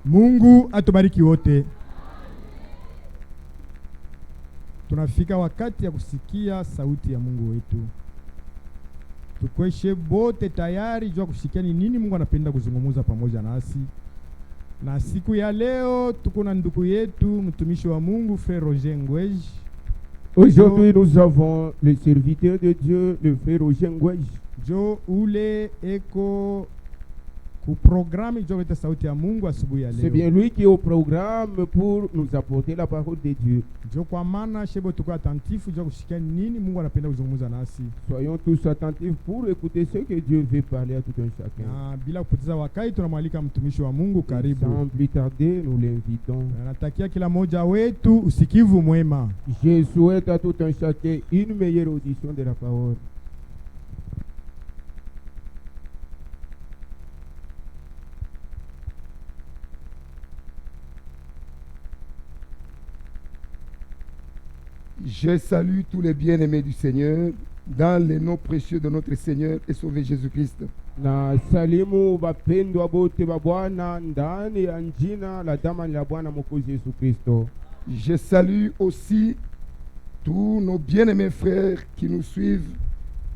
Mungu atubariki wote. Tunafika wakati ya kusikia sauti ya Mungu wetu. Tukweshe bote tayari jua kusikia ni nini Mungu anapenda kuzungumza pamoja nasi. Na siku ya leo tuko na ndugu yetu mtumishi wa Mungu Frère Roger Ngwej. Aujourd'hui nous avons le serviteur de Dieu, le Frère Roger Ngwej. Jo ule eko ku programme jo leta sauti ya Mungu asubuhi ya leo. C'est bien lui qui est au programme pour nous apporter la parole de Dieu. Jo kwa maana shebo tuko attentif jo kusikia nini Mungu anapenda kuzungumza nasi. Soyons tous attentifs pour écouter ce que Dieu veut parler à tout un chacun. Na bila kupoteza wakati tunamwalika mtumishi wa Mungu karibu. Sans plus tarder, nous l'invitons. Natakia kila mmoja wetu usikivu mwema. Je souhaite à tout un chacun une meilleure audition de la parole. Je salue tous les bien-aimés du Seigneur dans les noms précieux de notre Seigneur et Sauveur Jésus-Christ. Na salimu wapendwa wote wa Bwana ndani ya jina la damani la Bwana Mwokozi Yesu Kristo. Je salue aussi tous nos bien-aimés frères qui nous suivent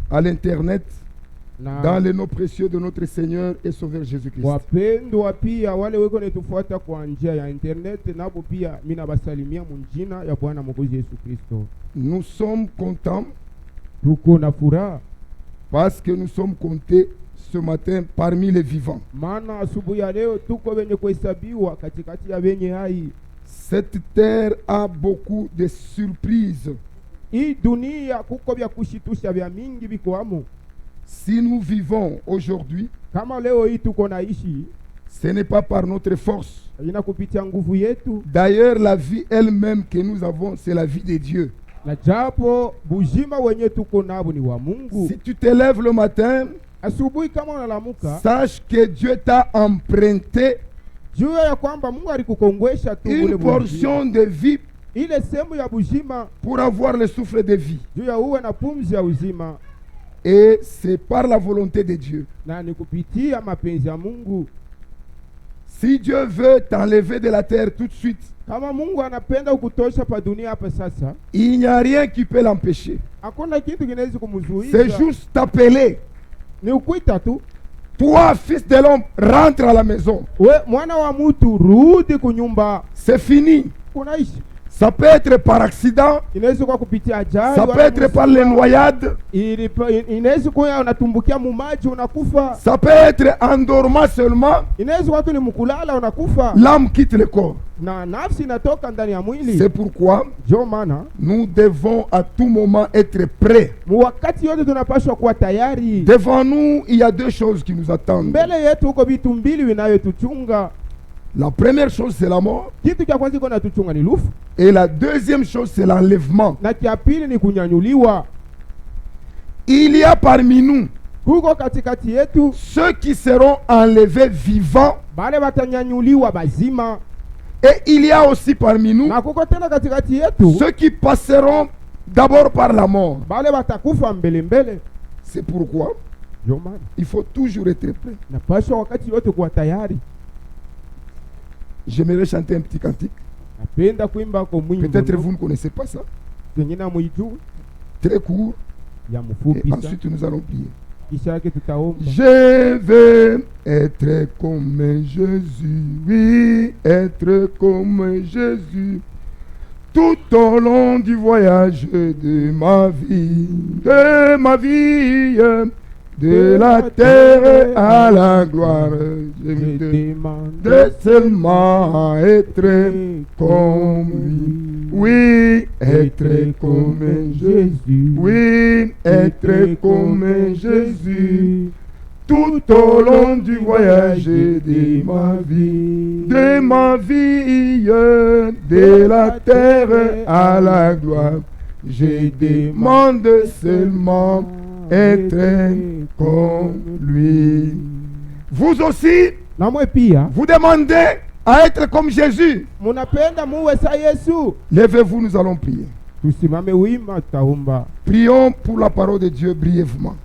à l'internet dans les noms précieux de notre Seigneur et Sauveur Jésus-Christ. Wapendwa pia wale weko netufuata kwa njia ya internet nabo pia mina basalimia munjina ya Bwana Mwokozi Yesu Kristo. Nous sommes contents tuko na furaha parce que nous sommes comptés ce matin parmi les vivants. Maana asubuhi ya leo tuko wenye kuhesabiwa katikati ya wenye hai. Cette terre a beaucoup de surprises. Hii dunia kuko vya kushitusha vya mingi biko amo. Si nous vivons aujourd'hui, kama leo hii tuko naishi, ce n'est pas par notre force. ina kupitia nguvu yetu. D'ailleurs, la vie elle-même que nous avons, c'est la vie de Dieu. Na japo bujima wenye tuko nabo ni wa Mungu. Si tu te lèves le matin, asubuhi kama unalamuka, sache que Dieu t'a emprunté jua ya kwamba Mungu alikukongwesha tu une portion de vie ile sehemu ya bujima pour avoir le souffle de vie. Jua uwe na pumzi ya uzima. Et c'est par la volonté de Dieu. Na ni kupitia mapenzi ya Mungu. Si Dieu veut t'enlever de la terre tout de suite, kama Mungu anapenda kukutosha pa dunia hapa sasa, il n'y a rien qui peut l'empêcher. Hakuna kitu kinaweza kumzuia. C'est juste t'appeler. Ni ukuita tu. Toi, fils de l'homme, rentre à la maison. We mwana wa mtu rudi kunyumba. C'est fini. Kunaishi. Ça peut être par accident, ça peut être par les noyades, ça peut être en dormant seulement, l'âme quitte le corps. C'est pourquoi nous devons à tout moment être prêts. Devant nous, il y a deux choses qui nous attendent. La première chose, c'est la mort. Et la deuxième chose, c'est l'enlèvement. Il y a parmi nous ceux qui seront enlevés vivants. Et il y a aussi parmi nous ceux qui passeront d'abord par la mort. C'est pourquoi il faut toujours être prêt. J'aimerais chanter un petit cantique. Peut-être vous ne connaissez pas ça. Très court. Et ensuite nous allons prier. Je veux être comme Jésus, oui, être comme Jésus, tout au long du voyage de ma vie, de la terre à la gloire. Je me demande seulement être comme lui. Oui, être comme Jésus. Oui, être comme Jésus. Tout au long du voyage de ma vie, de la terre à la gloire. Je demande seulement être comme lui. Vous aussi, vous demandez à être comme Jésus. Levez-vous, nous allons prier. Prions pour la parole de Dieu brièvement.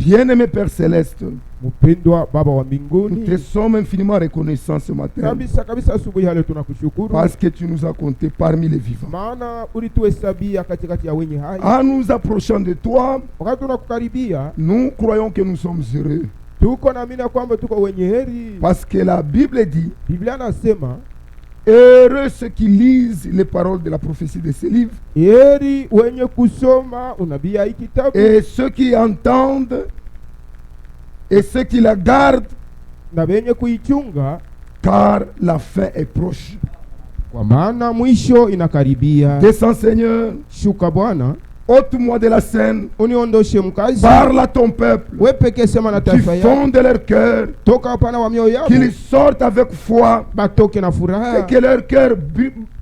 Bien-aimé Père Céleste, mpendwa Baba wa nous te mbinguni, sommes infiniment reconnaissants ce matin kabisa kabisa asubuhi ya leo tunakushukuru parce que tu nous as comptés parmi les vivants. maana ulituhesabia katikati ya wenye hai. En nous approchant de toi, Wakati tunakukaribia nous croyons que nous sommes heureux tuko naamini kwamba tuko wenye heri. parce que la Bible dit Biblia nasema heureux ceux qui lisent les paroles de la prophétie de ce livre heri wenye kusoma unabii ya hii kitabu et ceux qui entendent et ceux qui la gardent, na wenye kuichunga, car la fin est proche. kwa maana mwisho inakaribia. Descends Seigneur, Shuka Bwana, ôte-moi de la scène, uniondoshe mkazi, parle à ton peuple, wewe pekee sema na tu taifa yako, fondes leur cœur, toka hapana wa mioyo yao, qu'ils sortent avec foi batoke na et furaha que leur cœur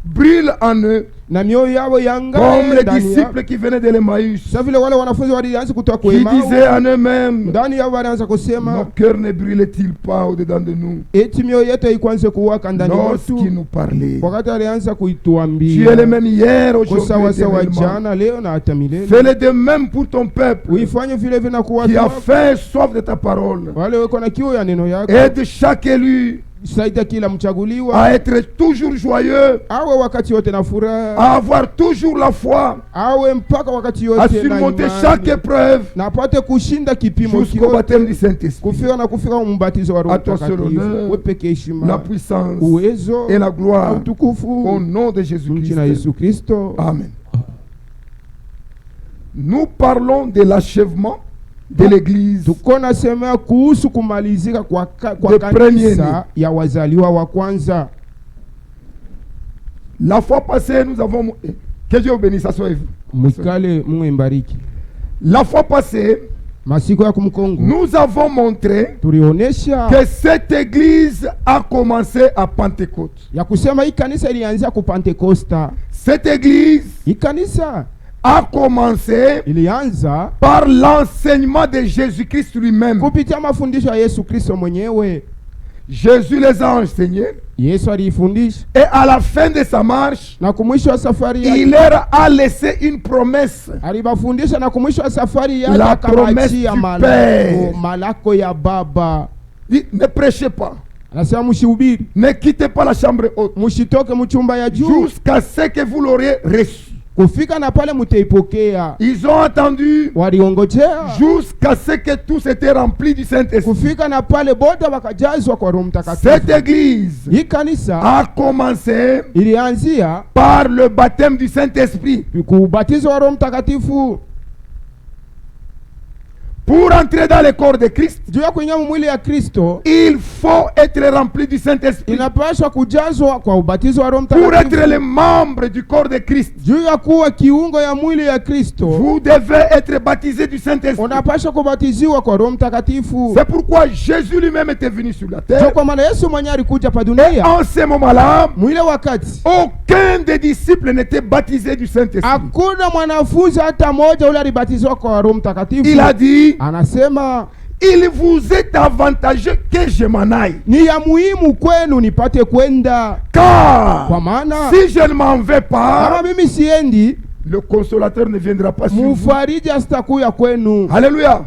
brûle en eux na mioyo yao comme yangae les ndani yao. disciples qui venaient de l'Emmaüs, Sasa vile wale wanafunzi walianza kutoka kwa qui Emau, disaient en eux-mêmes, ndani yao walianza nos kusema cœurs ne brûlaient-ils pas au-dedans de nous eti mioyo yetu ikwanze kuwaka ndani lorsqu'ils mwetu, nous parlaient. wakati alianza Tu es kuituambia le même hier, kwa aujourd'hui, sawa sawa éternellement. jana leo na hata milele. Fais-le de même pour ton peuple Uifanye vile vile na kuwa qui a watu wako, faim et soif de ta parole. wale wako na kiu ya neno yako. Aide chaque élu Saidia kila mchaguliwa à être toujours joyeux, awe wakati yote na furaha, à avoir toujours la foi, awe mpaka wakati à yote na surmonter chaque imani, épreuve na apate kushinda kipimo jusqu'au baptême du kiote, Saint-Esprit. kufika na kufika mbatizo wa Roho À toi seul Mtakatifu. honneur, Wewe pekee La heshima, puissance uwezo et la na gloire au utukufu nom de mchina Jésus-Christ. Yesu Kristo. Amen. Nous parlons de l'achèvement de l'église Tuko nasemea kuhusu kumalizika kwa The premier kanisa ya wazaliwa wa kwanza. La fois passée, nous avons... Que Dieu vous bénisse, asseyez-vous. Mwikale Mungu imbariki. La fois passée, Masiku ya kumkongo nous avons montré tulionesha que cette église a commencé à Pentecôte. ya kusema hii kanisa ilianzia ku Pentecosta. Cette église Hii kanisa a commencé ilianza par l'enseignement de Jésus-Christ lui-même. kupitia mafundisho ya Yesu Kristo mwenyewe. Jésus les a enseignés Yesu alifundisha et à la fin de sa marche, na kumwisho wa safari il yake leur a laissé une promesse. alibafundisha, na kumwisho wa safari yake La promesse akamwachia du Père. malako ya Baba. Il dit, ne prêchez pas, Anasema mshihubiri, ne quittez pas la chambre haute mshitoke mchumba ya juu jusqu'à ce que vous l'auriez reçu. kufika na pale mtaipokea. Ils ont attendu Waliongojea jusqu'à ce que tous étaient remplis du Saint-Esprit. kufika na pale bote wakajazwa kwa Roho Cette Mtakatifu. église Hii kanisa a commencé ilianzia par le baptême du Saint-Esprit. kubatizwa wa Roho Mtakatifu. Pour entrer dans le corps de Christ, Juu ya kuingia mwili ya Kristo il faut être rempli du Saint-Esprit. inapaswa kujazwa kwa ubatizo wa Roho Pour être Mtakatifu. le membre du corps de Christ, Juu ya kuwa kiungo ya mwili ya Kristo vous devez être baptisé du Saint-Esprit. unapaswa kubatiziwa kwa Roho Mtakatifu. C'est pourquoi Jésus lui-même était venu sur la Juu terre. kwa maana Yesu mwenyewe alikuja pa Et dunia, en ce moment-là, mwile wakati aucun des disciples n'était baptisé du Saint-Esprit. hakuna mwanafunzi hata moja ule alibatizwa kwa Roho Mtakatifu. Il a dit, Anasema il vous est avantageux que je m'en aille. ni ya muhimu kwenu nipate kwenda, Car kwa maana si je ne m'en vais kama pas, mimi siendi, le consolateur ne viendra pas sur vous. mfariji asitakuya kwenu. Alléluia.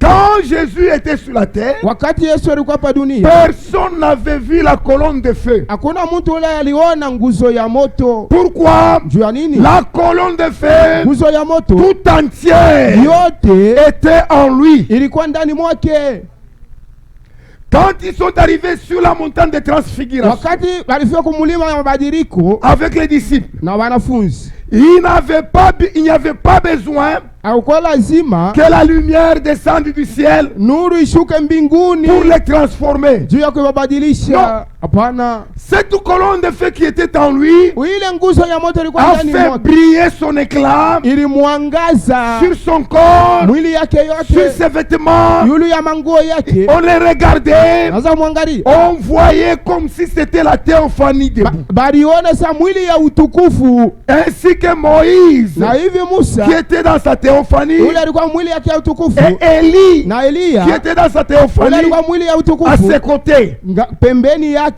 Quand Jésus était sur la terre, Wakati Yesu alikuwa pa dunia, personne n'avait vu la colonne de feu. hakuna mtu ule aliona nguzo ya moto. Pourquoi? Juu ya nini? La colonne de feu Nguzo ya moto tout entière yote était en lui. ilikuwa ndani mwake. Quand ils sont arrivés sur la montagne de transfiguration Wakati walifika kumulima ya mabadiliko avec les disciples, na wanafunzi, il n'y avait pas besoin hakuwa lazima que la lumière descende du ciel nuru ishuke mbinguni pour les transformer. juu ya kuibadilisha. Hapana, Cette colonne de feu qui était en lui ile nguzo ya moto ilikuwa a ndani fait mwake, briller son éclat ilimwangaza sur son corps, mwili yake sur yote, ses vêtements. yulu ya manguo yake. On les regardait, Sasa mwangalie, on voyait comme si c'était la théophanie debout. baliona sa mwili ya utukufu, Ainsi que Moïse na hivi Musa qui était dans sa théophanie yule alikuwa mwili yake ya utukufu, et Élie na qui Eliya était dans sa yule théophanie alikuwa mwili ya à utukufu ses côtés. pembeni yake.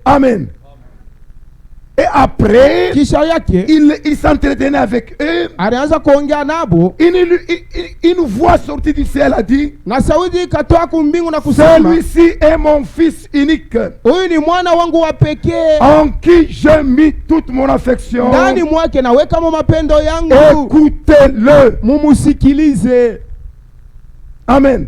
Amen. Et après, Kisha yake il s'entretenait avec eux. alianza kuongea nabo, Une voix sortie du ciel a dit, na sauti ikatoa kumbingu na kusema, celui-ci est mon fils unique, huyu ni mwana wangu wa pekee, en qui j'ai mis toute mon affection. ndani mwake naweka mo mapendo yangu, Écoutez-le. mumusikilize. Amen.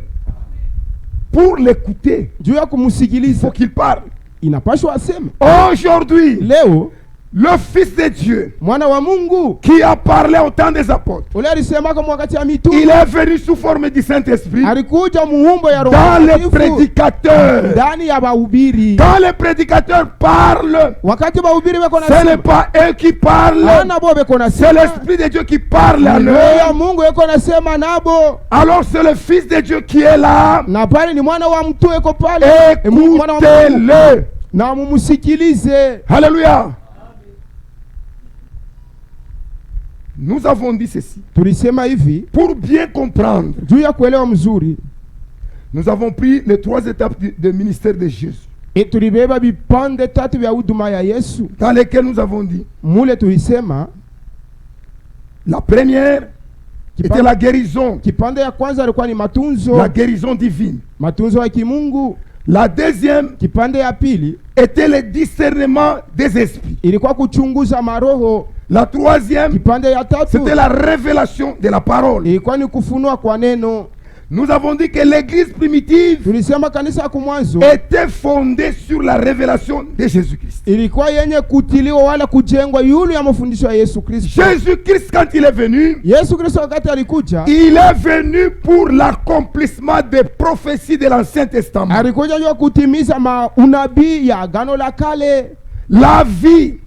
Pour l'écouter, Juu ya il kumusikiliza faut qu'il parle. inapashwa aseme. Aujourd'hui, Leo le Fils de Dieu mwana wa Mungu qui a parlé au temps des apôtres, ule alisema kama wakati ya il mitume, est venu sous forme du Saint-Esprit alikuja muumbo ya Roho dans les Mtakatifu prédicateurs. ndani ya bahubiri. Quand les prédicateurs parlent, Wakati bahubiri weko na ce n'est pas eux qui parlent, ana bo beko na c'est l'Esprit de Dieu qui parle à Roho ya eux. Mungu eko nasema nabo, Alors c'est le Fils de Dieu qui est là. na pale ni mwana wa mtu eko pale, mwana wa Mungu, Écoutez-le. na mumusikilize. Alléluia. Nous avons dit ceci. Tulisema hivi Pour bien comprendre, juu ya kuelewa mzuri, nous avons pris les 3 étapes du ministère de Jésus, tulibeba vipande tatu vya huduma ya Yesu. dans lesquelles nous avons dit, Mule tulisema la première était la guérison, kipande ya kwanza ilikuwa ni la matunzo, guérison divine. matunzo ya kimungu. La deuxième Kipande ya pili était le discernement des esprits. ilikuwa kuchunguza maroho. La troisième, Kipande ya tatu c'était la révélation de la parole. ilikuwa ni kufunua kwa neno. Nous avons dit que l'église primitive Tulisema kanisa ya kumwanzo était fondée sur la révélation de Jésus-Christ. ilikuwa yenye kutiliwa wala kujengwa yulu ya mafundisho ya Yesu Kristo. Jésus-Christ, quand il est venu, Yesu Kristo wakati alikuja, il est venu pour l'accomplissement des prophéties de l'Ancien Testament. alikuja juu ya kutimiza unabii ya Agano la Kale, La vie,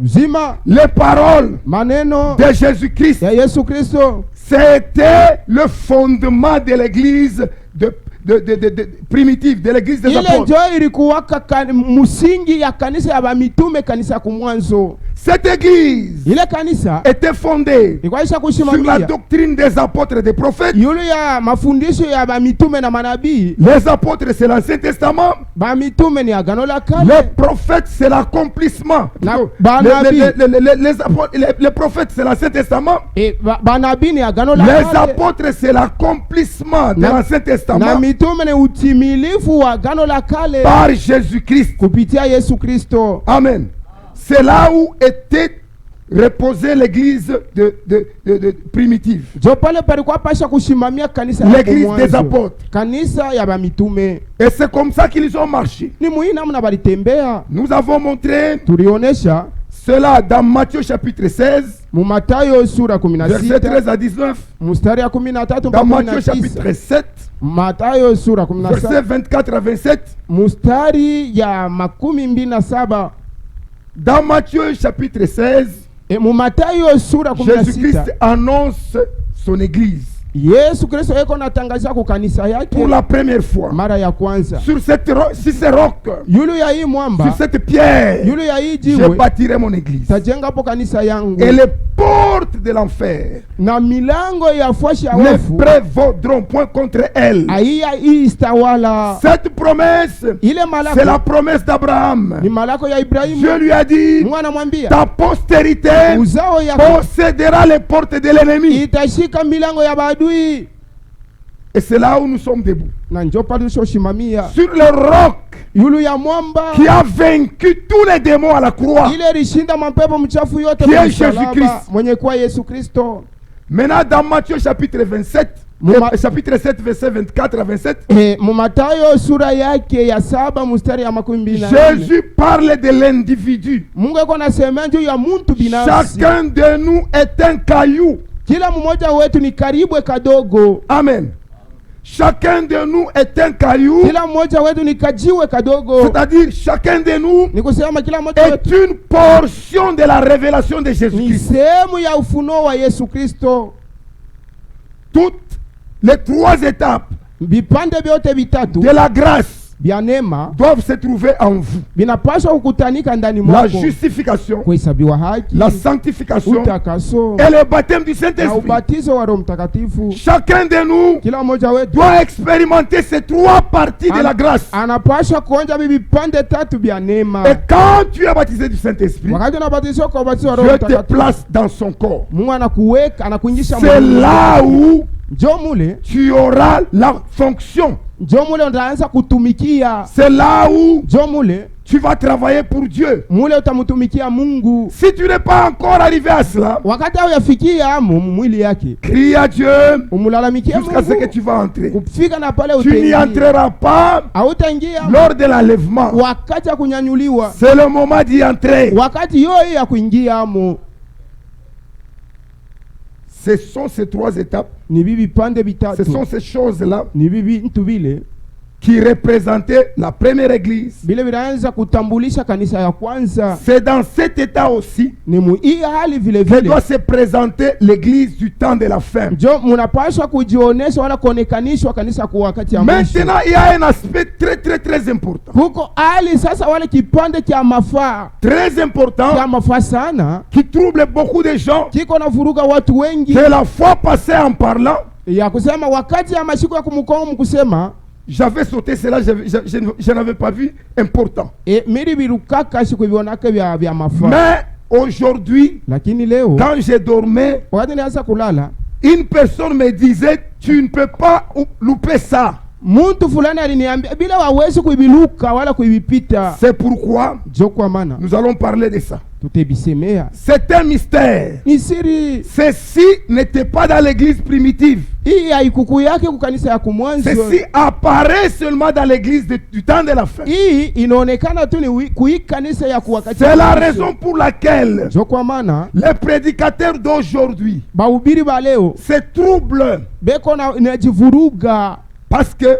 uzima, les paroles maneno de Jésus-Christ, ya Yesu Kristo. c'était le fondement de l'église primitive, de l'église des Ile apôtres. ndio ilikuwaka musingi ya kanisa ya bamitume, kanisa ya kumwanzo. Cette église Ile kanisa était fondée ilikuwa isha sur la kushimamia doctrine des apôtres et des prophètes. yule ya mafundisho ya bamitume na manabii. Les apôtres, c'est l'Ancien Testament. Bamitume ni Agano la Les Kale, prophètes, c'est l'accomplissement. Na- Plutôt, Banabi. les prophètes, c'est l'Ancien Testament. banabii ni Agano la Les Kale, apôtres, c'est l'accomplissement de Na- l'Ancien na Testament mitume ni utimilifu wa Agano la Kale par Jésus-Christ. kupitia Yesu Kristo. Amen. C'est là où était reposée l'église primitive. Jo pale palikuwa pasha kushimamia kanisa ya L'église kumwanzo. des apôtres. Kanisa ya bamitume. Et c'est comme ça qu'ils ont marché. Ni muhimu namna balitembea. Nous avons montré Tulionesha cela dans Matthieu chapitre 16, mu Mathayo sura versets 13 16 à 19. mstari ya 13 Dans mpaka Matthieu chapitre 19. 7, Mathayo sura versets 17 24 à 27. mstari ya 27. Dans Matthieu chapitre 16, Mu Mathayo sura Jésus-Christ 16 annonce son église Yesu Kristo yeko natangazia ku kanisa yake pour la première fois. mara ya kwanza. Sur ce roc, Yulu ya hii sur mwamba, cette pierre, yulu ya hii je jiwe bâtirai mon église. tajenga hapo kanisa yangu, Et les portes de l'enfer na milango ya fashi ya ne wafu prévaudront point contre elle. aiya istawala. Cette promesse, Ile c'est la malako promesse d'Abraham. ni malako ya Dieu Ibrahimu. lui a dit, Mungu anamwambia ta postérité uzao ya possédera les portes de l'ennemi. itashika milango ya badui. Et c'est là où nous sommes debout. Na njo pale tuliposhimamia Sur le roc yulu ya mwamba qui a vaincu tous les démons à la croix. ile lishinda mapepo mchafu yote Qui est kwa msalaba, Jésus-Christ. mwenye kuwa Yesu Kristo. Maintenant, dans Matthieu chapitre 27, chapitre 7, verset 24 à 27, Mu Mathayo sura yake ya 7 mstari ya 24. Jésus parle de l'individu. Mungu yuko anasema juu ya mtu binafsi. Chacun de nous est un caillou. Kila mmoja wetu ni karibwe kadogo. Amen. Chacun de nous est un caillou. Kila mmoja wetu ni kajiwe kadogo. C'est-à-dire, chacun de nous Ni kusema kila mmoja est wetu une portion de la révélation de ni Jésus-Christ. sehemu ya ufunuo wa Yesu Kristo. Toutes les 3 étapes Vipande vyote vitatu de la grâce, bya neema doivent se trouver en vous. binapaswa kukutanika ndani La mwako, justification, kuhesabiwa haki, la sanctification utakaso et le baptême du na Saint-Esprit. ubatizo wa Roho Mtakatifu. Chacun de nous Kila mmoja wetu doit expérimenter ces trois parties de la grâce. anapaswa kuonja vipande tatu vya neema. Et quand tu es baptisé du Saint-Esprit, Wakati unabatizwa kwa ubatizo wa Roho Dieu te Mtakatifu, place dans son corps. Mungu anakuweka, anakuingisha C'est mwilini. là où Njoo mule, tu auras la fonction. njoo mule utaanza kutumikia. C'est là où Njoo mule, tu vas travailler pour Dieu. mule utamtumikia Mungu. Si tu n'es pas encore arrivé à cela, Wakati hauyafikia mwili yake, crie à Dieu umulalamikie jusqu'à ce que Mungu tu vas entrer. kufika na pale Tu n'y utaingia. entreras pas Hautaingia lors de l'enlèvement. wakati ya kunyanyuliwa, C'est le moment d'y entrer. wakati yoyi ya kuingia amo. Ce sont ces trois étapes, Ni bibi pande ce bitatu, sont ces choses-là ni bibi ntu vile qui représentaient la première église. vile vinaanza kutambulisha kanisa ya kwanza. C'est dans cet état aussi Ni hii hali vile que vile doit se présenter l'église du temps de la fin. njo munapaswa kujionesha wala kuonekanishwa kanisa kwa wakati ya mwisho. Maintenant, il y a un aspect très important. Huko hali sasa, wale kipande cha mafaa Très cha important, mafaa sana qui trouble beaucoup de gens, kiko na vuruga watu wengi, que la fois passée en parlant, ya kusema wakati ya mashiko ya kumkongo mkusema j'avais sauté cela, je n'avais pas vu important. miri birukaka siku bionake vya mafaa. Mais aujourd'hui, Lakini leo quand je dormais, wakati nianza kulala, une personne me disait, tu ne peux pas louper ça. muntu fulani aliniambia bila wawezi kuibiluka wala kuibipita. C'est pourquoi Jo kwa maana nous allons parler de ça. tutebisemea C'est un mystère. ni siri. Ceci n'était pas dans l'église primitive. Hii haikuku yake kukanisa ya kumwanzo. Ceci apparaît seulement dans l'église du temps de la fin. Hii inaonekana tu ni kuikanisa ya kuwakati. C'est la raison pour laquelle Jo kwa maana les prédicateurs d'aujourd'hui bahubiri ba leo se troublent, beko najivuruga, parce que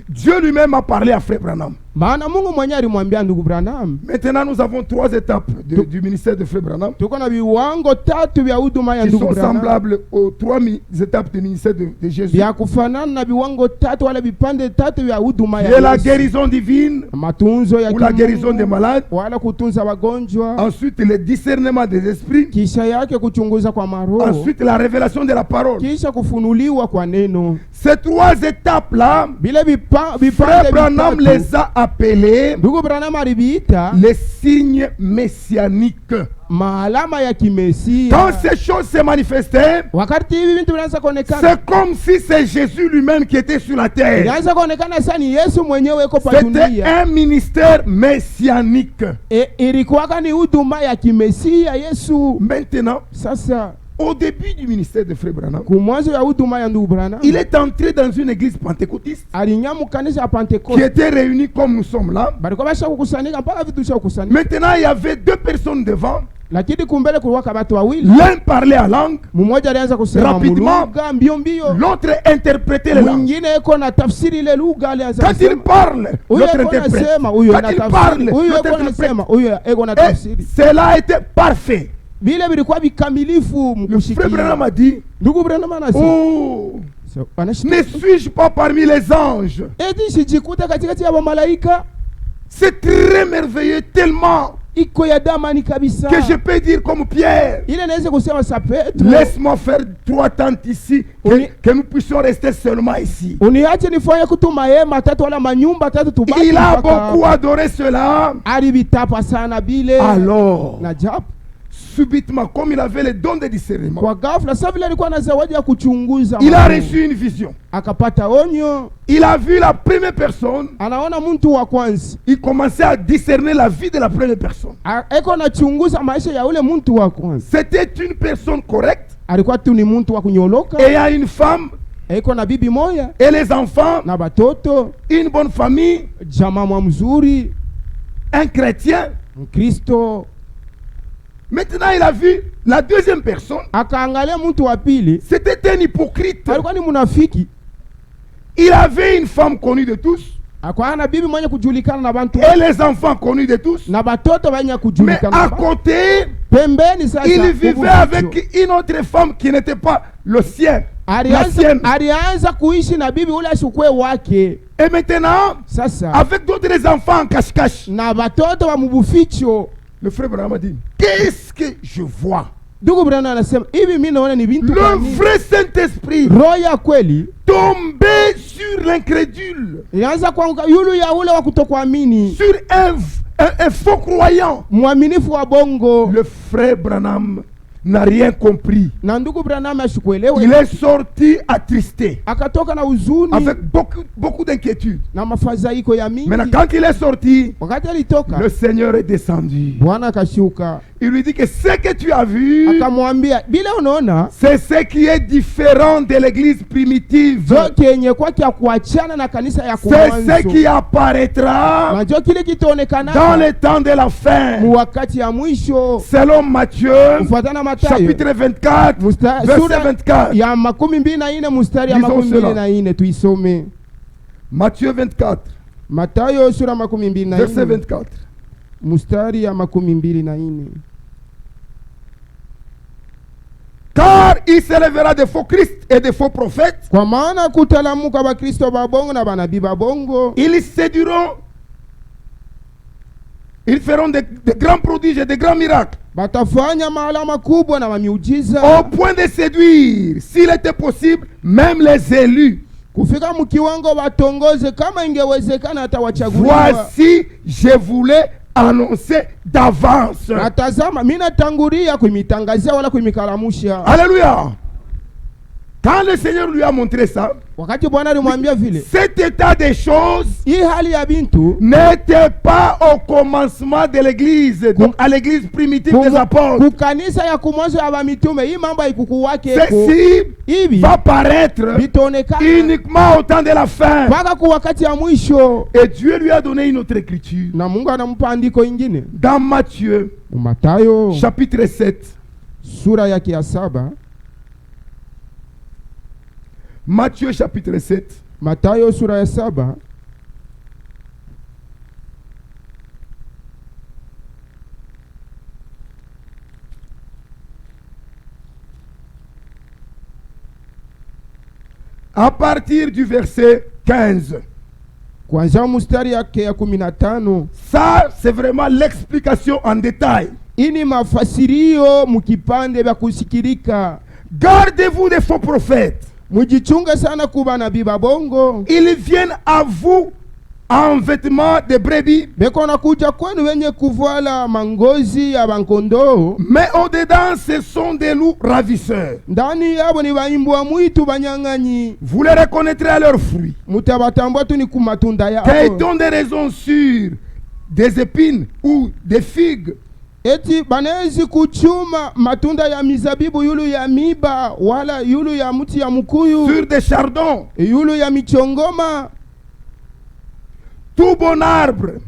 Dieu lui-même a parlé à Frère Branham. maana Mungu mwenyewe alimwambia ndugu Branham. Maintenant, nous avons trois étapes du ministère de Frère Branham Tuko na viwango tatu vya huduma ya qui ndugu sont Branham semblables aux trois étapes du ministère de Jésus. vya kufanana na viwango tatu wala vipande tatu vya huduma Qui ya est la Yesu. guérison divine Matunzo ya ou la kimungu, guérison des malades. wala kutunza wagonjwa, Ensuite, le discernement des esprits. kisha yake kuchunguza kwa maroho, Ensuite, la révélation de la parole. kisha kufunuliwa kwa neno. Ces trois étapes-là, Vile vipande Frère Branham vitatu les a appelées ndugu Branham aliviita les signes messianiques. maalama ya kimesia. Quand ces choses se manifestaient, Wakati hivi vitu vinaanza kuonekana, c'est comme si c'est Jésus lui-même qui était sur la terre. inaanza kuonekana sasa ni Yesu mwenyewe yuko pa C'était dunia. un ministère messianique. Ilikuwa ni huduma ya kimesia Yesu. Maintenant, Sasa au début du ministère de Frère Branham, kumwanzo ya huduma ya ndugu Branham il est entré dans une église pentecôtiste alinyamu kanisa ya qui Pentecoste, était réunie comme nous sommes là. balikuwa basha kukusanyika mpaka vitu sha kukusanyika. Maintenant, il y avait deux personnes devant. Lakini kumbele kulikuwa watu wawili, L'un parlait en langue, mmoja alianza kusema Rapidement. lugha mbio mbio, l'autre interprétait les langues. mwingine yuko na tafsiri ile lugha. Alianza Quand il kusema parle, huyo l'autre yuko interprète. nasema, huyo Quand na il tafsiri, parle, huyo l'autre yuko interprète. nasema, huyo yuko na Et tafsiri. cela a été parfait. Vile vilikuwa vikamilifu Le Frère Branham mkushikia. a dit, Ndugu Branham anasema, oh, so, anashika ne suis-je pas parmi les anges? eti sijikuta katikati ya malaika. C'est très merveilleux, tellement Iko ya damani kabisa, que je peux dire comme Pierre. ile naweza kusema sa Petro, Laisse-moi faire 3 tentes ici, que nous puissions rester seulement ici. uniache nifanye kutu mahema tatu wala manyumba tatu tubaki. Il a mpaka beaucoup adoré cela. alivitapa sana bile. Alors, Na japo subitement, comme il avait le don de discernement, kwa ghafla sasa vile alikuwa na zawadi ya kuchunguza il a mambo, reçu une vision. akapata onyo. Il a vu la première personne. Anaona mtu wa kwanza Il commençait à discerner la vie de la première personne. eko nachunguza maisha ya ule mtu wa kwanza. C'était une personne correcte, Alikuwa tu ni mtu wa kunyoloka, ayant une femme eko na bibi moya et les enfants, na batoto, une bonne famille, jamaa mwa mzuri, un chrétien. Mkristo. Maintenant, il a vu la deuxième personne. Akaangalia mtu wa pili, C'était un hypocrite. alikuwa ni munafiki. Il avait une femme connue de tous Akawa na bibi mwenye kujulikana na bantu et les enfants connus de tous. na batoto wenye Mais kujulikana na à bantu. côté, Pembeni sasa il huku vivait kichwa, avec une autre femme qui n'était pas le sien, alianza kuishi na bibi ule ashukwe wake. Et maintenant, Sasa avec d'autres enfants en cache-cache, na batoto wa mubuficho, le frère Branham a dit, qu'est-ce que je vois? ndugu Branham anasema hivi, mimi naona ni bintu Le gani? vrai Saint-Esprit Roho ya kweli tombé sur l'incrédule, ilianza kuanguka yulu ya ule wa kutokuamini, sur un faux croyant. mwaminifu wa bongo. Le frère Branham n'a rien compris. Na ndugu Branham ashikuelewe, Il est sorti attristé, akatoka na huzuni avec beaucoup d'inquiétude. na mafadhaiko ya mingi. Maintenant, quand il est sorti, Wakati alitoka, le Seigneur est descendu. Bwana akashuka Il lui dit que ce que tu as vu, akamwambia, bila unaona c'est ce qui est différent de l'église primitive. jo kenye kwa kia kuachana na kanisa ya C'est ce kumwanzo, qui apparaîtra na jo kile dans kitaonekana le temps de la fin. mu wakati ya mwisho. Selon Matthieu, Kufuatana Mathayo chapitre 24, verset sura 24. ya 24 mstari ya Lisons cela. 24, tuisome. Matthieu 24, Mathayo sura verset 24 24. mstari ya 24. Car il s'élèvera de faux Christ et de faux prophètes. Kwa maana kutalamuka bakristo babongo na banabii babongo, Ils séduiront. Ils feront de grands prodiges et de grands miracles, batafanya maalama kubwa na mamiujiza, au point de séduire, s'il était possible, même les élus. kufika mkiwango batongoze kama ingewezekana hata wachaguliwa. Voici, je voulais annoncer d'avance. Natazama mimi natangulia kuimitangazia wala kuimikalamusha. Alléluia. Quand le Seigneur lui a montré ça, Wakati Bwana alimwambia vile, cet état des choses hii hali ya bintu n'était pas au commencement de l'église, donc à l'église primitive des apôtres. kukanisa ya kumwanzo ya bamitume, hii mambo haikukuwake Ceci hivi va paraître bitaonekana uniquement au temps de la fin. mpaka ku wakati ya mwisho. Et Dieu lui a donné une autre écriture. Na Mungu anampa andiko ingine Dans Matthieu, Mathayo chapitre 7. sura yake ya 7. Matthieu chapitre 7. Mathayo sura ya 7 À partir du verset 15. kuanzia mstari yake ya 15. Ça, c'est vraiment l'explication en détail. Ini mafasirio mukipande vya kusikirika. Gardez-vous des faux prophètes. Mujichunge sana kuba nabii babongo. Ils viennent à vous en vêtements de brebis, Beko nakuja kwenu wenye kuvala mangozi ya bankondoo, mais au-dedans, ce sont des loups ravisseurs. ndani yabo ni baimbwa mwitu banyang'anyi. Vous les reconnaîtrez à leurs fruits. Mutabatambua tu ni kumatunda yao. Qu'est-on des raisons sûres, des épines ou des figues? Eti banezi kuchuma matunda ya mizabibu yulu ya miba wala yulu ya mti ya mkuyu Sur des chardons? yulu ya michongoma. Tout bon arbre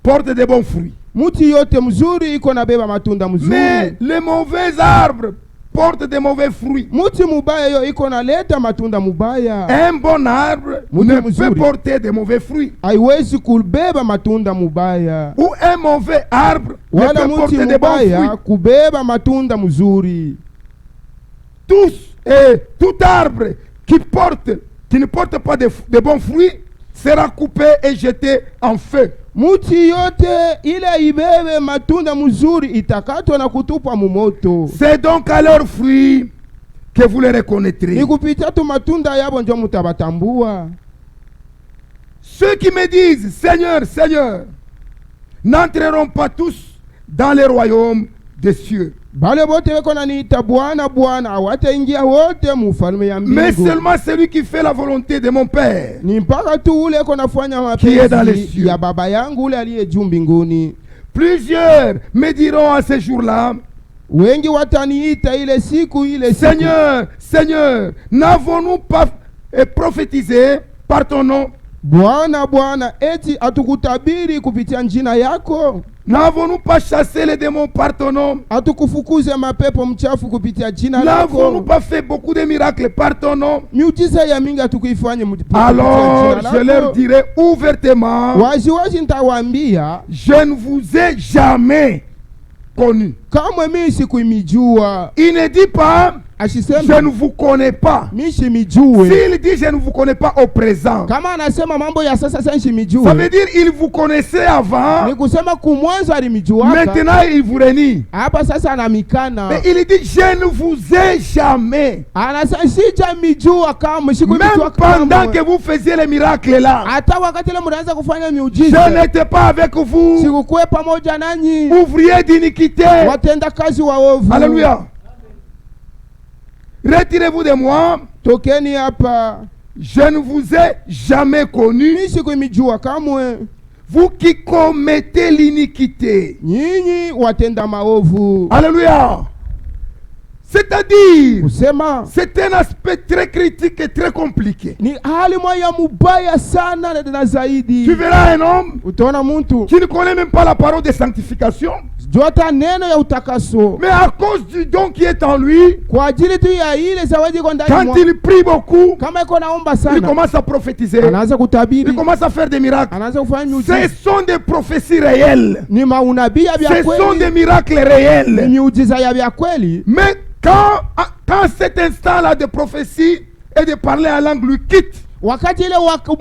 porte de bons fruits. Muti yote mzuri iko na beba matunda Mais mzuri. les mauvais arbres portent de mauvais fruits. Muti mubaya yo iko na leta matunda mubaya. Un bon arbre Muti ne peut mzuri porter de mauvais fruits. haiwezi kubeba matunda mubaya, Ou un mauvais arbre ne wala peut muti porter de bons mubaya fruits. kubeba matunda mzuri. Tous et tout arbre qui ne porte pas de bons fruits sera coupé et jeté en feu. Muti yote ile ibebe matunda mzuri itakatwa na kutupwa mumoto. C'est donc à leurs fruits que vous les reconnaîtrez. Ni kupitia tu matunda yabo ndio mutabatambua. Ceux qui me disent Seigneur, Seigneur, n'entreront pas tous dans le royaume des cieux, Bale bote weko naniita Bwana Bwana hawataingia wote mufalme ya mais mbingu. seulement celui qui fait la volonté de mon Père. Ni mpaka tu ule eko nafanya Qui est dans les mapenzi cieux. ya baba yangu ule aliye juu mbinguni. Plusieurs me diront à ce jour-là, Wengi wataniita ile siku Seigneur, Seigneur, n'avons-nous pas prophétisé par ton nom? Bwana Bwana, eti atukutabiri kupitia njina yako? N'avons-nous pas chassé les démons par ton nom? Atukufukuze mapepo mchafu kupitia jina N'avons-nous lako? pas fait beaucoup de miracles par ton nom? Miujiza ya mingi atukuifanye Alors je leur dirai ouvertement, wazi wazi nitawaambia, je ne vous ai jamais connu. kamwe mimi sikuimijua. Il ne dit pas, ashisema je ne vous connais pas. mishi mijue. S'il dit je ne vous connais pas au présent, Kama anasema mambo ya sasa sasa ça mijue, veut dire il vous connaissait avant, ni kusema kumwanzo alimijuaka, maintenant il vous renie. hapa sasa anamikana. Mais il dit je ne vous ai jamais, Anasema sija mijua kama siku même mijua pendant que kama. vous faisiez les miracles là, Hata wakati ile mnaanza kufanya je miujiza, n'étais pas avec vous, sikukuwe pamoja nanyi, ouvrier d'iniquité. watenda kazi waovu. Alléluia. Retirez-vous de moi, Tokeni hapa, je ne vous ai jamais connu, mimi sikumijua kamwe, vous qui commettez l'iniquité. nyinyi watenda maovu. Alléluia. C'est-à-dire, Kusema c'est un aspect très critique et très compliqué. ni hali moja mubaya sana na zaidi. Tu verras un homme Utaona mtu qui ne connaît même pas la parole de sanctification, jota neno ya utakaso, mais à cause du don qui est en lui, kwa ajili tu ya ile zawadi iko ndani quand mwake. il prie beaucoup, Kama iko naomba il sana, commence à prophétiser, anaanza kutabiri, il commence à faire des miracles. anaanza kufanya Ce miujiza. sont des prophéties réelles. Ni maunabii ya vya Ce sont des kweli, miracles ni réels. miujiza ya vya kweli. Mais quand cet instant-là de prophétie et de parler en langue lui quitte, Wakati ile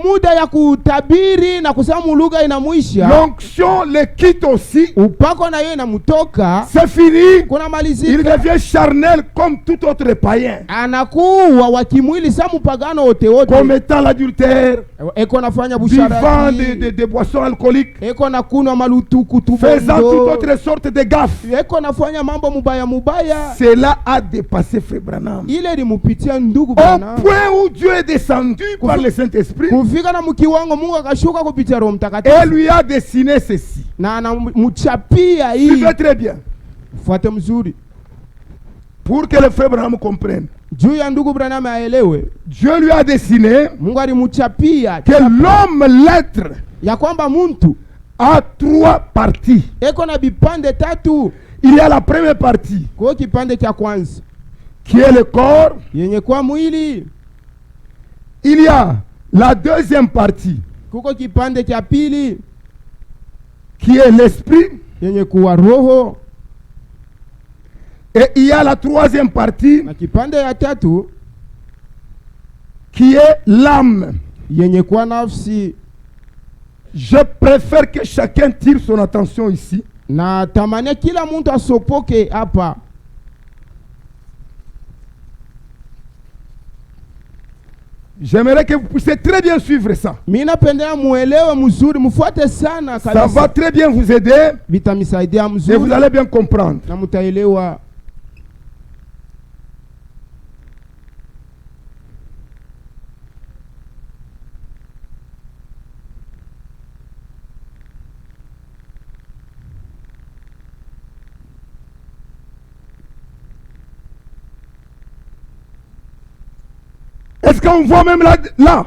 muda ya kutabiri na kusema lugha inamwisha, l'onction le quitte aussi. upako na yeye inamutoka, C'est fini. kuna Il malizika, devient charnel comme tout autre païen, anakuwa wa kimwili sa mpagano wote wote, commettant l'adultère, eko nafanya vivant busharati, de boissons alcooliques, eko na kunwa malutuku faisant toute tubondo, autre sorte de gaffes. eko nafanya mambo mubaya mubaya. Cela a dépassé Frère Branham. Ile limupitia ndugu Au bwana, point où Dieu est descendu par le Saint-Esprit kufika na mkiwango Mungu akashuka kupitia Roho et Mtakatifu lui a dessiné ceci. na anamchapia hii. Suivez très bien. Fuate mzuri Pour que le Frère Branham comprenne. juu ya ndugu Branham aelewe, Dieu lui a dessiné Mungu alimuchapia que l'homme, l'être, ya kwamba muntu a 3 parties. eko na vipande tatu. Il y a la première partie Kwa kipande cha kwanza qui est le corps. yenye kwa mwili, Il y a la deuxième partie kuko kipande cha pili qui est l'esprit. yenye kuwa roho, Et il y a la troisième partie na kipande ya tatu qui est l'âme. yenye kuwa nafsi. Je préfère que chacun tire son attention ici. Na tamania kila muntu asopoke hapa. J'aimerais que vous puissiez très bien suivre ça. Mimi napendea muelewe mzuri, mfuate sana Ça va kabisa, très bien vous aider vitamisaidia et vous mzuri allez bien comprendre. na mutaelewa. Est-ce qu'on voit même là, là?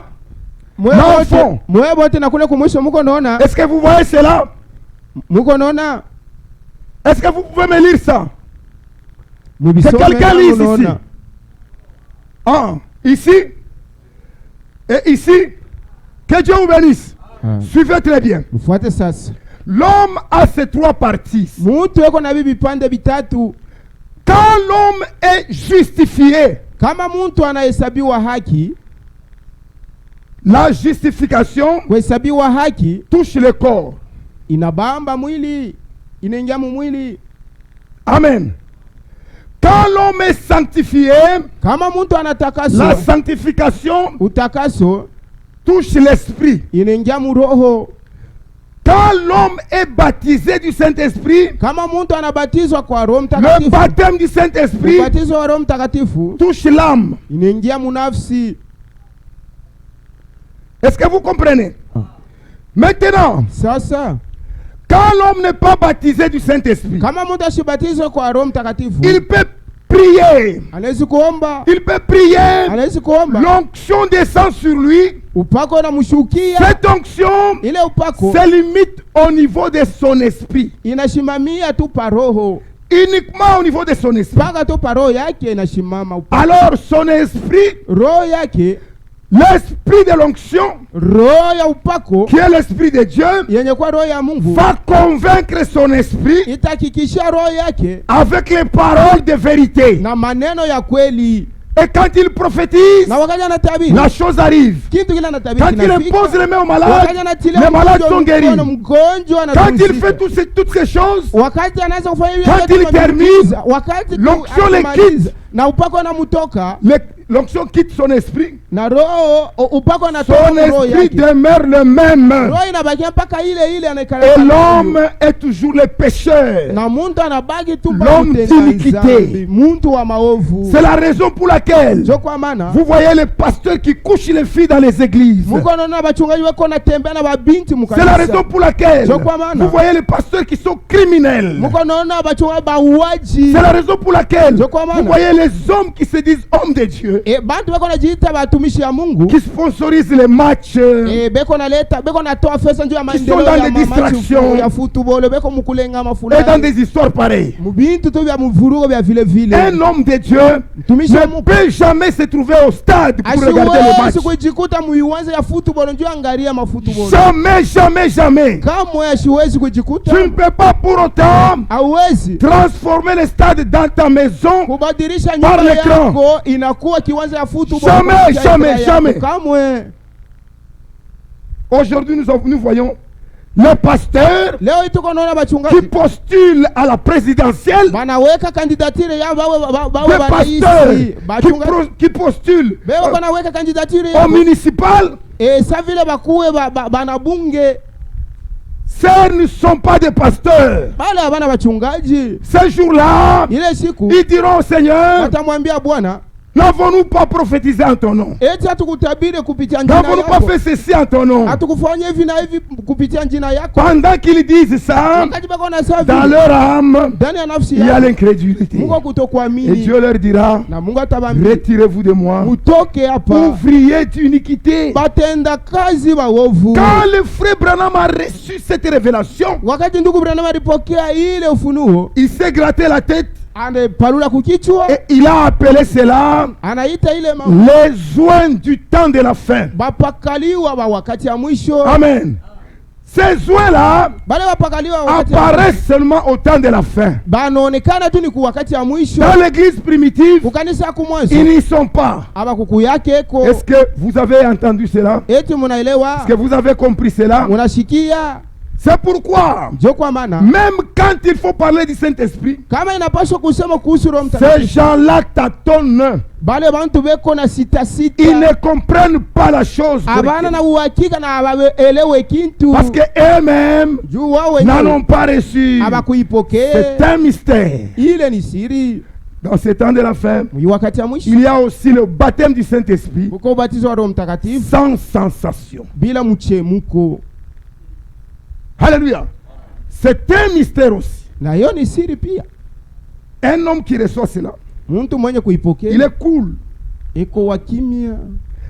Non, au fond. Mwe bote na kule kumwisho muko naona, Est-ce que vous voyez cela? muko naona Est-ce que vous pouvez me lire ça? mubisome Que quelqu'un na lise ici. munaona. Ah, ici et ici. Que Dieu vous bénisse. Suivez très bien. Mfuate sasa. L'homme a ces 3 parties. Mutu eko na vipande vitatu. Quand l'homme est justifié, Kama muntu anahesabiwa haki, la justification kuhesabiwa haki touche le corps. inabamba mwili, inaingia mu mwili. Amen. Quand l'homme est sanctifié, Kama muntu la anatakaso, sanctification utakaso touche l'esprit. inaingia mu roho. Quand l'homme est baptisé du Saint-Esprit, Kama muntu anabatizwa kwa Roho le Mtakatifu, baptême du Saint-Esprit ubatizo wa Roho Mtakatifu touche l'âme. inaingia mu nafsi. Est-ce que vous comprenez? Maintenant, Sasa quand l'homme n'est pas baptisé du Saint-Esprit, kama muntu ashibatizwe kwa Roho Mtakatifu, il peut prier. anaweza kuomba, Il peut prier. anaweza kuomba, L'onction descend sur lui. upako unamshukia. Cette onction Ile upako se limite au niveau de son esprit. inashimamia tu pa roho, Uniquement au niveau de son esprit. mpaka tu pa roho yake inashimama upako. Alors son esprit Roho yake l'esprit de l'onction, roho ya upako qui est l'esprit de Dieu, yenye kwa roho ya Mungu va convaincre son esprit itahakikisha roho yake avec les paroles de vérité. na maneno ya kweli. Et quand il prophétise, Na wakati anatabiri la chose arrive. kitu kile anatabiri Quand il kinafika. impose les mains aux malades, Wakati anatilia les malades mgonjwa sont guéris. mkono, mgonjwa Quand il anatunzika. fait toutes ces choses, Wakati anaanza kufanya hivyo, Quand il termine, wakati l'onction le anamaliza, na upako anamutoka l'onction quitte son esprit. na roho upako anatoka Son roho esprit yake. demeure le même. Roho inabakia mpaka ile ile anaikala. Et l'homme est toujours le pécheur. na muntu anabaki tu L'homme d'iniquité. muntu wa maovu. C'est la raison pour laquelle Jo kwa maana vous voyez les pasteurs qui couchent les filles dans les églises. Mungu anaona bachungaji wako natembea na babinti C'est la raison pour laquelle Jo kwa maana vous voyez les pasteurs qui sont criminels. Mungu anaona bachungaji bauaji. C'est la raison pour laquelle Jo kwa maana vous voyez les hommes qui se disent hommes de Dieu, bantu bako najiita batumishi ya Mungu qui sponsorisent les matchs, beko natoa pesa njoo ya qui sont maendeleo dans ya des distractions ya football beko mukulenga et dans mafulani des histoires pareilles. mubintu tu vya muvurugo vya vile vile. Un homme de Dieu Mtumishi wa ne Mungu peut jamais se trouver au stade pour regarder le match. asiwezi kujikuta muiwanza ya football njoo angalia mafootball. Jamais, jamais, jamais. Kamwe asiwezi Tu kujikuta. ne peux pas pour autant Hauwezi transformer le stade dans ta maison. kubadilisha Par nyumba l'écran. yako inakuwa kiwanja ya football. Jamais, kupitia jamais, ekra yako. jamais. Kamwe. Aujourd'hui, nous voyons les pasteurs Leo hii tuko naona qui bachungaji postulent à la présidentielle, banaweka kandidatire yao bawe des pasteurs baraisi. Bachungaji qui postulent beo banaweka kandidatire au yao municipal. sa vile bakuwe banabunge Ces ne sont pas des pasteurs. bale abana bachungaji. Ces jours-là, Ile siku ils diront au Seigneur, watamwambia Bwana, n'avons-nous pas prophétisé en ton nom? eti hatukutabiri kupitia jina N'avons-nous pas yako, fait ceci en ton nom? hatukufanya hivi na hivi kupitia jina yako. Pendant qu'ils disent ça, Wakati bako nasema dans vile, leur âme, ndani ya nafsi il y a yao l'incrédulité. Mungu Et kutokuamini, Dieu leur dira, na Mungu atabambia retirez-vous de moi, mutoke hapa, ouvriers d'iniquité. batenda kazi baovu. Quand le frère Branham a reçu cette révélation, Wakati ndugu Branham alipokea ile ufunuo, il s'est gratté la tête anapalula kukichwa, et il a appelé cela anaita ile les oins du temps de la fin. bapakaliwa wa wakati ya mwisho. Amen. Ces oins-là Bale bapakaliwa wa wakati ya apparaissent seulement au temps de la fin. banaonekana tu ni ku wakati ya mwisho. Dans l'église primitive, Kukanisa ya ils kumwanzo n'y sont pas. aba kuku yake eko. Est-ce que vous avez entendu cela? Eti munaelewa, Est-ce que vous avez compris cela? munashikia. C'est pourquoi, Jo kwa maana même quand il faut parler du Saint-Esprit, kama inapaswa kusema kuhusu Roho ces Mtakatifu, gens-là tâtonnent. bale bantu beko na sita Ils sita, ne comprennent pas la chose. abana na uhakika na abaelewe kintu, Parce qu'eux-mêmes juu wao n'en wenyewe ont pas reçu. abakuipokea. C'est un mystère. Ile ni siri. Dans ce temps de la fin, Mwi wakati ya mwisho il y a aussi le baptême du Saint-Esprit kuko ubatizo wa Roho Mtakatifu sans sensation. bila mchemuko, Alléluia. C'est un mystère aussi. na hiyo ni siri pia. Un homme qui reçoit cela, Mtu mwenye kuipokea il est cool. iko wa kimya.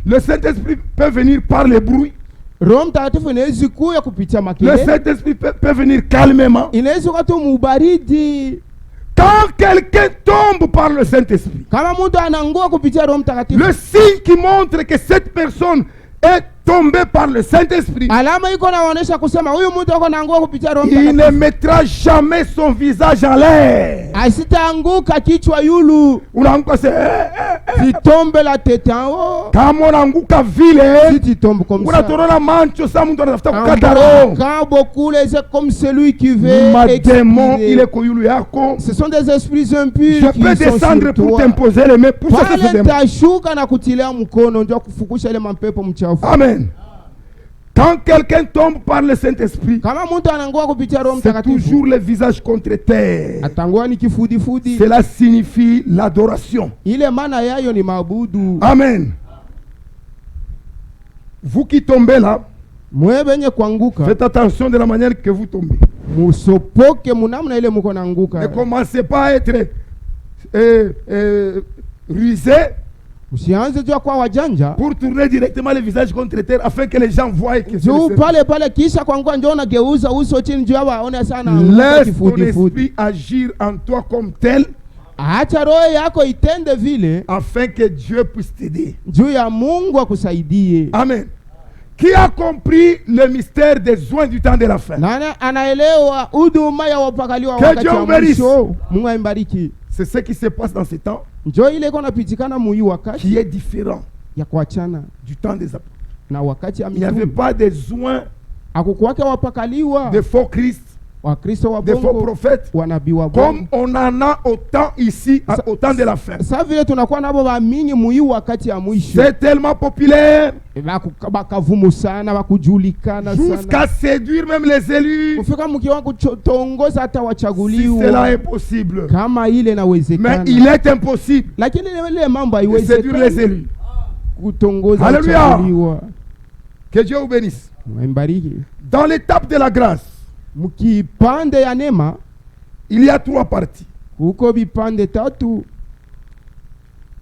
Le Saint-Esprit peut venir par le bruit. Roho Mtakatifu inaweza kuya kupitia Le makelele, Saint-Esprit peut venir calmement. inaweza kuwa tu mubaridi. Quand quelqu'un tombe par le Saint-Esprit, Kama mtu anangua kupitia Roho Mtakatifu, le signe qui montre que cette personne est tombée par le Saint-Esprit, alama iko naonyesha kusema huyu mtu ako naangua kupitia Roho il ne Mtakatifu, mettra jamais son visage en l'air. asitaanguka kichwa yulu, Unaanguka se sitombe la tete en haut, kama unaanguka vile, sitombe comme ça. unatorona mancho sa mtu anatafuta kukata roho. Quand beaucoup c'est comme celui qui veut Madémon expirer. ile koyulu yako. Ce sont des esprits impurs Je qui peux sont descendre sur pour toi. t'imposer les mains pour chasser ce Pale démon. tashuka na kutilia mkono ndio kufukusha ile mapepo mchafu. Amen. Quand quelqu'un tombe par le Saint-Esprit, Kama mtu anangua kupitia Roho c'est Mtakatifu, toujours le visage contre terre. atangua ni kifudifudi. Cela signifie l'adoration. Ile maana yayo ni maabudu. Amen. Vous qui tombez là, Mwe benye kuanguka, faites attention de la manière que vous tombez. musopoke munamna ile muko naanguka. Ne commencez pas à être rusé Usianze tu kwa wajanja. pour tourner directement le visage contre terre afin que les gens voient que c'est Juu le pale pale kisha kuangua njoo unageuza uso chini juu waone sana Laisse ton kifudifudi. esprit agir en toi comme tel acha roho yako itende vile afin que Dieu puisse t'aider. juu ya Mungu akusaidie. Amen. Qui a compris le mystère des soins du temps de la fin? Nani anaelewa huduma ya wapakaliwa Que wakati Dieu wa bénisse. mwisho? Mungu aibariki. C'est ce qui se passe dans ce temps Njoo ile iko napitikana mui wakati qui est différent ya kuachana du temps des apôtres. na wakati ya Il n'y avait mitume. pas des soins Akukuwake wapakaliwa de faux Christ, Wakristo wa de faux bongo, prophètes, wanabii wa comme bongo. on en a autant ici, au temps de la fin. Sasa vile tunakuwa nabo bamingi mui wakati ya mwisho. C'est tellement populaire Bakavumu sana, bakujulikana jusqu'à sana. séduire même les élus. Kufika mkiwa kutongoza hata Si wachaguliwa. cela est possible. Kama ile Mais inawezekana. il est impossible Lakini ile mambo de séduire les haiwezekani élus. kutongoza Alléluia. wachaguliwa. Que Dieu vous bénisse. Mbariki. Dans l'étape de la grâce, Mkipande ya neema il y a 3 parties. kuko vipande tatu.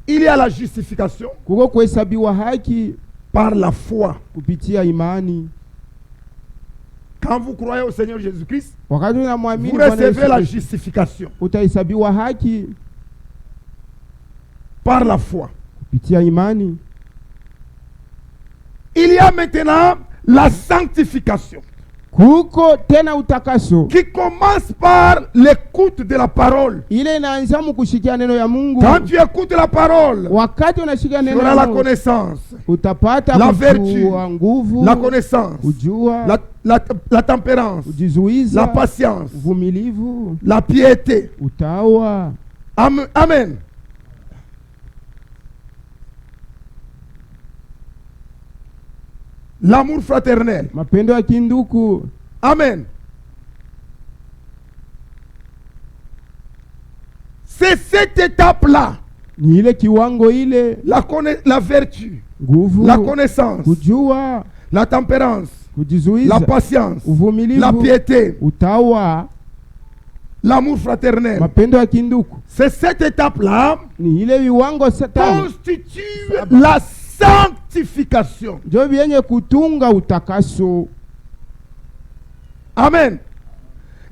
Il y a la justification Kuko kuhesabiwa haki par la foi. kupitia imani. Quand vous croyez au Seigneur Jésus-Christ, Wakati unamwamini vous Bwana recevez Yesu la Kristo, justification utahesabiwa haki par la foi. kupitia imani. Il y a maintenant la sanctification Kuko tena utakaso. qui commence par l'écoute de la parole. Ile inaanza mkushikia neno ya Mungu. Quand tu écoutes la parole, Wakati unashikia tu neno auras ya la Mungu, connaissance, utapata la kujua nguvu, la connaissance, kujua, la tempérance, kujizuiza, la patience, uvumilivu, la piété. utawa. Amen. L'amour fraternel. Mapendo ya kinduku. Amen. C'est cette étape-là, Ni ile kiwango ile, la vertu, nguvu, la connaissance, kujua, la tempérance, kujizuiza, la patience, uvumilivu, la piété, utawa, l'amour fraternel. mapendo ya kinduku. C'est cette étape-là Ni ile viwango tano constitue la sanctification. ndio vyenye kutunga utakaso. Amen.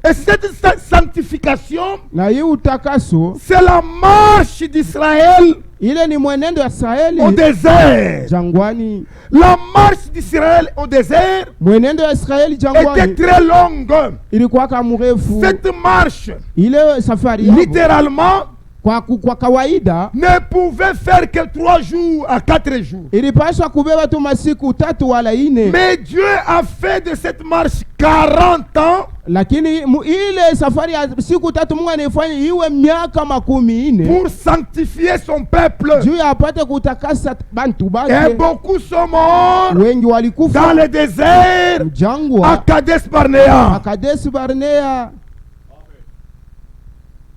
Et cette sanctification, Na hii utakaso c'est la marche d'Israël ile ni mwenendo ya Israeli au désert. jangwani. La marche d'Israël au désert Mwenendo ya Israeli était jangwani très longue. ilikuwa kama mrefu. Cette marche, Ile safari yao littéralement, kwa kawaida ne pouvait faire que 3 jours à 4 jours. ilipaswa kubeba tu masiku 3 wala 4. Mais Dieu a fait de cette marche 40 ans Lakini ile safari ya siku 3 Mungu anaifanya iwe miaka 40 pour sanctifier son peuple. juu ya apate kutakasa bantu Et bake. beaucoup sont morts Wengi dans walikufa le désert à mjangwa Kadesh Barnea. Akadesh Barnea.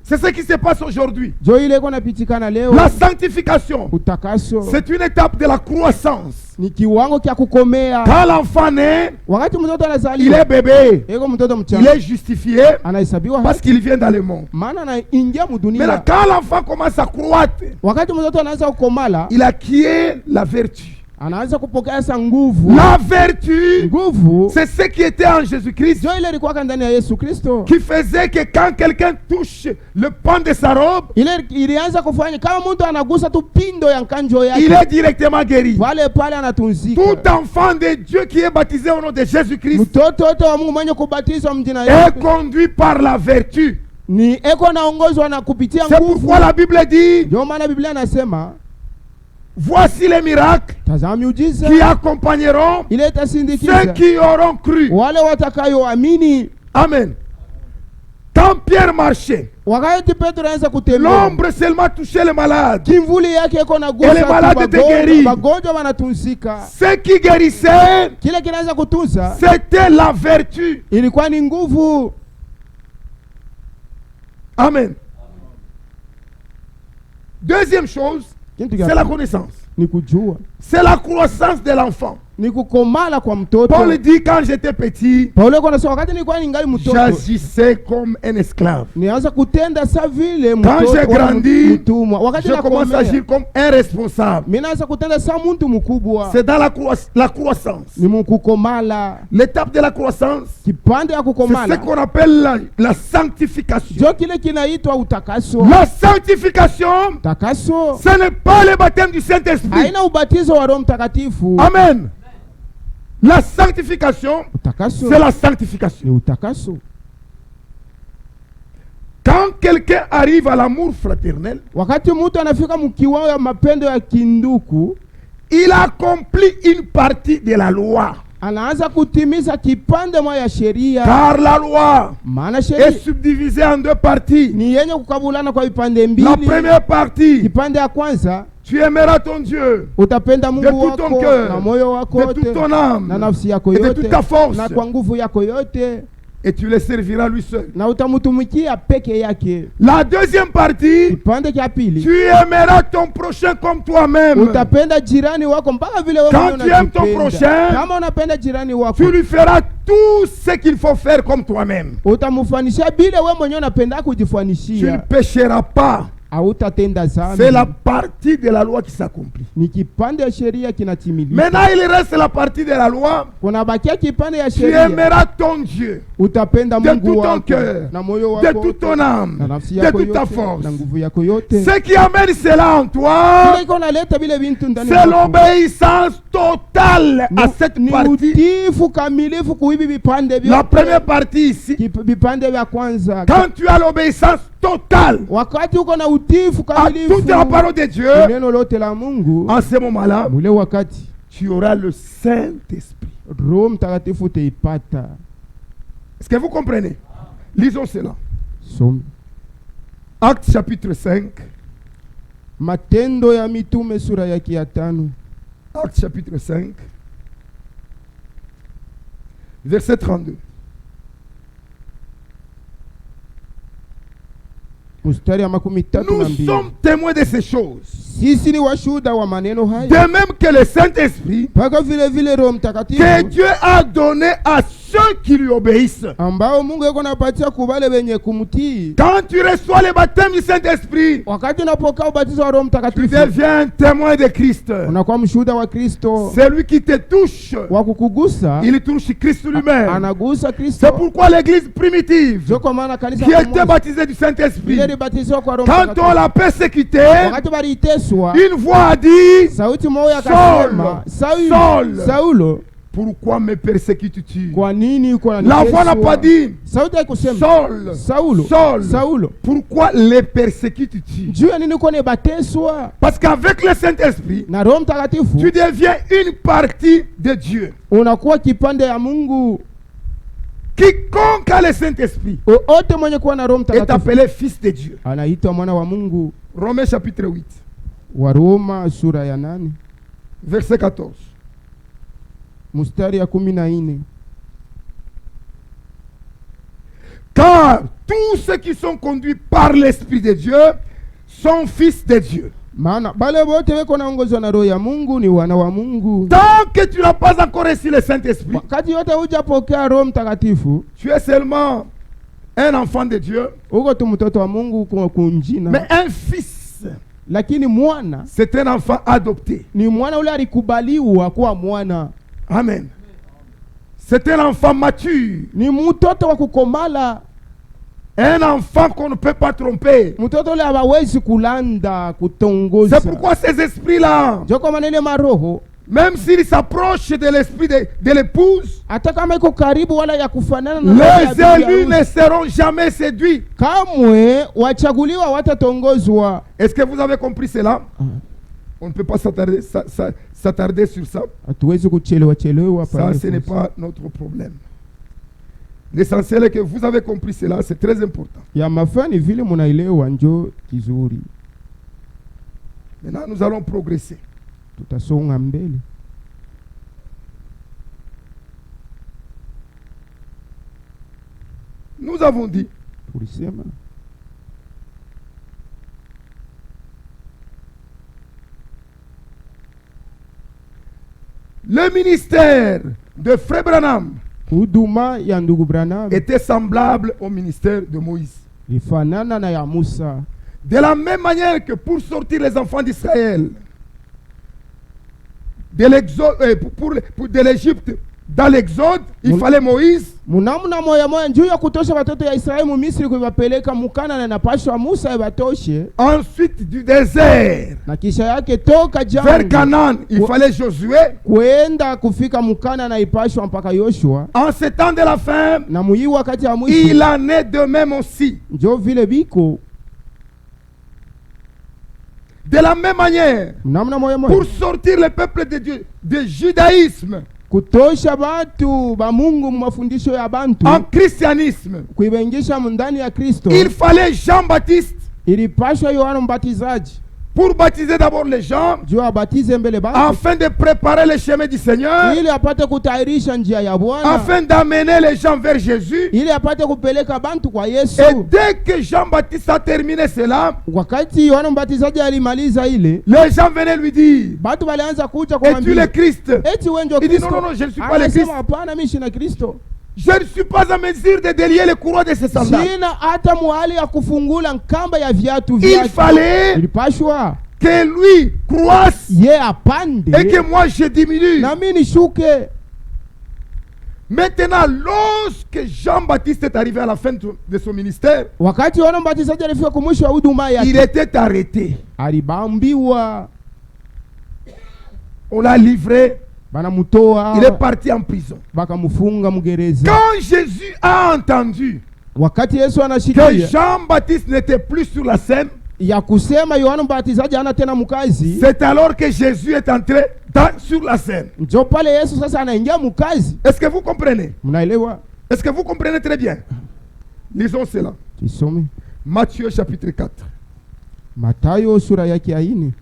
C'est ce qui se passe aujourd'hui. Jo ile iko napitikana leo. La sanctification, Utakaso c'est une étape de la croissance. ni kiwango kia kukomea. Quand l'enfant naît, Wakati mtoto il anazaliwa, est bébé. eko mtoto Il mchanga est justifié anahesabiwa parce haki, qu'il vient dans le monde. maana anaingia Mais mudunia. quand l'enfant commence à croître, Wakati mtoto anaanza kukomala, il acquiert la vertu. anaanza kupokea sa nguvu. La vertu, Nguvu c'est ce qui était en Jésus-Christ, jo ile ilikuwa ndani ya Yesu Kristo. qui faisait que quand quelqu'un touche le pan de sa robe, Ile ilianza kufanya kama mtu anagusa tu pindo ya nkanjo il yake, est directement guéri. pale pale anatunzika. Tout enfant de Dieu qui est baptisé au nom de Jésus-Christ Mtoto wote wa Mungu mwenye kubatizwa mjina est yake conduit par la vertu. ni eko naongozwa na kupitia C'est nguvu. pourquoi la Bible dit, Ndio maana Biblia inasema voici les miracles tazama miujiza qui accompagneront ile ceux itasindikiza qui auront cru. wale watakayoamini. Amen. Quand Pierre marchait, Wakati Petro anaanza kutembea, l'ombre seulement touchait les malades. kimvuli yake iko na Et les malades étaient guéris. magonjwa wanatunzika. Ce qui guérissait, Kile kinaanza kutunza c'était la vertu. ilikuwa ni nguvu. Amen. Deuxième chose, Kitu c'est la gani? connaissance. Ni kujua, C'est la croissance de l'enfant. ni kukomala kwa mtoto. Paul dit, quand j'étais petit, Paulo anasema wakati nilikuwa ningali mtoto j'agissais comme un esclave. nianza kutenda sa vile Quand j'ai mtoto wala grandi, mtumwa. Wakati Je commence à nakomea agir comme un responsable. mimi naanza kutenda sa mtu mkubwa. C'est dans la croissance. Ni mkukomala. L'étape de la croissance, Kipande ya c'est ce kukomala qu'on appelle la sanctification. jo kile kinaitwa utakaso. La sanctification, Utakaso ce n'est pas le baptême du Saint-Esprit. haina ubatizo wa Roho Mtakatifu. Amen. La sanctification, Utakaso c'est la sanctification. ni utakaso. Quand quelqu'un arrive à l'amour fraternel, Wakati mtu anafika mkiwango ya mapendo ya kinduku, il accomplit une partie de la loi. anaanza kutimiza kipande moja ya sheria. Car la loi Maana est sheria subdivisée en deux parties. ni yenye kukabulana kwa vipande La mbili. première partie, Kipande ya kwanza tu aimeras ton Dieu utapenda de Mungu tout ton wako cœur, na moyo wako de toute wote ton âme na nafsi yako et de yote toute ta force, na kwa nguvu yako yote, et tu le serviras lui seul. na utamtumikia peke yake. La deuxième partie, Kipande cha pili tu aimeras ton prochain comme toi-même. utapenda jirani wako mpaka vile wewe Quand mwenyewe tu aimes ton unajipenda. prochain, Kama unapenda jirani wako Tu lui feras tout ce qu'il faut faire comme toi-même. utamfanisha bila wewe mwenyewe unapenda Tu ne kujifanishia. pécheras pas. Hautatenda dhambi. C'est la partie de la loi qui s'accomplit. Ni kipande ya sheria kinatimilika. Maintenant, il reste la partie de la loi. Kuna bakia kipande ya Tu sheria. aimeras ton Dieu Utapenda de Mungu tout ton wako cœur, na moyo de wako toute ton wote, âme, na nafsi de yako toute ta yote, force. na nguvu yako yote. Ce qui amène cela en toi, Kile iko naleta vile vitu ndani c'est yako. l'obéissance totale à cette Ni partie. utiifu kamilifu kuibi vipande La vyote. première partie ici, Vipande vya kwanza. quand tu as l'obéissance totale Wakati uko na utiifu à kamilifu toute la parole de Dieu, neno lote la Mungu, en ce moment-là, mule wakati tu auras le Saint-Esprit. Roho Mtakatifu utaipata. Est-ce que vous comprenez? Lisons cela. Some Actes chapitre 5. Matendo ya Mitume sura yake ya 5 Actes chapitre 5. Verset 32. mstari ya 32. Nous sommes témoins de ces choses. Sisi ni washuhuda wa maneno De haya. même que le Saint-Esprit Paka vile vile Roho que Mtakatifu Dieu a donné à ceux qui lui obéissent. ambao Mungu yuko napatia kubale wenye kumtii. Quand tu reçois le baptême du Saint-Esprit, Wakati unapokea ubatizo wa Roho tu Mtakatifu deviens un témoin de Christ. unakuwa mshuhuda wa Kristo. Celui qui te touche, Wa kukugusa il touche Christ lui-même. anagusa C'est Kristo. pourquoi l'église primitive, Ndio kwa maana kanisa qui la était kwanza baptisée du Saint-Esprit, ile libatizwa kwa Roho quand on Mtakatifu. l'a persécuté, Wakati baliteswa, une voix a dit, sauti moja Saul, akasema, Saul, Saulo, pourquoi me persécutes-tu? kwa nini uko La voix n'a pas unaniteswa? dit, Sauti haikusema, Saul, Saulo, Saul, Saulo, pourquoi les persécutes-tu? juu ya nini uko unabateswa? Parce qu'avec le Saint-Esprit, Na Roho tu Mtakatifu deviens une partie de Dieu. unakuwa kipande ya Mungu. Quiconque a le Saint-Esprit Wote mwenye kuwa na Roho est Mtakatifu appelé fils de Dieu. anaitwa mwana wa Mungu. Romains chapitre 8, Waroma sura ya 8 verset 14. mstari ya 14. Car tous ceux qui sont conduits par l'Esprit de Dieu sont fils de Dieu. Maana bale wote weko naongozwa na Roho ya Mungu ni wana wa Mungu. Tant que tu n'as pas encore reçu le Saint-Esprit, Wakati yote hujapokea Roho Mtakatifu, tu es seulement un enfant de Dieu, uko tu mtoto wa Mungu kwa kunjina. mais un fils, Lakini mwana c'est un enfant adopté. ni mwana ule alikubaliwa kuwa mwana. Amen. C'est un enfant mature, Ni mtoto wa kukomala. un enfant qu'on ne peut pas tromper. Mtoto ule hawezi kulanda kutongoza. C'est pourquoi ces esprits-là, Ndio kwa maneno maroho même s'ils s'approchent de l'esprit de l'épouse, hata kama iko karibu wala ya kufanana na roho ya les bibi harusi, élus ne seront jamais séduits. kamwe wachaguliwa watatongozwa. Est-ce que vous avez compris cela? On ne peut pas s'attarder sur ça. Hatuwezi kuchelewa Ça, pale. ce n'est pas notre problème. L'essentiel est que vous avez compris cela, c'est très important. Ya mafani vile munaelewa njo kizuri. Maintenant, nous allons progresser. Tutasonga mbele. Nous avons dit, Tulisema Le ministère de Frère Branham huduma ya ndugu Branham était semblable au ministère de Moïse. ifanana na ya Musa. De la même manière que pour sortir les enfants d'Israël de l'exode, de l'Égypte dans l'exode, il fallait Moïse. Munamuna moya moya njuu ya kutosha watoto ya Israeli mu Misri kuwapeleka mukana na napashwa Musa ibatoshe. Ensuite du désert Na kisha yake toka jangwa vers Canaan, il fallait Josué. kuenda kufika mukana na ipashwa mpaka Yoshua. En ce temps de la fin, Na muyi wakati ya il mwisho en est de même aussi. njo vile biko. De la même manière, Namna moya moya pour sortir le peuple de Dieu du judaïsme kutosha batu ba Mungu mu mafundisho ya bantu en christianisme, kuibengisha ndani ya Kristo, il fallait Jean-Baptiste ilipashwa Yohana Mbatizaji pour baptiser d'abord les gens juu abatize mbele bantu afin de préparer le chemin du Seigneur, ili apate kutayarisha njia ya Bwana, afin d'amener les gens vers Jésus. ili apate kupeleka bantu kwa Yesu. Et dès que Jean-Baptiste a terminé cela, Wakati Yohana Mbatizaji alimaliza ile, les gens venaient lui dire, batu walianza kuja es-tu le kumwambia, Christ? eti wewe ndio Il dit Kristo? non, non, non, je ne suis pas le Christ. Anasema hapana, mimi sina Kristo. Je ne suis pas en mesure de délier les courroies de ses sandales. Sina hata muhali ya kufungula nkamba ya viatu Il vyake. fallait Ilipashwa que lui croisse ye apande et que moi je diminue. na mimi nishuke. Maintenant, lorsque Jean-Baptiste est arrivé à la fin de son ministère, Wakati Yohana Mbatizaji alifika kumwisho wa huduma il yake, était arrêté. alibambiwa, On l'a livré. banamutoa, Il est parti en prison. bakamufunga mgereza. Quand Jésus a entendu Wakati Yesu que anashikia Jean-Baptiste n'était plus sur la scène, ya kusema Yohana Mbatizaji hana tena mkazi, c'est alors que Jésus est entré sur la scène. njo pale Yesu sasa anaingia mkazi. Est-ce que vous comprenez? Mnaelewa? Est-ce que vous comprenez très bien? Lisons cela. Tusome Matthieu chapitre 4. Mathayo sura yake ya 4.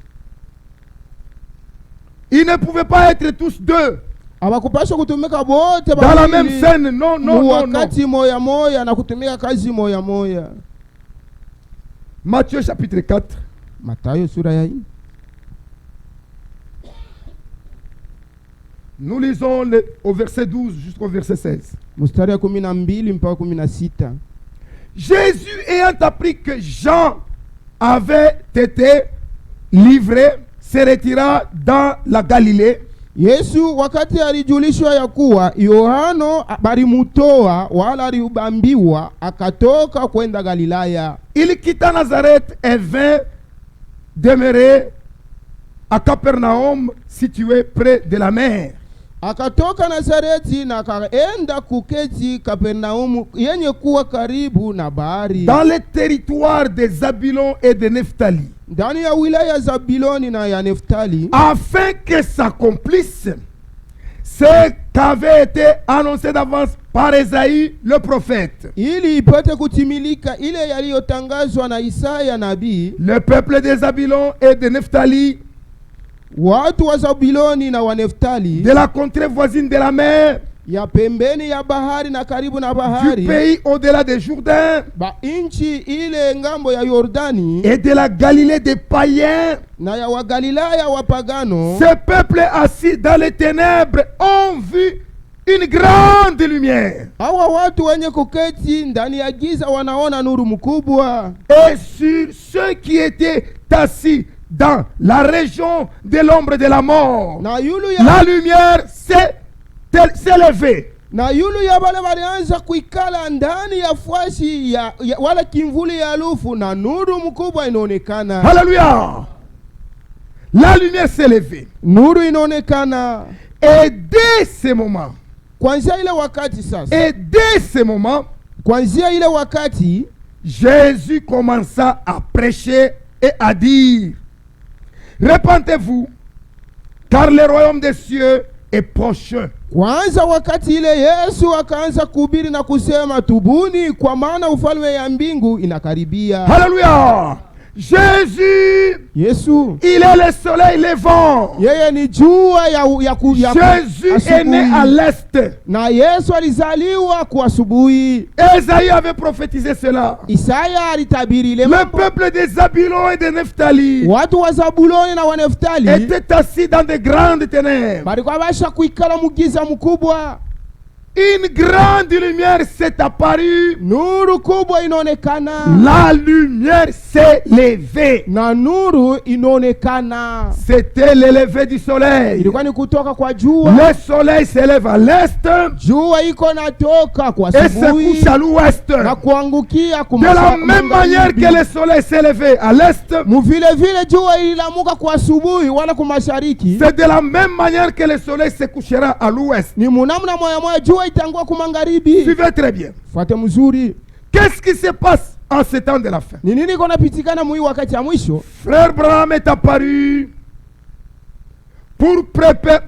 Ils ne pouvaient pas être tous deux Hawakupaswa kutumika bote dans la bawili même scène. Non, non, mu non, non. wakati moya moya na kutumika kazi moya moya. Matthieu chapitre 4. Mathayo sura ya 4. Nous lisons au verset 12 jusqu'au verset 16. Mstari ya 12 mpaka 16. Jésus ayant appris que Jean avait été livré, se retira dans la Galilée. Yesu wakati alijulishwa ya kuwa Yohano balimutoa wala alibambiwa, akatoka kwenda Galilaya. Il quitta Nazareth et vint demeurer à Capernaum, situé près de la mer. Akatoka Nazareti na akaenda kuketi Kapernaumu yenye kuwa karibu na bahari, Dans le territoire de Zabulon et de Nephtali, ndani ya wilaya Zabiloni na ya Neftali, afin que s'accomplisse ce qu'avait été annoncé d'avance par Esaïe le prophète. ili ipate kutimilika ile yaliyotangazwa na Isaya nabii. Le peuple de Zabulon et de Nephtali, Watu wa Zabiloni na wa Neftali, de la contrée voisine de la mer, ya pembeni ya bahari na karibu na du bahari, pays au-delà des Jourdains, ba inchi ile ngambo ya Yordani, et de la Galilée des païens, na ya Wagalilaya wapagano, ces peuples assis dans les ténèbres ont vu une grande lumière. hawa watu wenye kuketi ndani ya giza wanaona nuru mkubwa. Et sur ceux qui étaient assis dans la région de l'ombre de la mort, Na yulu la ya, lumière s'est levée. na yulu ya wale walianza kuikala ndani ya fwashi ya wala kimvuli ya lufu, na nuru mkubwa inaonekana. Alléluia. La lumière s'est levée. Nuru inaonekana. Et dès ce moment, Kwanzia ile wakati sasa, et dès ce moment, kwanzia ile wakati Jésus commença à prêcher et à dire: Repentez-vous, car le royaume des cieux est proche. kwanza wakati ile Yesu akaanza kuhubiri na kusema, tubuni kwa maana ufalme ya mbingu inakaribia. Alléluia. Jésus, Yesu il est le soleil levant. yeye ni jua Jésus est né à l'est. na Yesu alizaliwa kwa asubuhi. Esaïe avait prophétisé cela. Isaya alitabiri ile Le mambo. peuple des Zabulon et de Nephtali Watu wa Zabuloni na wa Neftali était assis dans de grandes ténèbres. balikuwa basha kuikala mugiza mkubwa. Une grande lumière s'est apparue. Nuru kubwa inaonekana. La lumière s'est levée. Na nuru inaonekana. C'était le lever du soleil. Ilikuwa ni kutoka kwa jua. Le soleil s'élève à l'est Jua iko natoka kwa et se asubuhi couche à l'ouest. na kuangukia De la même manière que le soleil s'est levé à l'est, vile vile jua ililamuka kwa asubuhi wala kumashariki. c'est de la même manière que le soleil se couchera à l'ouest. Ni munamna moya moya jua itangua kumangaribi. Suivez très bien. Fuate mzuri. Qu'est-ce qui se passe en ce temps de la fin? Ni nini kona pitikana mui wakati ya mwisho? Frère Branham est apparu pour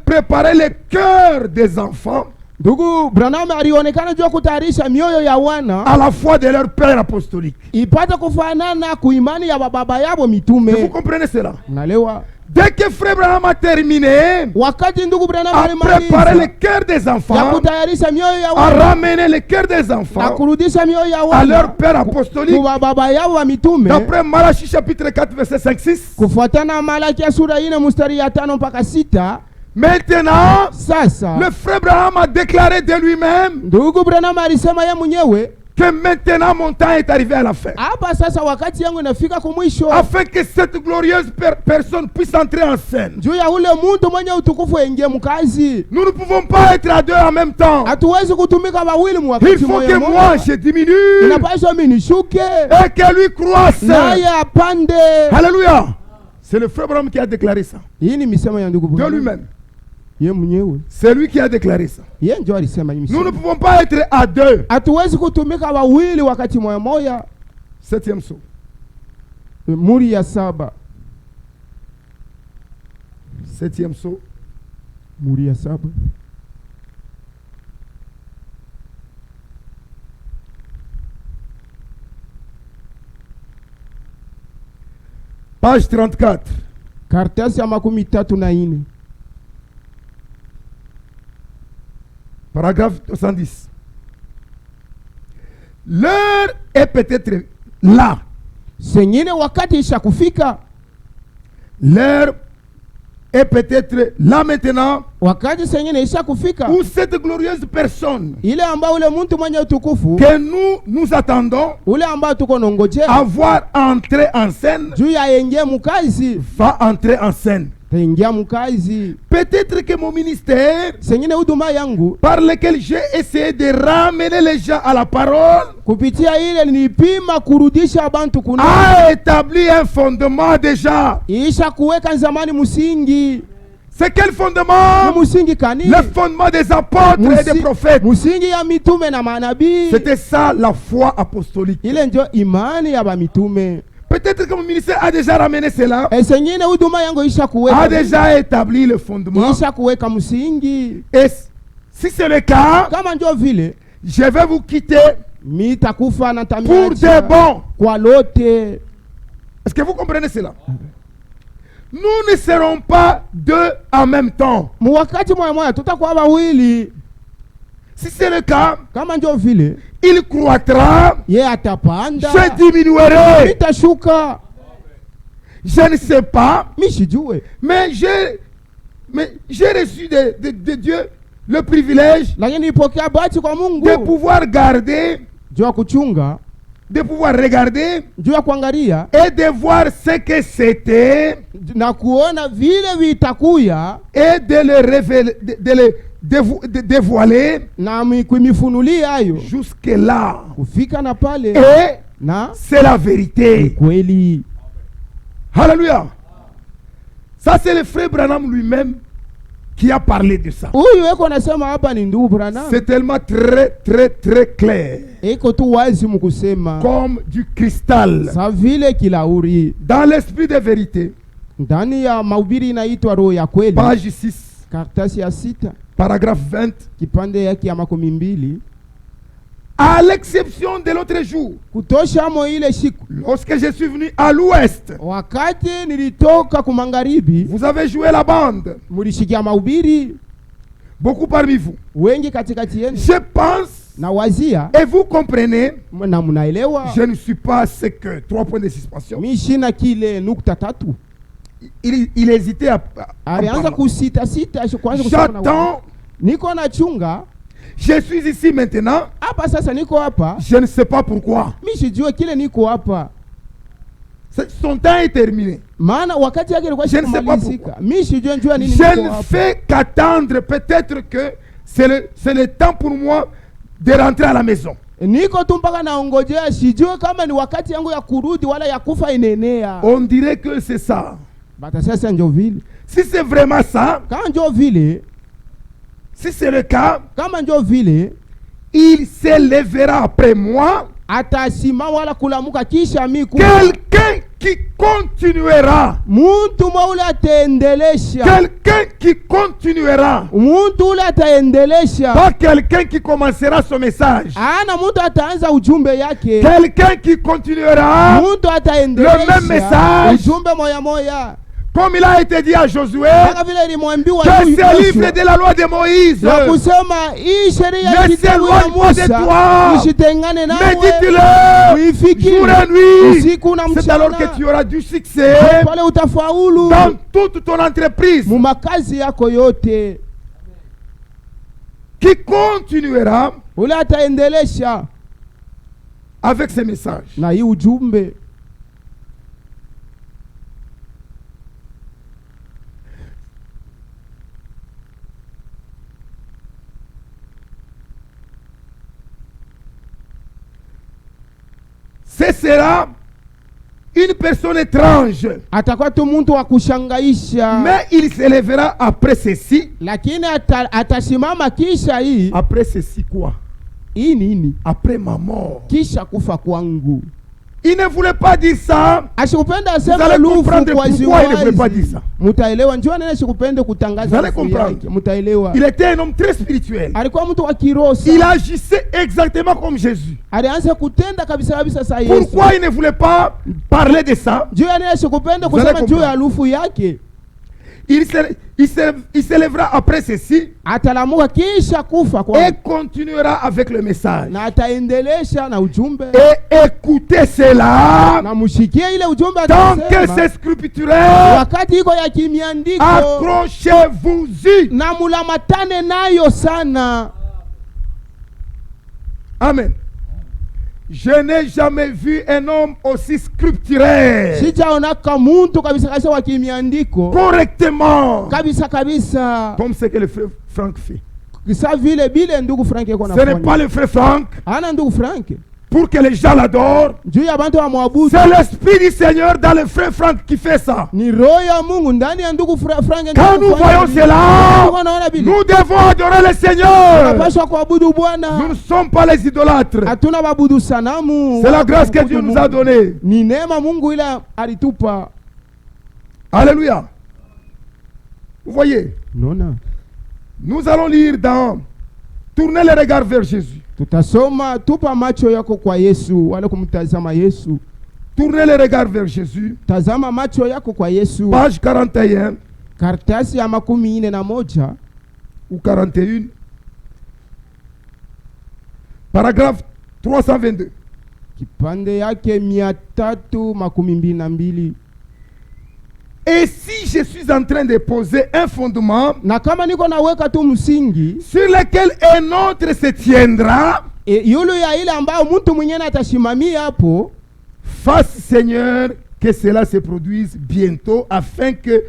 préparer le cœur des enfants Ndugu Branham alionekana jua kutayarisha mioyo ya wana à la foi de leur père apostolique. ipate kufanana kuimani ya baba yabo mitume. Vous comprenez cela? Unalewa? Dès que Frère Branham a terminé Wakati ndugu Branham à préparer le alimaliza cœur des ya enfants, kutayarisha mioyo ya à wana ramener le cœur des na enfants kurudisha mioyo ya à wana leur père apostolique, kwa baba yao wa mitume, d'après Malachie chapitre 4 verset 5-6. kufuatana Malaki ya sura 4 mstari ya 5 mpaka 6. Maintenant, Sasa le frère Branham a déclaré de lui-même ndugu Branham alisema yeye mwenyewe, que maintenant mon temps est arrivé à la fin. hapa sasa wakati yangu inafika kumwisho, Afin que cette glorieuse personne puisse entrer en scène. juu ya ule muntu mwenye utukufu aingie mkazi. Nous ne pouvons pas être à deux en même temps. Hatuwezi kutumika wawili Il mwakati faut que moja moi moja. je diminue Inapaswa mimi nishuke et que lui croisse. naye apande. Alléluia. C'est le frère Branham qui a déclaré ça. Hii ni misemo ya ndugu De Branham. lui-même. Yeye mwenyewe. C'est lui qui a déclaré ça. Yeye ndio alisema hii Nous ne misemo. pouvons pas être à deux. Hatuwezi kutumika wawili wakati moja moja. 7e saut. Muri ya 7. 7e saut. Muri ya 7. Page 34. Karatasi ya 34. Paragraphe 70. L'heure est peut-être là. Sengine wakati isha kufika. L'heure est peut-être là maintenant Wakati sengine isha kufika. où cette glorieuse personne Ile ambao ule muntu mwenye utukufu, que nous attendons ule ambao tuko nongojea avoir entré en scène juu ya yengie mukazi, va entrer en scène. taingia mukazi. Peut-être que mon ministère Sengine huduma yangu par lequel j'ai essayé de ramener les gens à la parole kupitia ile nipima kurudisha abantu kuna a établi un fondement déjà. isha kuweka zamani musingi. C'est quel fondement? Ni musingi kani? Le fondement des apôtres et des prophètes. Musingi ya mitume na manabii. C'était ça la foi apostolique. Ile ndio imani ya bamitume. Peut-être que mon ministère a déjà ramené cela, Sengine huduma yangu isha a kuweka déjà établi le fondement. isha kuweka musingi. Et si c'est le cas, Kama ndio vile je vais vous quitter mitakufa na pour tamiacha de bon. kwa lote. Est-ce que vous comprenez cela? Nous ne serons pas deux en même temps. Mwakati moya moya tutakuwa wawili. Si c'est le cas, Kama ndio vile il croîtra, ye atapanda, je diminuerai. mitashuka. Je ne sais pas, Mishijue mais j'ai reçu de Dieu le privilège lakini nilipokea bahati kwa Mungu de pouvoir garder, juu ya kuchunga, de pouvoir regarder juu ya kuangalia et de voir ce que c'était na kuona vile vitakuya et de le révéler, de le dévoiler na kuimifunulia hayo jusque là. kufika na pale, Et na c'est la vérité. kweli. Alléluia. Ça c'est le frère Branham lui-même qui a parlé de ça. Huyu eko nasema hapa ni ndugu Branham. C'est tellement très clair. Eko tu wazi mkusema Comme du cristal. sa vile kilauri Dans l'esprit de vérité. ndani ya mahubiri inaitwa roho ya kweli, Page 6. karatasi ya 6 Paragraphe 20. kipande yake ya 20. À l'exception de l'autre jour, kutosha mo ile siku lorsque je suis venu à l'ouest, wakati nilitoka kumangaribi, vous avez joué la bande, mulishikia mahubiri beaucoup parmi vous. wengi katikati yenu, Je pense, na wazia et vous comprenez, na mnaelewa, je ne suis pas ce que 3 points de suspension. mi shina kile nukta tatu. Il hésitait à Alianza parler. kusita sita kwanza kusema na J'attends, niko na chunga je suis ici maintenant, hapa sasa, niko hapa je ne sais pas pourquoi. mi sijue kile niko hapa, Son temps est terminé. maana wakati yake ilikuwa Je ne sais pas kumalizika. Mi sijue njua nini Je niko ne hapa. fais qu'attendre, peut-être que c'est le temps pour moi de rentrer à la maison. Niko tu mpaka naongojea, sijue kama ni wakati yangu ya kurudi wala ya kufa inenea. On dirait que c'est ça. Bata sasa njo vile, Si c'est vraiment ça, kama njo vile, si c'est le cas, kama njo vile, il s'élèvera après moi atasimama wala kulamuka kisha mi kufa. quelqu'un qui continuera. Muntu ule ataendelesha, Quelqu'un qui continuera. muntu ule ataendelesha, Pas quelqu'un qui commencera son message. ana muntu ataanza ujumbe yake, Quelqu'un qui continuera muntu le même ataendelesha message. ujumbe moya moya, Comme il a été dit à Josué, kama vile ilimwambiwa que Yoshua, ce livre de la loi de Moïse, ya kusema hii sheria ya ne kitabu ya s'éloigne pas de Musa toi. isitengane nawe, Médite-le uifikiri jour et nuit. usiku na C'est alors que mchana, tu auras du succès pale utafaulu dans toute ton entreprise. mu makazi yako yote. Qui continuera Ule ataendelesha avec ces messages. na hii ujumbe. Ce sera une personne étrange. Atakuwa tu muntu wa kushangaisha, Mais il s'élèvera après ceci. lakini atasimama kisha hii Après ceci quoi? nini? Après ma mort. Kisha kufa kwangu. Il ne voulait pas dire ça. Ashikupenda Vous asema allez lufu comprendre kwa pourquoi il ne voulait pas dire ziwazi. ça. Mutaelewa, njoo nene shikupende Vous kutangaza allez lufu comprendre. yake. Mutaelewa. Il était un homme très spirituel. Alikuwa mtu wa kiroho Il sana. agissait exactement comme Jésus. Alianza kutenda kabisa kabisa sa Yesu. Pourquoi il ne voulait pas parler de ça? Njoo nene shikupende Vous allez kusema njoo ya comprendre. lufu yake. Il s'élèvera après ceci Atalamuka kisha kufa et kwa continuera avec le message. na ataendelesha na ujumbe. Et écoutez cela Na mushikie ile ujumbe tant que atasema. c'est scripturaire. Wakati iko ya kimiandiko Accrochez-vous-y. na mulamatane nayo sana. Amen. Je n'ai jamais vu un homme aussi scripturaire, Sijaonaka muntu kabisa kabisa wa kimiandiko correctement, kabisa kabisa comme ce que le frère Franck fait. kisa vile bile ndugu Frank yako Ce n'est pas anafanya. le frère Franck Ana ndugu Frank pour que les gens l'adorent. juu ya bantu wa mwabudu, C'est l'esprit du Seigneur dans le frère Franck qui fait ça. ni roho ya Mungu ndani ya ndugu Frank. Quand nous voyons cela, naona bile nous devons adorer le Seigneur. tunapaswa kuabudu Nous Bwana, ne sommes pas les idolâtres. hatuna babudu sanamu. C'est la grâce que Dieu nous a donnée. Ni neema Mungu ile alitupa. Alléluia. Vous voyez, Nona nous allons lire dans Tournez les regards vers Jésus. tutasoma, tupa macho yako kwa Yesu, wale kumtazama Yesu. Tournez les regards vers Jésus. Tazama macho yako kwa Yesu. Page 41 Karatasi ya 41 ou 41. Paragraphe 322. kipande yake 322. Et si je suis en train de poser un fondement Na kama niko naweka tu msingi sur lequel un autre se tiendra, yule ya ile ambayo mtu mwingine atashimamia hapo, fasse Seigneur que cela se produise bientôt afin que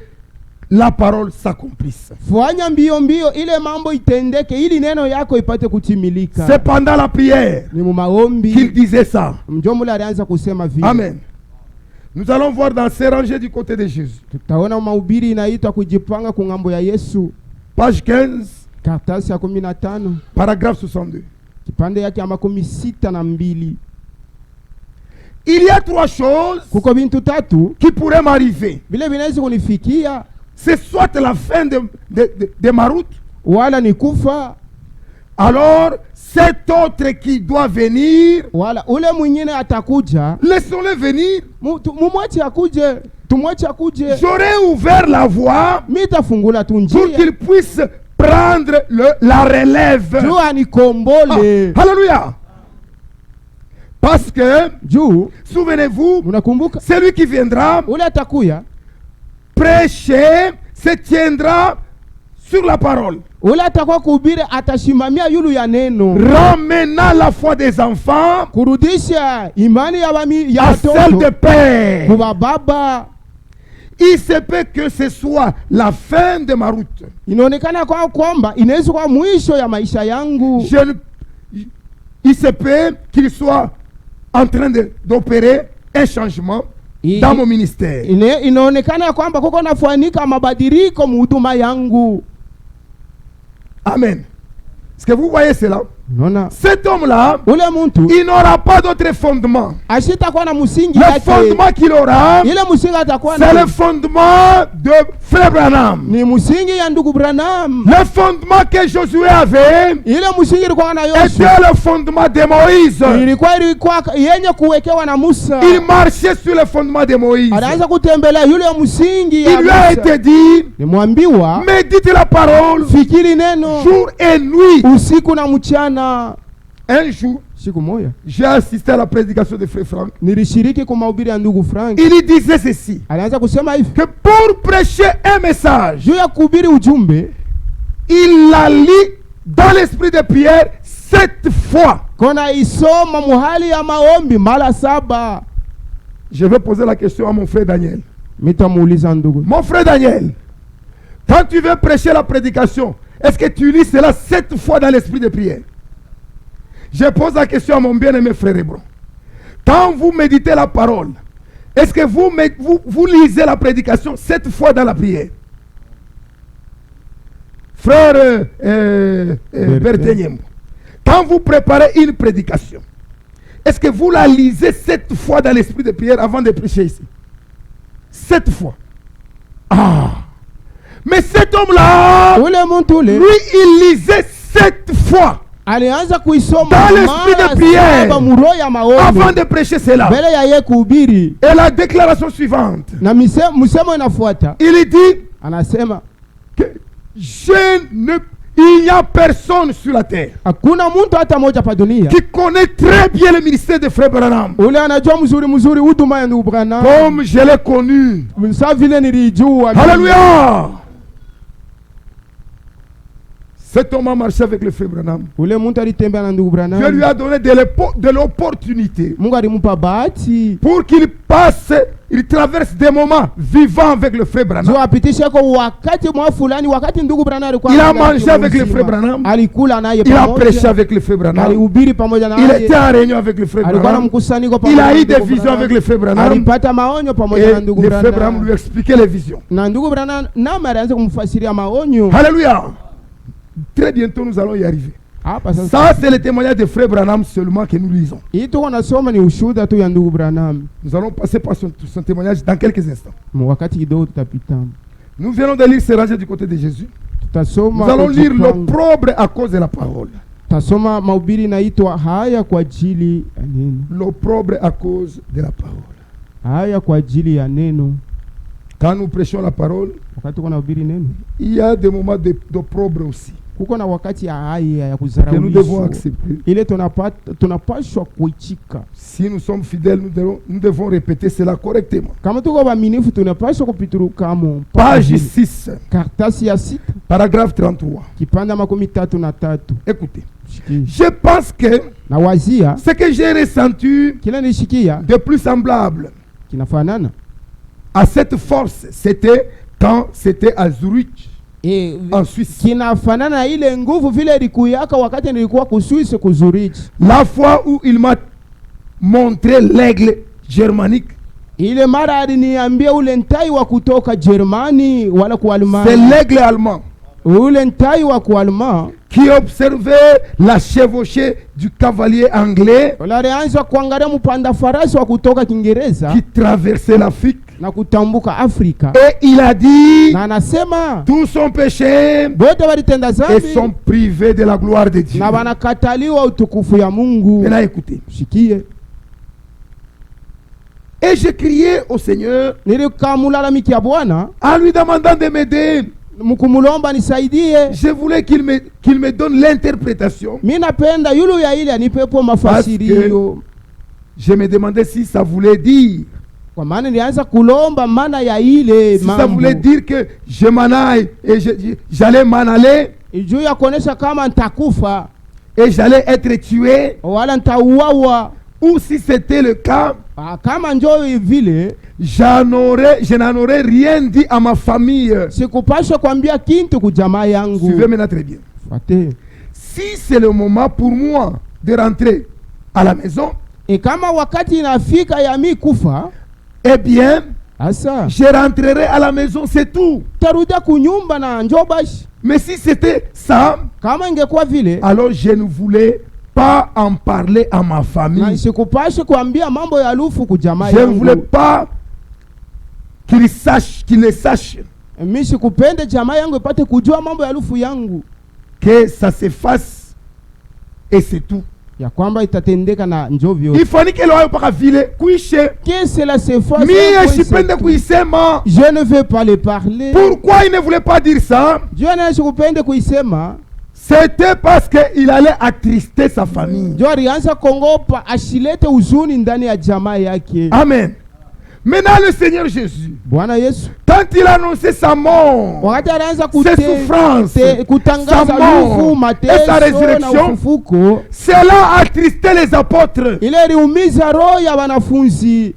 la parole s'accomplisse. fanya mbio mbio ile mambo itendeke, ili neno yako ipate kutimilika. C'est pendant la prière Ni mu qu'il maombi disait ça. mjomula alianza kusema vile. Amen. Nous allons voir dans ces rangées du côté de Jésus. Tutaona mahubiri inaitwa kujipanga kungambo ya Yesu. Page 15, Karatasi ya 15 paragraphe 62. kipande yake ya 62. Il y a 3 choses Kuko bintu tatu qui pourraient m'arriver. vile vinaweza kunifikia, C'est soit la fin de ma route, wala ni kufa Alors, cet autre qui doit venir, wala ule mwingine atakuja, laissons-le venir. mumwache akuje, tumwache akuje. J'aurais ouvert la voie Mitafungula tu pour njia qu'il puisse prendre la relève. juu anikombole. Alléluia. Parce que, Juu souvenez-vous, munakumbuka celui qui viendra ule atakuya, prêcher se tiendra sur la parole, ule atakuwa kuhubiri, atashimamia yulu ya neno, ramenant la foi des enfants kurudisha imani ya à celle de watoto père. kuba baba. Il se peut que ce soit la fin de ma route. Inaonekana kwamba inaweza kuwa mwisho ya maisha yangu. Il se peut qu'il soit en train d'opérer un changement dans mon ministère. Inaonekana kwamba kuko nafanika mabadiliko muhuduma yangu. Amen. Est-ce que vous voyez cela? Unaona, Cet homme-là, ule muntu il n'aura pas d'autre fondement. ashitakuwa na msingi Le yake. fondement qu'il aura, Ile msingi atakuwa c'est na le fondement de Frère Branham. ni msingi ya ndugu Branham. Le fondement que Josué avait Ile msingi ilikuwa na Yoshua, était le fondement de Moïse. ilikuwa yenye kuwekewa na Musa. Il marchait sur le fondement de Moïse. Anaanza kutembelea yule msingi ya Il lui a Musa. été dit, Nimwambiwa médite la parole fikiri neno jour et nuit. usiku na mchana. Un jour, Siku moja j'ai assisté à la prédication de Frère Franck. nilishiriki kwa mahubiri ya ndugu Frank. Il y disait ceci, Alianza kusema hivi, que pour prêcher un message, juu ya kuhubiri ujumbe il la lit dans l'esprit de Pierre 7 fois. kona isoma muhali ya maombi mara 7. Je vais poser la question à mon frère Daniel. Mitamuuliza ndugu, Mon frère Daniel, quand tu veux prêcher la prédication, est-ce que tu lis cela 7 fois dans l'esprit de prière? Je pose la question à mon bien-aimé frère Hébron. Quand vous méditez la parole, est-ce que vous lisez la prédication 7 fois dans la prière? Frère Berthe, quand vous préparez une prédication, est-ce que vous la lisez 7 fois dans l'esprit de prière avant de prêcher ici? 7 fois. Ah! Mais cet homme-là, ule muntu ule lui, il lisait 7 fois alianza kuisoma dans l'esprit de prière muroho ya maombi avant de prêcher cela. mbele ya yeye kuhubiri. Et la déclaration suivante, Na msemo inafuata, il dit anasema que il n'y a personne sur la terre hakuna mtu hata moja pa dunia qui connaît très bien le ministère de Frère Branham ule anajua mzuri huduma ya ndugu Branham comme je l'ai connu. sa vile nilijua. Alléluia! Cet homme a marché avec le Frère Branham. Ule mtu alitembea na ndugu Dieu lui Branham, a donné de l'opportunité Mungu alimpa bahati pour qu'il passe, il traverse des moments vivants avec le Frère Branham. juu apitishe kwa wakati mwa fulani, wakati ndugu Branham alikuwa Il a anaenda mangé avec le mzima. Frère Branham. Alikula naye Il a prêché pamoja, avec le Frère Branham. alihubiri pamoja Il naye, était en réunion avec le Frère alikuwa na Branham. mkusanyiko Il pamoja a na eu des ndugu visions Branham. avec le Frère Branham. Alipata maonyo pamoja Et na ndugu le Frère Branham Branham, lui expliquait les visions. na ndugu Branham nami alianza kumfasiria maonyo. Alléluia! Très bientôt nous allons y arriver. Hapa sasa Ça c'est le témoignage de Frère Branham seulement que nous lisons. hii tuko nasoma ni ushuhuda tu ya ndugu Branham. Nous allons passer par son témoignage dans quelques instants. Wakati kidogo tutapita, Nous venons de lire ce rangé du côté de Jésus. tutasoma Nous allons lire kujipanga. l'opprobre à cause de la parole. Tutasoma mahubiri inaitwa haya kwa ajili ya neno, L'opprobre à cause de la parole. haya kwa ajili ya neno. Quand nous prêchons la parole, Wakati tuko nahubiri neno, il y a des moments d'opprobre aussi kuko na wakati ya haya ya que nous devons kudharaulisha, accepter. ile tunapashwa kuichika. Si nous sommes fidèles, nous devons répéter cela correctement. Kama tuko waaminifu, tunapashwa kupiturukamo. Page 6, Karatasi ya 6 paragraphe 33. kipanda 33. Écoutez, Shikia. je pense que Na wazia ce que j'ai ressenti kila nishikia de plus semblable kinafanana à cette force, c'était quand c'était à Zurich, en Suisse. kinafanana na ile nguvu vile ilikuyaka wakati nilikuwa kuswisi kuzurich. La fois où il m'a montré l'aigle germanique, Ile mara aliniambia ule ntai wa kutoka Germani wala c'est kualmani, l'aigle allemand ule ntai wa kualma qui observait la chevauchée du cavalier anglais wala alianza kuangalia mpanda farasi wa kutoka Kiingereza qui traversait l'Afrique na kutambuka Afrika. Et il a dit, Na anasema tous sont péchés bote walitenda et zambi sont privés de la gloire de Dieu. na wanakataliwa utukufu ya Mungu. Maintenant écoutez. Shikie. Et j'ai crié au Seigneur Nilikamulalamiki Bwana en lui demandant de m'aider. mkumulomba nisaidie. Je voulais qu'il me donne l'interprétation. Mimi napenda yulu ya ile anipepo mafasirio. Je me demandais si ça voulait dire, Kwa maana nilianza kulomba maana ya ile si ça mambo. voulait dire que je m'en aille et j'allais m'en aller Juu ya kuonesha kama nitakufa et j'allais être tué, wala nitauawa. ou si c'était le cas, Kama njoo vile je n'en aurais rien dit à ma famille. sikupasha kuambia kintu kujamaa yangu. Suivez maintenant très bien. Fate. Si c'est le moment pour moi de rentrer à la maison, Kama wakati inafika ya mi kufa, eh bien, asa je rentrerai à la maison, c'est tout. tarudia kunyumba na njoo bashi. Mais si c'était ça, Kama ingekuwa vile, alors je ne voulais pas en parler à ma na famille. sikupashe kuambia mambo ya lufu kujamaa Je ne yangu. voulais pas qu'ils le sachent Mimi sikupende jamaa yangu ipate kujua mambo ya lufu yangu, que ça se fasse et c'est tout. ya kwamba itatendeka na njoo vyote. Il fallait que l'on pas vile kuishe. Que cela se fasse. Mie sipende kuisema. Je ne veux pas le parler. Pourquoi il ne voulait pas dire ça? Dieu na sikupende kuisema. C'était parce qu'il allait attrister sa famille. Dieu alianza kongopa ashilete huzuni ndani ya jamaa yake. Amen. Maintenant le Seigneur Jésus, Bwana Yesu quand il annonçait sa mort, wakati alianza ses souffrances, sa kutangaza mort lufu, et sa mateso na résurrection, ufufuko, cela attristait les apôtres. ile iliumiza roho ya wanafunzi.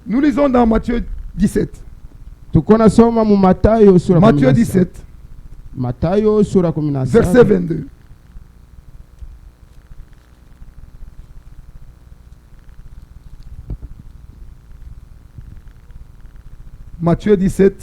Nous lisons dans Matthieu 17. Tuko nasoma mu Mathayo sura Matthieu 17. 17, Mathayo sura 17 verset 22. Matthieu 17,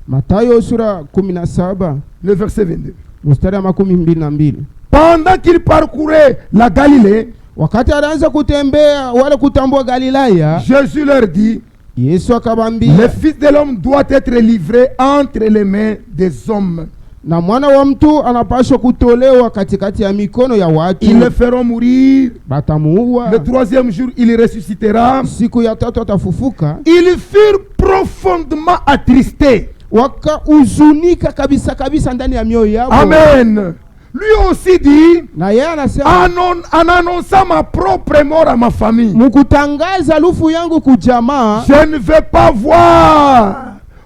Mathayo sura 17 le verset 22. mstari wa 22. Pendant qu'il parcourait la Galilée, Wakati alianza kutembea wala kutambua Galilaya, Jésus leur dit, Yesu akabambia, le Fils de l'homme doit être livré entre les mains des hommes. na mwana wa mtu anapaswa kutolewa katikati ya mikono ya watu. Ils le feront mourir. Batamuua. Le troisième jour, il ressuscitera. Siku ya tatu atafufuka. Ils furent profondément attristés. Wakahuzunika kabisa kabisa ndani ya mioyo yao. Amen. Lui aussi dit, Na yeye anasema, en annonçant ma propre mort à ma famille, mkutangaza lufu yangu kujamaa, je ne veux pas voir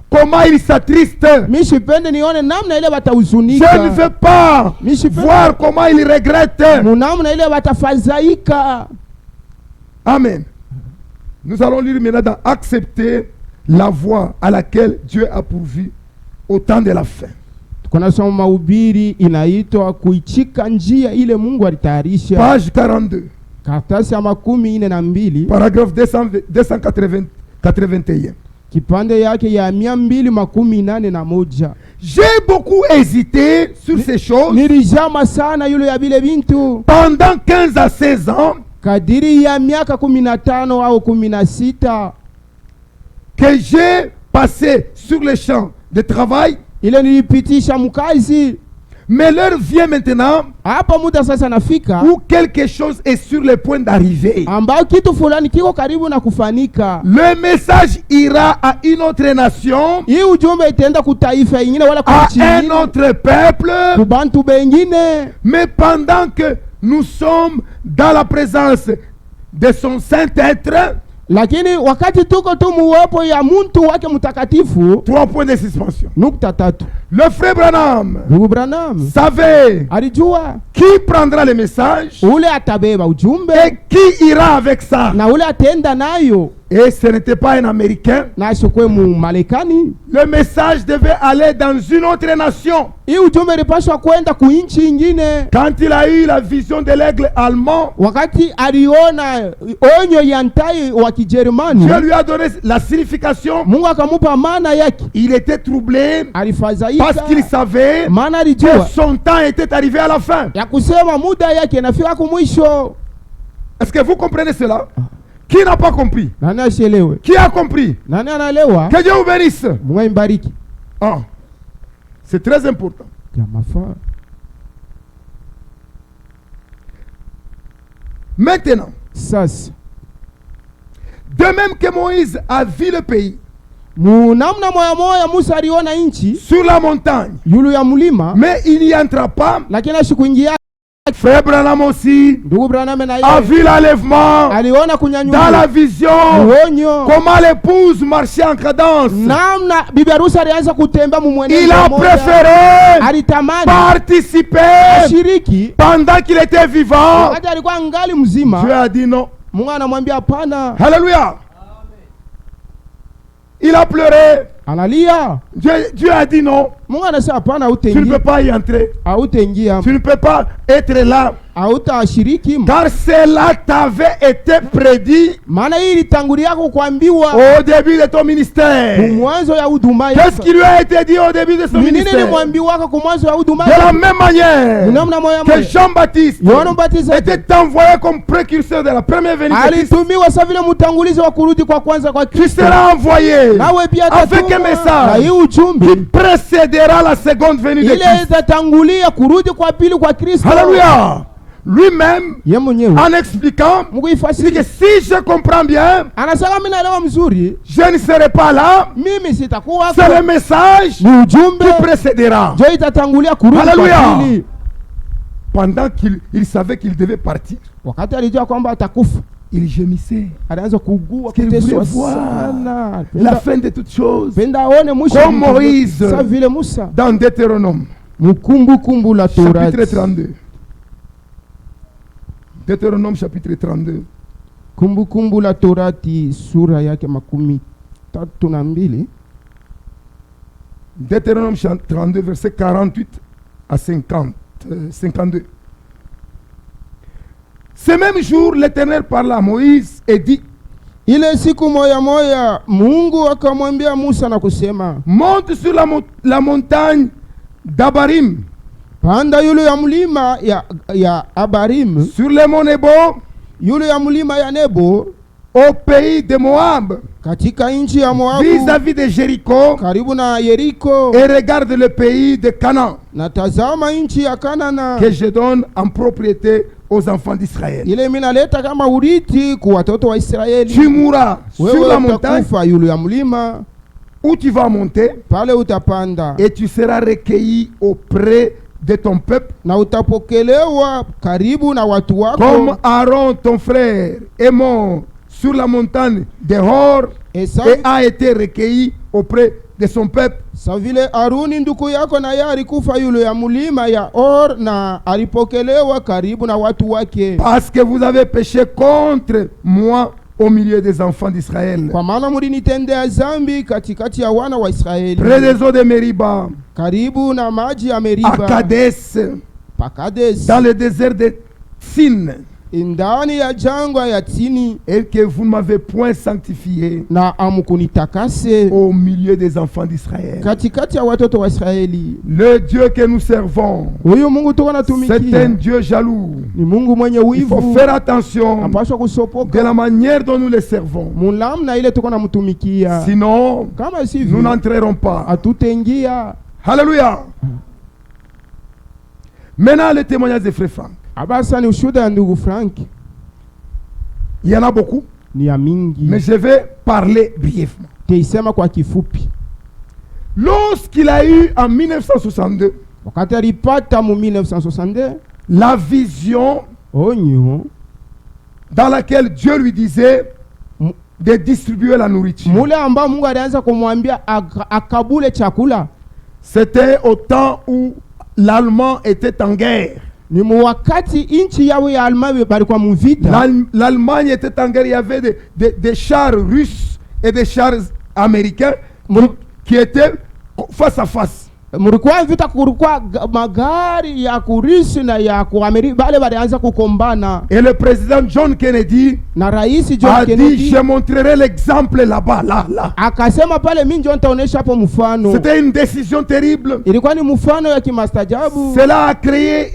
comment il s'attriste. mimi sipende nione namna ile Je ne watahuzunika. veux pas Mimi sipende voir comment il regrette. namna ile watafadhaika. Amen. Nous allons lire maintenant dans Accepter la voie à laquelle Dieu a pourvu au temps de la fin. Kuna soma mahubiri inaitwa kuichika njia ile Mungu alitayarisha. Page 42. Karatasi ya 42. Paragraphe 281. Kipande yake ya 281. J'ai beaucoup hésité sur ces choses Nilijama sana yule ya vile bintu. pendant 15 à 16 ans Kadiri ya miaka 15 au 16 que j'ai passé sur les champs de travail. ile nilipitisha mkazi. Mais l'heure vient maintenant Hapa muda sasa nafika où quelque chose est sur le point d'arriver. ambao kitu fulani kiko karibu na kufanika. Le message ira à une autre nation, Hii ujumbe itaenda kutaifa ingine wala à kwa nchi un ingine, autre peuple. kubantu bengine. Mais pendant que nous sommes dans la présence de son Saint-Être, Lakini wakati tuko tu muwepo ya muntu wake mtakatifu. 3 points de suspension. Nukta 3. Le frère Branham Ndugu Branham savait alijua qui prendra le message ule atabeba ujumbe et qui ira avec ça. na ule atenda nayo, Et ce n'était pas un Américain. na sokwe mu Marekani. Le message devait aller dans une autre nation. Hii ujumbe ilipaswa kwenda kuinchi ingine. Quand il a eu la vision de l'aigle allemand, Wakati aliona onyo ya ntai wa Kijerumani, Dieu lui a donné la signification. Mungu akamupa maana yake. Il était troublé Alifadhaika parce qu'il savait maana que alijua son temps était arrivé à la fin. ya kusema muda yake nafika kumwisho. Est-ce que vous comprenez cela? Qui n'a pas compris? Nani asielewe? Qui a compris? Nani anaelewa? Que Dieu vous bénisse. Mungu imbariki. Ah, c'est très important. Ya mafaa. Maintenant, Sasa de même que Moïse a vu le pays munamna moya moya Musa aliona nchi sur la montagne, yulu ya mlima, mais il n'y entra pas, lakini asikuingia. Frère Branham aussi Ndugu Branham na a yeye vu l'enlèvement aliona dans kunyanyuliwa, la vision, uonyo, comment l'épouse marchait en cadence. namna bibi harusi alianza kutembea Il mumwenendo a mmoja. préféré Alitamani participer ashiriki pendant qu'il était vivant. wakati alikuwa ngali Dieu mzima. a dit non. Mungu anamwambia hapana. Alléluia. Il a pleuré. Analia. Dieu a dit non. Mungu anasema hapana, Tu ne peux hautaingia. pas y entrer. Hautaingia. Tu ne peux pas être là. Hautashiriki. Car cela t'avait été prédit Maana hii ilitangulia kuambiwa au début de ton ministère. mwanzo ya huduma Qu'est-ce yako. qui lui a été dit au début de son Ni nini ministère? nilimwambiwa kwa mwanzo ya huduma De la yako? même manière Namna moja que moja. Jean-Baptiste Yohana Mbatizaji était envoyé comme précurseur de la première venue de Christ, alitumiwa sa vile mtangulizi wa kurudi kwa kwanza kwa tu Kristo. seras envoyé Nawe pia avec un atatumwa na hii message ujumbe qui précédera la seconde venue de ile Christ. itatangulia kurudi kwa pili kwa Kristo. Alléluia. Lui-même, Ye mwenyewe en expliquant, Mungu il dit que ifasiri si je comprends bien, anasema mimi naelewa mzuri, je ne serai pas là. mimi sitakuwa C'est le message ni ujumbe qui précédera. ndio itatangulia kurudi Hallelujah. kwa pili. Pendant qu'il savait qu'il devait partir, Wakati alijua kwamba atakufa, il gémissait. alianza kuugua, Qu'il kuteswa voulait voir sana. la fin de toutes choses. Penda aone mwisho Comme Moïse. sa vile Musa. Dans Deutéronome, Mkumbukumbu la Torati chapitre 32. Deutéronome, chapitre 32. Kumbukumbu la Torati sura yake 32. Deutéronome 32, verset 48 à 52. Ce même jour, l'Éternel parla à Moïse et dit, Ile siku moya moya Mungu akamwambia Musa na kusema, monte sur la montagne d'Abarim, panda yule ya mlima ya Abarim, sur le mont Nebo, yule ya mlima ya Nebo, au pays de Moab, katika nchi ya Moabu, vis-à-vis de Jéricho, karibu na Yeriko, et regarde le pays de Canaan, na tazama nchi ya Kanana, que je donne en propriété aux enfants d'Israël. ile minaleta kama urithi kwa watoto wa Israeli. Tu mourras sur Wewe la montagne utakufa yule ya mlima, où tu vas monter, pale utapanda et tu seras recueilli auprès de ton peuple, na utapokelewa karibu na watu comme wako. Aaron ton frère est mort sur la montagne de Hor Et et a été recueilli auprès de son peuple. sa vile Aruni ndugu yako na yeye alikufa yule ya mlima ya Or na alipokelewa karibu na watu wake, Parce que vous avez péché contre moi au milieu des enfants d'Israël. kwa maana mlinitendea zambi katikati ya wana wa Israeli, Près des eaux de Meriba, karibu na maji ya à Meriba, Kadesh, Pakades, dans le désert de Tsin, ndani ya jangwa ya Tini, et que vous ne m'avez point sanctifié na amkunitakase au milieu des enfants d'Israël. katikati ya watoto wa Israeli. Le Dieu que nous servons, Huyu Mungu tuko c'est un natumikia Dieu jaloux. ni Mungu mwenye Il faut wivu, faire attention apaswa de kusopoka la manière dont nous le servons. mulamna ile tuko namtumikia, Sinon, kama nous sivyo n'entrerons pas. hatutaingia. Alléluia. Maintenant, le témoignage de Frère Franck. Abasa ni ushuhuda ya ndugu Frank, Il y en a beaucoup, ni ya mingi, mais je vais parler brièvement. teisema kwa kifupi. Lorsqu'il a eu en 1962 Wakati alipata mu 1962 la vision onyo dans laquelle Dieu lui disait de distribuer la nourriture, mule ambao Mungu alianza kumwambia akabule chakula, c'était au temps où l'Allemand était en guerre. ni wakati inchi yao ya Almanya balikuwa muvita. L'Allemagne était en guerre, il y avait des chars russes et des chars américains qui étaient face à face. Mulikuwa vita, kulikuwa magari ya kurisi na ya kuamerika, bale balianza kukombana, Et le président John Kennedy na rais a John dit, Kennedy je montrerai l'exemple là-bas, là. akasema pale, mimi ndio nitaonesha hapo mfano. C'était une décision terrible. Ilikuwa ni mfano ya kimastajabu. Cela a créé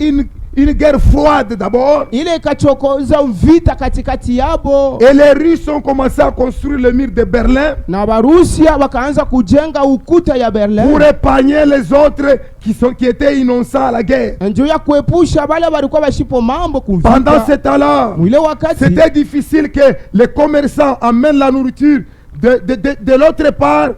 une guerre froide d'abord. ile ikachokoza vita katikati yabo, Et les Russes ont commencé à construire le mur de Berlin na Barusia wakaanza kujenga ukuta ya Berlin pour épargner les autres qui étaient innocents à la guerre. njoo ya kuepusha wale walikuwa bashipo mambo Pendant ce kuvita. temps-là, Mwile wakati c'était difficile que les commerçants amènent la nourriture de l'autre part,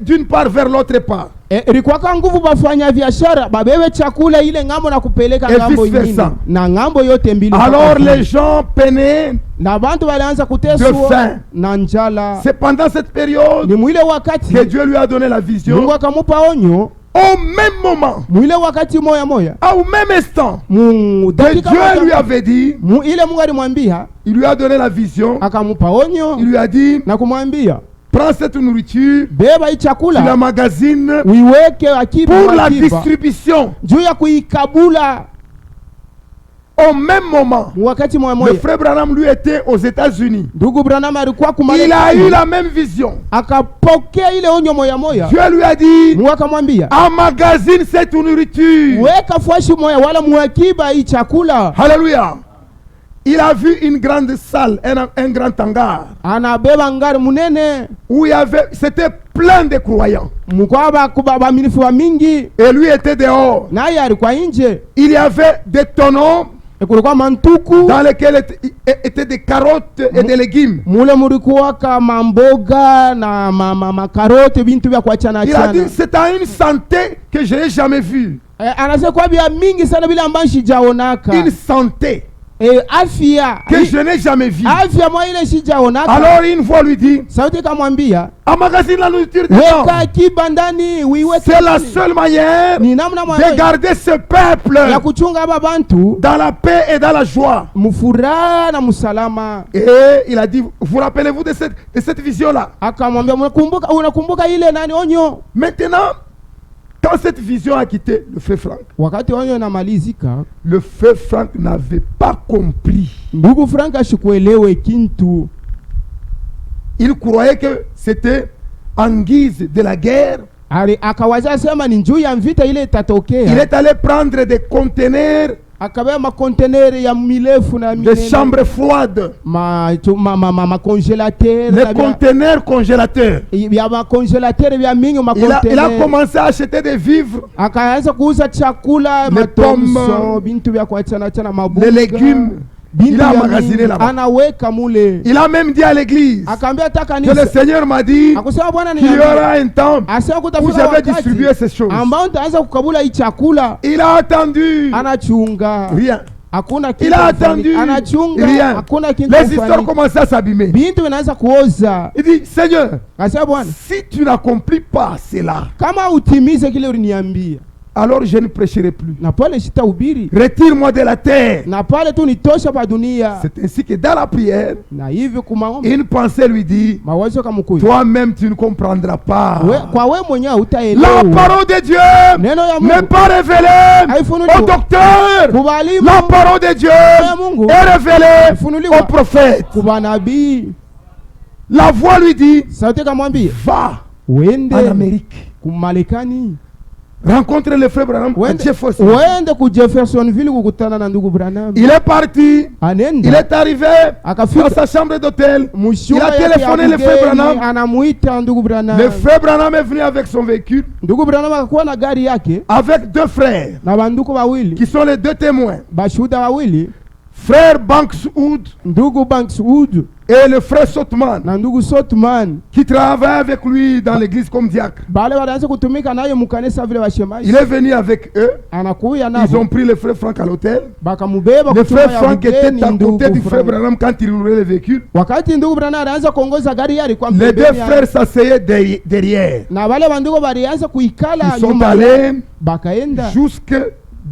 d'une part vers l'autre part. ilikuwa nguvu bafanya biashara babebe chakula ile ngambo na kupeleka Et ngambo vice nyingine, versa. na ngambo yote mbili. Alors les gens peinaient. na bantu walianza De kuteswa faim. na njala. C'est pendant cette période Ni mwile wakati que Dieu lui a donné la Mungu vision. akamupa onyo, Au même moment, mwile wakati moya moya, au même instant, mu que dakika Dieu moja lui avait dit, ile Mungu alimwambia, il lui a donné la vision. akamupa onyo Il lui a dit, na kumwambia prends cette nourriture, beba hii tu la chakula magasines uiweke akiba pour la akiba distribution. juu ya kuikabula. Au même moment, Wakati moya le moya frère Branham lui était aux États-Unis. ndugu Branham alikuwa Il a eu kumarekani, la même vision. akapokea ile onyo moya moya. Dieu lui a dit, Mungu akamwambia emmagasine cette nourriture. weka fuashi moya wala muakiba hii chakula. Alléluia. Il a vu une grande salle, un grand hangar, Anabeba ngari munene où il y avait, c'était plein de croyants. mukwa baaminifu wa mingi, Et lui était dehors. naye alikuwa nje. Il y avait des tonneaux Kulikuwa mantuku dans lesquels étaient des carottes et des légumes. mule mulikuwa kama mboga na makaroti bintu vya kuachana Il a dit, achana. c'est à une santé que je n'ai jamais vue. Anasema kwa bia mingi sana bila ambayo sijaonaka. Une santé Afya que je n'ai jamais vue. afya mwa ile sijaonaka. Alors une voix lui dit, Sauti kamwambia emmagasine la nourriture dedans. weka akiba ndani uiweke. C'est la seule manière Ni namna de moja garder ce peuple ya kuchunga aba bantu dans la paix et dans la joie. mufuraha na musalama. Et il a dit, vous rappelez-vous de cette vision-là? Akamwambia unakumbuka ile nani onyo? Maintenant, quand cette vision a quitté le feu Franck, Wakati onyo inamalizika, le feu Franck n'avait pas compris. ndugu Frank ashikuelewe kintu. Il croyait que c'était en guise de la guerre. Akawaza sema ni njuu ya vita ile Il itatokea. est allé prendre des conteneurs, Akabeba makonteneri ya mirefu na des chambres froides, makongelateur les conteneurs congélateurs. ya makongelateur vya mingi Il a makonteneri. commencé à acheter des vivres, Akaanza kuuza chakula, Les pommes, matomso, bintu vya kuachana chana les mabuga, légumes. bintu Il a vya emmagasiné mingi, là-bas. anaweka mule. Il a même dit à l'église Akaambia hata que le kanisa, Seigneur m'a dit akusema Bwana qu'il y niambia, aura un temps asema où kutafika je vais wakati distribuer ces choses. ambao nitaanza kukabula hii chakula. Il a attendu Anachunga rien. hakuna Il kitu a kufanyika. attendu Anachunga rien. hakuna kitu Les histoires kufanyika. commencent à s'abîmer. Bintu vinaanza kuoza. Il dit, Seigneur, Akasema Bwana, si tu n'accomplis pas cela, kama utimize kile uliniambia, alors je ne prêcherai plus. na pale sitahubiri, Retire-moi de la terre. na pale tu nitosha pa dunia. C'est ainsi que dans la prière, Na hivi kumaomba une pensée lui dit, mawazo kamkuja, toi-même tu ne comprendras pas. kwa we mwenyewe La utaelewa. parole de Dieu Neno ya n'est Mungu pas révélée haifunuliwa au docteur. kubalimu, La parole de Dieu ya Mungu est révélée ifunuliwa au prophète. kubanabii. La voix lui dit, Sauti kamwambia va en uende Amérique. kumarekani, Rencontre le frère Branham à Jefferson. uende ku Jeffersonville kukutana na ndugu Branham. Il est parti. Il Anenda est arrivé akafika dans sa chambre d'hôtel. Il mshuma a téléphoné le frère Branham. anamuita ndugu Branham. Le frère Branham est venu avec son véhicule, Ndugu Branham akakuwa na gari yake avec deux frères, na banduku wawili, qui sont les deux témoins. bashuhuda wawili, Frère Bankswood ndugu Bankswood et le frère Sotman, na ndugu Sotman. qui travaillent avec lui dans l'église comme diacre. Bale walianza kutumika naye mukanisa vile washemaji. Il est venu avec eux. Anakuya Ils ont nabo pris le frère Franck à l'hôtel. bakamubeba Le kuchuma frère ya Franck était mgeni à côté du ndugu frère Frank. Branham quand il roulait le véhicule. Wakati ndugu Branham anaanza kuongoza gari yake kwa Les deux pembeni ya- frères s'asseyaient derrière. na wale bandugu walianza kuikala Ils sont nyuma, allés bakaenda jusque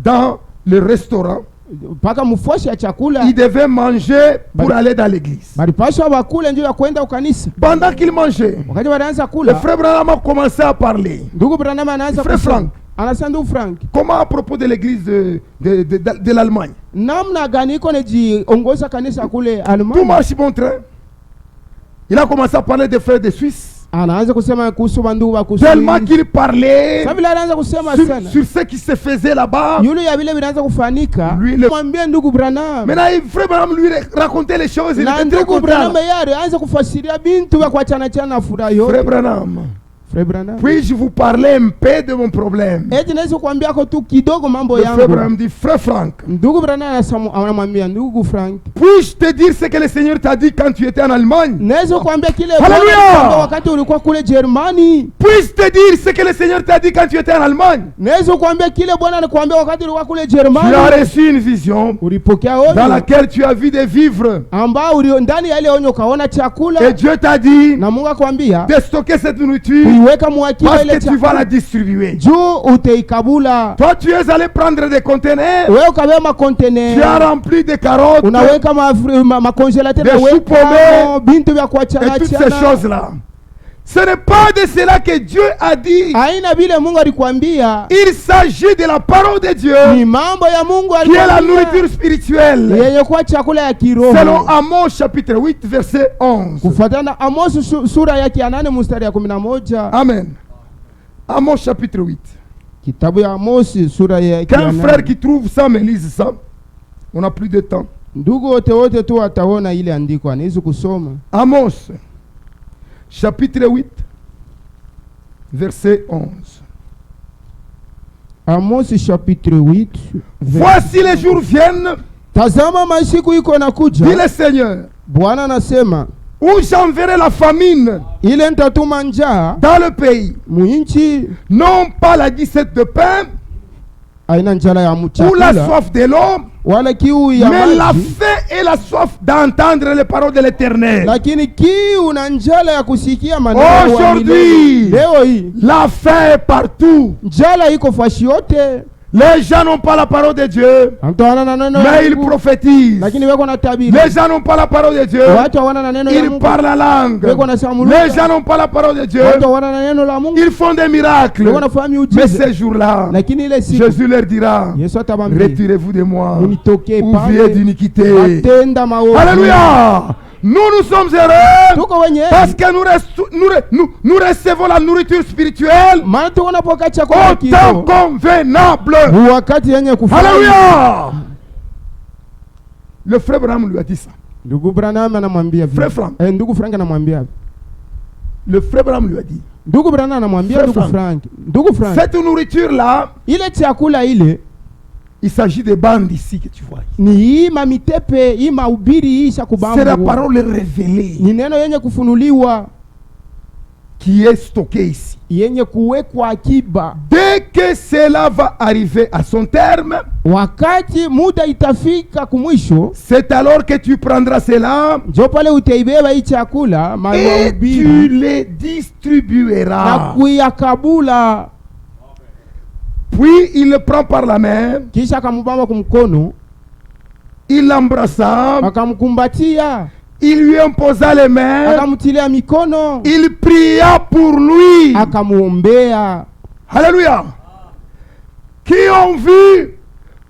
dans le restaurant. mpaka mfuashi ya chakula. Ils devaient manger pour aller dans l'église. Balipashwa bakule ndio ya kwenda ukanisa. Pendant qu'ils mangeaient, Wakati wanaanza le kula, frère Branham a commencé à parler. ndugu Branham anaanza Frère kusema, Frank. anasema ndugu Frank, Comment à propos de l'église de l'Allemagne? namna gani iko nejiongoza kanisa kule Tout Almanya. marche bon train. Il a commencé à parler des frères de Suisse. anaanza kusema kuhusu bandugu wa Tellement kusuhi. qu'il parlait Sasa vile anaanza kusema sur, sana sur ce qui se faisait là-bas. yule ya vile vinaanza kufanika, Lui, le- mwambie ndugu Branham. Maintenant, frère Branham lui racontait les choses. Il Na était très ndugu content. Branham yale aanza kufasiria bintu vya kuachana chana na furaha Frère yote. Branham, Frère Branham, puis-je vous parler un peu de mon problème? eti naweza kuambia ko tu kidogo mambo Le frère yangu. Branham dit, frère Franck, Ndugu Branham anamwambia ndugu Frank, puis-je te dire ce que le Seigneur t'a dit quand tu étais en Allemagne? naweza kuambia kile Hallelujah! Bwana alikwambia wakati ulikuwa kule Germani. Puis-je te dire ce que le Seigneur t'a dit quand tu étais en Allemagne? Naweza kuambia kile Bwana alikwambia wakati ulikuwa kule Tu as Germani. reçu une vision Ulipokea dans onyo laquelle tu as vu des vivres. ambao ulio ndani ya ile onyo ukaona chakula, Et Dieu t'a dit na Mungu akwambia de stocker cette nourriture uiweka mwakiba parce ile que tu vas la chakula distribuer. juu utaikabula. Toi, tu es allé prendre des conteneurs, Wewe ukabeba tu as makontenera, rempli de carottes unaweka makonjelateur, Des unaweka choux-pommés, bintu vya et kuachana toutes ces chana. choses-là. Ce n'est pas de cela que Dieu a dit. Aina vile Mungu alikwambia, Il s'agit de la parole de Dieu ni mambo ya Mungu qui est la alikwambia, nourriture spirituelle. yenye kuwa chakula ya Selon kiroho. Amos chapitre 8 verset 11. Kufuatana Amos sura yake ya 8 mstari ya 11. Amen. Amos chapitre 8. Kitabu ya Amos sura yake ya Qu'un frère 8. qui trouve ça me lise ça. On n'a plus de temps. Ndugu wote tu wataona ile andiko, anaweza kusoma. Amos chapitre 8 verset 11. Amos chapitre 8. Voici les jours viennent, Tazama masiku iko dit nakuja, le Seigneur, Bwana anasema, où j'enverrai la famine ile nitatuma njaa dans le pays. muinchi, Non pas la 17 de pain aina njala ya ou la mchakula soif de l'eau, wala kiu ya mais la maji, faim et la soif d'entendre les paroles de l'Éternel. lakini kiu na njala ya kusikia maneno ya Aujourd'hui, milele. Leo hii la faim est partout. njala iko fashi yote, Les gens n'ont pas la parole de Dieu, mtu hawana na neno la mais ils Mungu, prophétisent. lakini weko na tabiri. Les gens n'ont pas la parole de Dieu, Watu hawana na neno la ils Mungu, parlent la langue. weko na samuluka. Les gens n'ont pas la parole de Dieu, Watu hawana na neno la Mungu, ils font des miracles. weko nafanya Mais miujiza, ces jours-là, lakini ile siku Jésus leur dira, Yesu atabambia, retirez-vous de moi, munitokee oubliez pale, d'iniquité. matenda maovu. Alléluia. Nous sommes heureux Tuko wenye parce que nous recevons la nourriture spirituelle maana tuko napoka chakula au temps kidogo convenable. wakati yenye kufanya. Alléluia. Le frère Branham lui a dit ça. Ndugu Branham anamwambia vile. Frère Frank. Ndugu Frank anamwambia vile. Le frère Branham lui a dit, Ndugu Branham anamwambia Frère ndugu Frank. Frank. Ndugu Frank, cette nourriture-là, ile chakula ile il s'agit des bandes ici que tu vois. ni hii mamitepe, hii mahubiri hii C'est la kubamba. parole révélée Ni neno yenye kufunuliwa, qui est stockée ici. yenye kuwekwa akiba. Dès que cela va arriver à son terme, Wakati muda itafika kumwisho, c'est alors que tu prendras cela njo pale utaibeba hii chakula et tu mahubiri les na distribueras. kuyakabula. Puis il le prend par la main, Kisha akamubamba kumkono, il l'embrassa, akamkumbatia, il lui imposa les mains, akamtilia mikono, il pria pour lui. akamuombea. Alléluia. Qui ont vu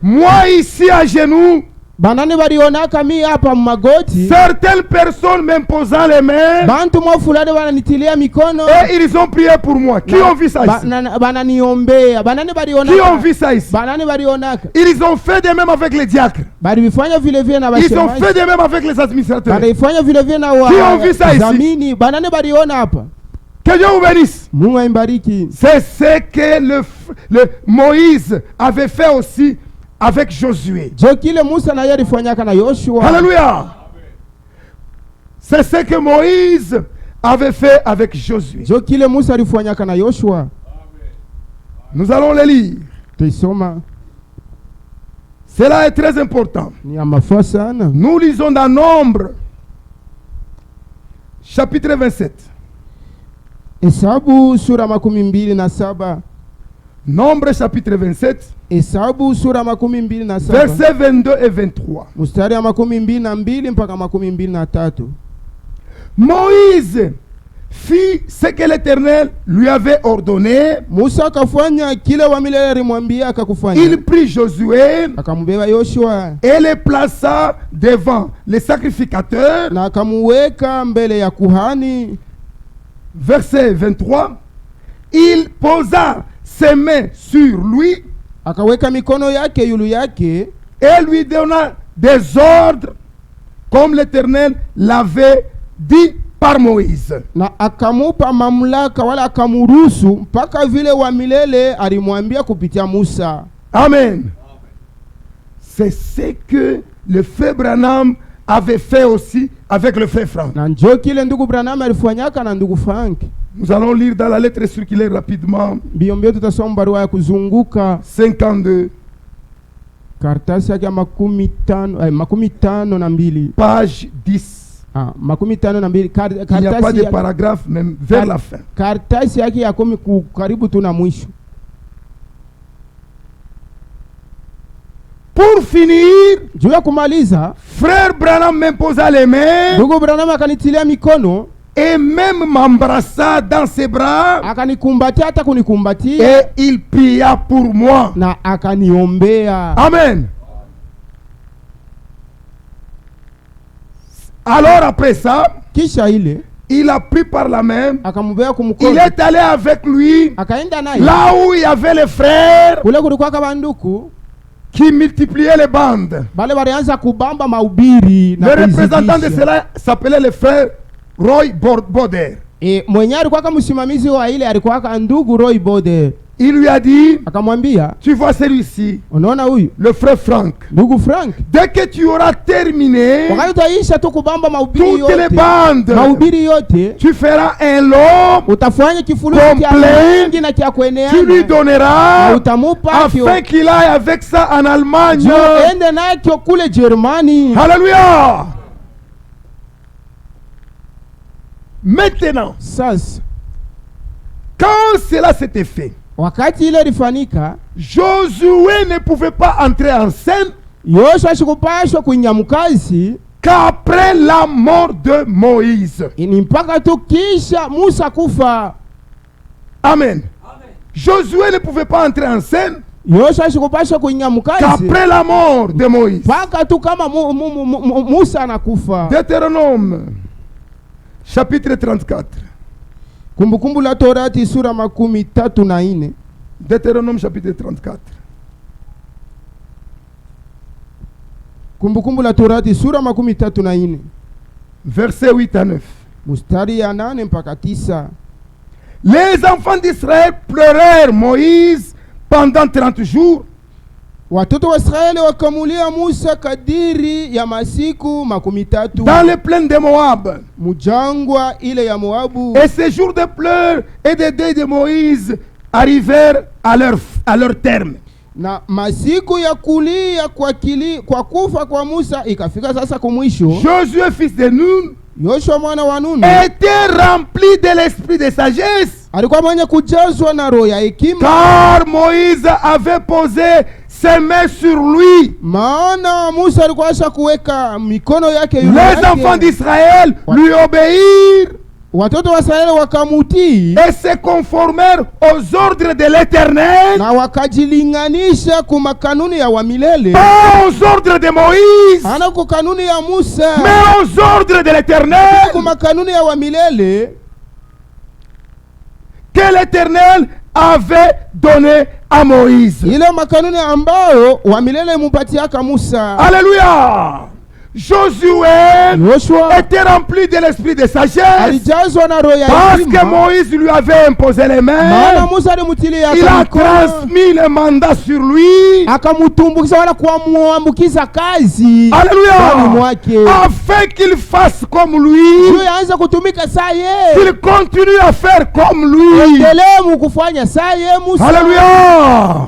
moi ici à genoux, Banani balionaka mi hapa magoti, certaines personnes m'imposant les mains bantu mwa fulani bananitilia mikono, et ils ont prié pour moi. Qui ont vu ça ici? bananiombea. Banani Qui ont balionaka, vu ça ici? banani balionaka, Ils ont fait de même avec les diacres. balifanya vile vile na Ils ont bashemaji, fait de même avec les administrateurs. balifanya vile vile na Qui ont vu ça ici? wazamini. Banani baliona hapa. Que Dieu vous bénisse. Mungu aimbariki. C'est ce que le Moïse avait fait aussi avec Josué. Jo kile Musa na yeye alifanyaka na Yoshua. Alléluia. C'est ce que Moïse avait fait avec Josué. Jo kile Musa alifanyaka na Yoshua. Nous allons le lire. Tuisoma, Cela est très important. ni ya mafaa sana. Nous lisons dans Nombre, chapitre 27. Hesabu sura 27. Nombre, chapitre 27, Hesabu sura 27. versets 22 et 23. Mstari ya 22 mpaka 23. Moïse fit ce que l'Éternel lui avait ordonné. Musa akafanya kile wa milele alimwambia akakufanya. Il prit Josué Akamubeba Yoshua et le plaça devant les sacrificateurs na akamuweka mbele ya kuhani verset 23, il posa ses mains sur lui akaweka mikono yake yulu yake et lui donna des ordres comme l'Éternel l'avait dit par Moïse. na akamupa mamlaka wala akamuruhusu mpaka vile wa milele alimwambia kupitia Musa. Amen. C'est ce que le frère Branham avait fait aussi avec le frère Frank. Na njoo kile ndugu Branham alifanyaka na ndugu Frank. Nous allons lire dans la lettre circulaire rapidement. Mbio mbio tutasoma barua ya kuzunguka 52, karatasi yake ya makumi tano na mbili. page 10. Makumi tano na mbili. Il n'y a pas de paragraphe, même vers la fin. Karatasi yake ya karibu tu na mwisho. Pour finir, Juu ya kumaliza, frère Branham m'imposa les mains ndugu Branham akanitilia mikono et même m'embrassa dans ses bras akanikumbatia hata kunikumbatia et il pria pour moi. na akaniombea. Amen. Alors après ça, Kisha ile il a pris par la main, akamubea il kumkono, est allé avec lui akaenda naye là où il y avait les frères kule kulikuwa banduku qui multipliaient les bandes. bale walianza kubamba mahubiri Le na représentant de kuizidisha. cela s'appelait le frère Roy Boder. Mwenye alikuwa msimamizi wa ile alikuwa ndugu Roy Bode. Il lui a dit, Akamwambia, tu vois celui-ci, unaona huyu le frère Frank, ndugu Frank, dès que tu auras terminé wakati utaisha tu kubamba mahubiri toutes les yote, bandes, mahubiri yote, tu feras un lot, utafanya kifurushi cha complet, wingi na cha kueneana, tu lui na donneras utamupa afin qu'il aille avec ça en Allemagne. ende naye kule Germani. Alléluia. Maintenant, Sasa quand cela s'était fait, wakati ile ilifanyika, Josué ne pouvait pas entrer en scène Yoshua ashikupashwa kunyamukazi qu'après la mort de Moïse. ni mpaka tu kisha Musa kufa. Amen. Josué ne pouvait pas entrer en scène Yoshua ashikupashwa kunyamukazi qu'après la mort de Moïse. mpaka tu kama Musa anakufa. Deutéronome, chapitre 34. Kumbukumbu la Torati sura 34. Deutéronome, chapitre 34. Kumbukumbu la Torati sura 34, Versets 8 à 9. mustari ya 8 mpaka 9. Les enfants d'Israël pleurèrent Moïse pendant 30 jours. Watoto wa Israeli wakamulia Musa kadiri ya masiku 30 dans les plaines de Moab. mujangwa ile ya Moabu. Et ces jours de pleurs et de deuil de Moïse arrivèrent à leur terme. Na masiku ya kulia kwa kufa kwa Musa ikafika sasa kumwisho. Josué fils de Nun Yoshua mwana wa Nuni était rempli de l'esprit de sagesse, alikuwa mwenye kujazwa na roho ya hekima, car Moïse avait posé ses mains sur lui. maana Musa alikuwa asha kuweka mikono yake yule Les yake. enfants d'Israël lui obéirent Watoto wa Israeli wakamutii et se conformèrent aux ordres de l'Éternel, na wakajilinganisha kuma kanuni ya wamilele, pas aux ordres de Moïse, ana ku kanuni ya Musa, mais aux ordres de l'Éternel kuma kanuni ya wamilele que l'Éternel avait donné à Moïse. ile makanuni ambayo wamilele mupatiaka Musa. Alléluia. Josué Yoshua était rempli de l'esprit de sagesse alijazwa na roho ya parce que hekima, Moïse lui avait imposé les maana mains. Musa alimutilia Il a mikono, transmis le mandat sur lui. akamutumbukiza wala kuambukiza kazi ndani Alléluia. mwake, Afin qu'il fasse comme lui, juu yaanze kutumika saa ye, qu'il continue à faire comme lui. endelee mukufanya saa ye Musa. Alléluia.